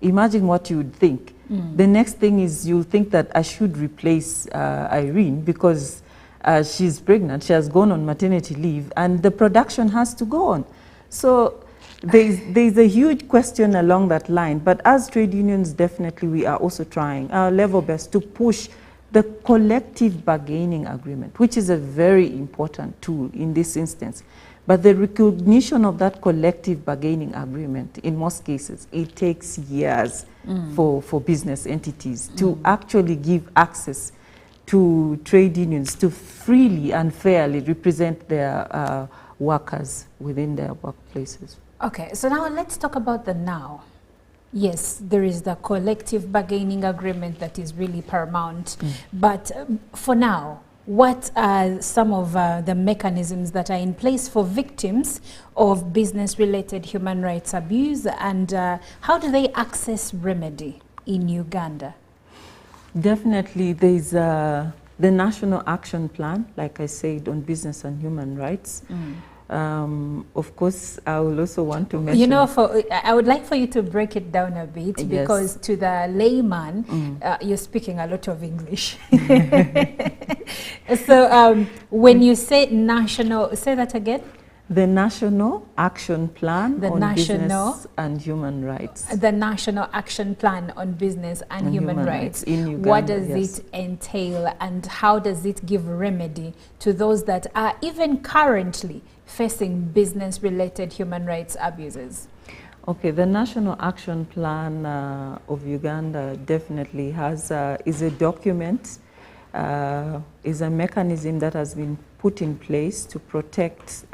imagine what you would think. The next thing is you'll think that I should replace Irene because she's pregnant, she has gone on maternity leave, and the production has to go on. So there's a huge question along that line, but as trade unions, definitely we are also trying our level best to push the collective bargaining agreement, which is a very important tool in this instance. But the recognition of that collective bargaining agreement, in most cases, it takes years for business entities to actually give access to trade unions to freely and fairly represent their workers within their workplaces. Okay, so now let's talk about the now. Yes, there is the collective bargaining agreement that is really paramount. But for now, what are some of the mechanisms that are in place for victims of business-related human rights abuse, and how do they access remedy in Uganda? Definitely, there's the National Action Plan, like I said, on business and human rights. Of course, I will also want to mention... You know, I would like for you to break it down a bit, because to the layman, you're speaking a lot of English. So when you say national, say that again? The National Action Plan on Business and Human Rights. The National Action Plan on Business and Human Rights. In Uganda, what does it entail, and how does it give remedy to those that are even currently facing business-related human rights abuses? Okay, the National Action Plan of Uganda definitely has is a document, is a mechanism that has been put in place to protect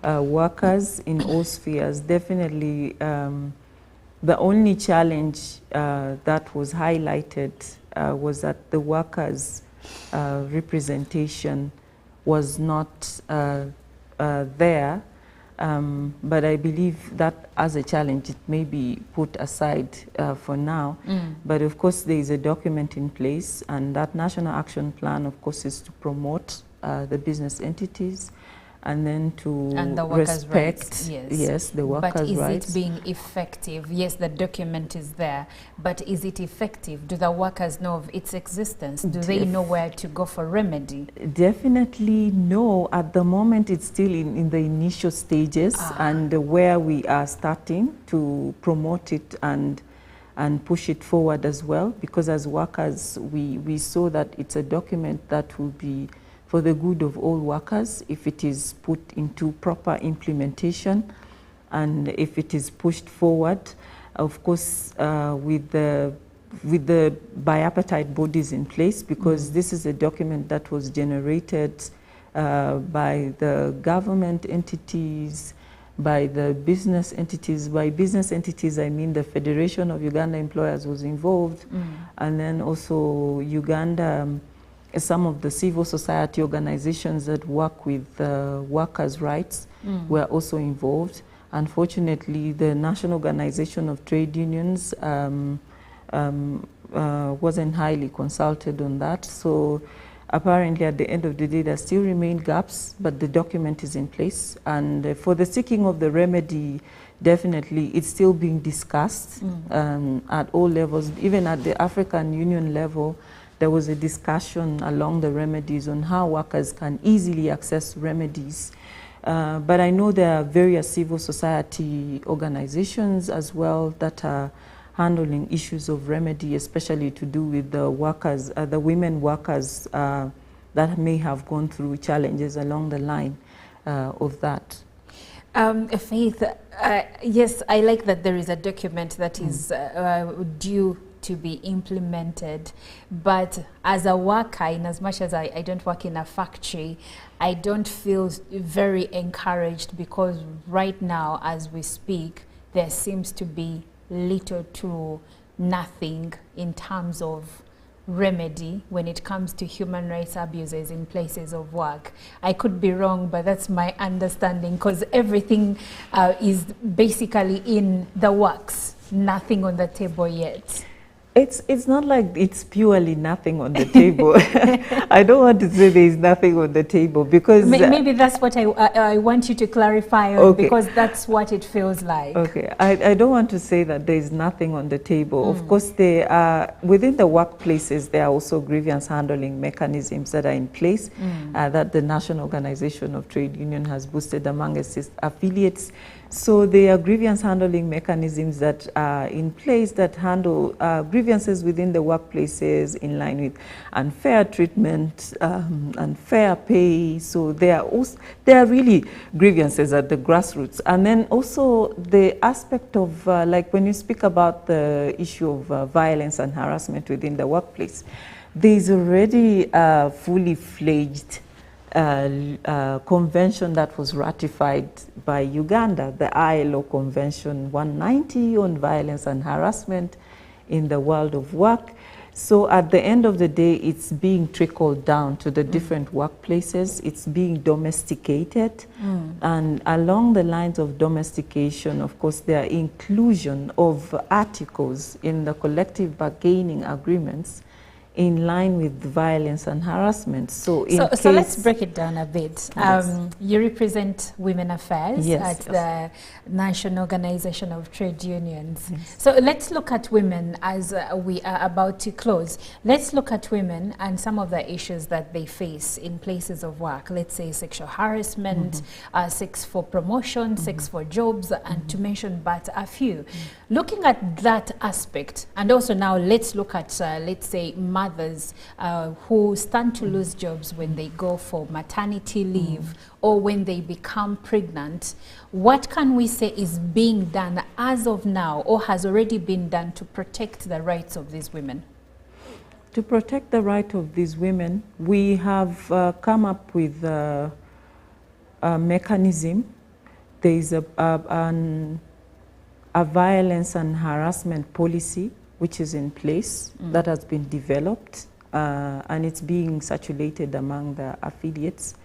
workers in all spheres. Definitely, the only challenge that was highlighted was that the workers' representation was not there. But I believe that as a challenge, it may be put aside for now. But of course, there is a document in place, and that National Action Plan, of course, is to promote the business entities and then to respect the workers' rights. But is it being effective? Yes, the document is there, but is it effective? Do the workers know of its existence? Do they know where to go for remedy? Definitely no. At the moment, it's still in the initial stages, and where we are starting to promote it and push it forward as well, because as workers, we saw that it's a document that will be for the good of all workers if it is put into proper implementation and if it is pushed forward. Of course, with the bipartite bodies in place, because this is a document that was generated by the government entities, by the business entities. By business entities, I mean the Federation of Uganda Employers was involved, and then also Uganda, some of the civil society organizations that work with workers' rights were also involved. Unfortunately, the National Organization of Trade Unions wasn't highly consulted on that. So apparently at the end of the day, there still remain gaps, but the document is in place. And for the seeking of the remedy, definitely it's still being discussed at all levels. Even at the African Union level, there was a discussion along the remedies on how workers can easily access remedies. But I know there are various civil society organizations as well that are handling issues of remedy, especially to do with the workers, the women workers that may have gone through challenges along the line of that. Faith, yes, I like that there is a document that is due to be implemented, but as a worker, in as much as I don't work in a factory, I don't feel very encouraged, because right now as we speak, there seems to be little to nothing in terms of remedy when it comes to human rights abuses in places of work. I could be wrong, but that's my understanding, because everything is basically in the works, nothing on the table yet. It's not like it's purely nothing on the table. I don't want to say there is nothing on the table because maybe that's what I want you to clarify on, okay. Because that's what it feels like. Okay, I don't want to say that there is nothing on the table. Of course, there are within the workplaces there are also grievance handling mechanisms that are in place that the National Organization of Trade Union has boosted among its affiliates. So there are grievance handling mechanisms that are in place that handle grievances within the workplaces in line with unfair treatment, unfair pay. So there are really grievances at the grassroots. And then also the aspect of, like when you speak about the issue of violence and harassment within the workplace, there is already a fully fledged convention that was ratified by Uganda, the ILO Convention 190 on violence and harassment in the world of work. So at the end of the day, it's being trickled down to the different workplaces. It's being domesticated. And along the lines of domestication, of course, there are inclusion of articles in the collective bargaining agreements in line with violence and harassment. So let's break it down a bit. Yes. You represent Women Affairs at the National Organization of Trade Unions. Yes. So let's look at women as we are about to close. Let's look at women and some of the issues that they face in places of work. Let's say sexual harassment, sex for promotion, sex for jobs, and to mention but a few. Looking at that aspect, and also now let's look at, let's say, mothers who stand to lose jobs when they go for maternity leave or when they become pregnant. What can we say is being done as of now or has already been done to protect the rights of these women? To protect the right of these women, we have come up with a mechanism. There is a violence and harassment policy which is in place that has been developed and it's being circulated among the affiliates.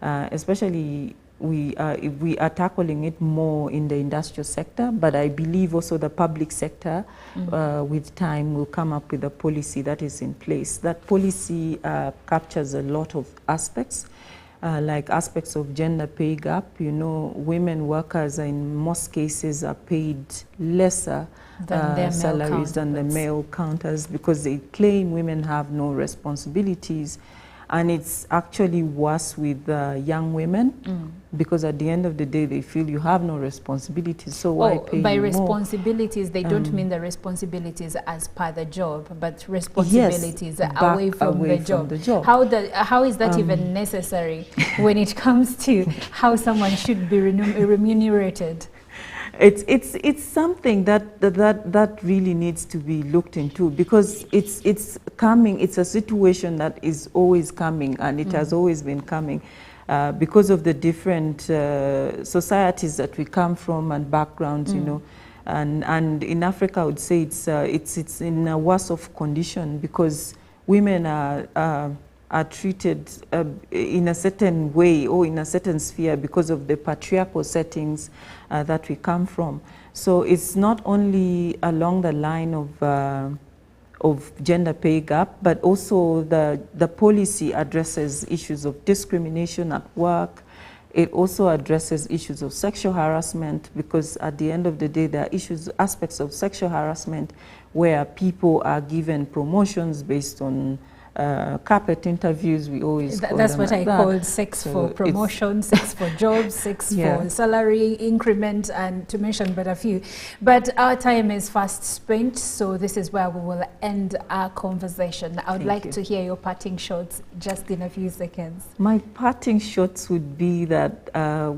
Especially we are tackling it more in the industrial sector, but I believe also the public sector with time will come up with a policy that is in place. That policy captures a lot of aspects. Like aspects of gender pay gap, you know, women workers in most cases are paid lesser salaries than the male counters because they claim women have no responsibilities. And it's actually worse with young women because at the end of the day, they feel you have no responsibilities, so why pay by you responsibilities, more? they don't mean the responsibilities as per the job, but responsibilities away from the job. How is that even necessary when it comes to how someone should be remunerated? It's something that really needs to be looked into because it's coming. It's a situation that is always coming, and it has always been coming because of the different societies that we come from and backgrounds, you know. And in Africa, I would say it's in a worse off condition because women are treated in a certain way or in a certain sphere because of the patriarchal settings that we come from. So it's not only along the line of gender pay gap, but also the policy addresses issues of discrimination at work. It also addresses issues of sexual harassment because at the end of the day, there are aspects of sexual harassment where people are given promotions based on carpet interviews. We always call that's them what like I call sex for promotion, sex for jobs, sex for salary increment, and to mention but a few. But our time is fast spent, so this is where we will end our conversation. I would like to hear your parting shots just in a few seconds. My parting shots would be that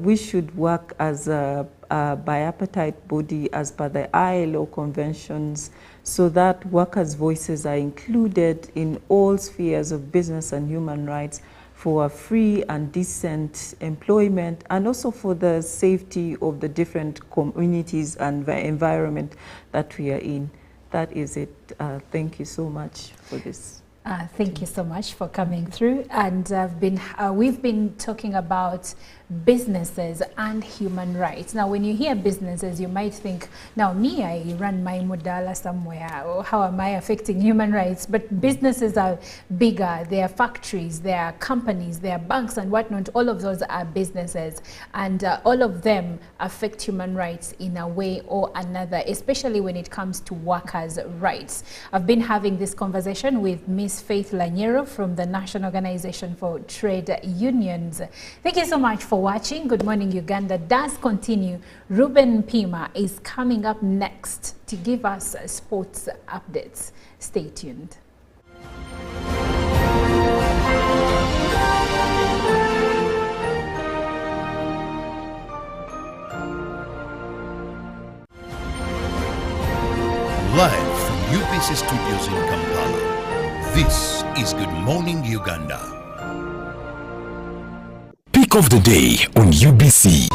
we should work as a bipartite body as per the ILO conventions, so that workers' voices are included in all spheres of business and human rights for a free and decent employment and also for the safety of the different communities and the environment that we are in. That is it. Thank you so much for this. Thank you so much for coming through. And we've been talking about businesses and human rights. Now, when you hear businesses, you might think, now me, I run my Mudala somewhere, or how am I affecting human rights? But businesses are bigger. They are factories, they are companies, they are banks and whatnot. All of those are businesses, and all of them affect human rights in a way or another, especially when it comes to workers' rights. I've been having this conversation with Ms. Faith Lanyero from the National Organization for Trade Unions. Thank you so much for watching. Good Morning Uganda does continue. Ruben Pima is coming up next to give us sports updates. Stay tuned. Live from UBC Studios in Kampala, this is Good Morning Uganda. Pick of the day on UBC.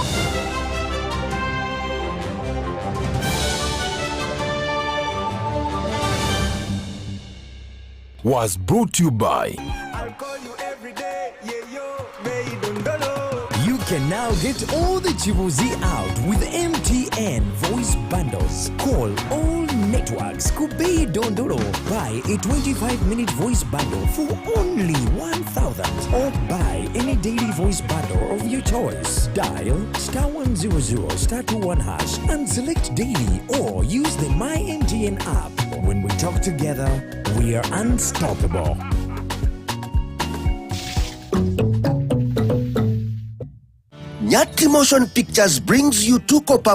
Was brought to you by You can now get all the Chibuzi out with MTN voice bundles. Call all networks. Kubei Dondoro. Buy a 25-minute voice bundle for only 1,000. Or buy any daily voice bundle of your choice. Dial *100 *21# and select daily, or use the My MTN app. When we talk together, we are unstoppable. Nyati Motion Pictures brings you Tuko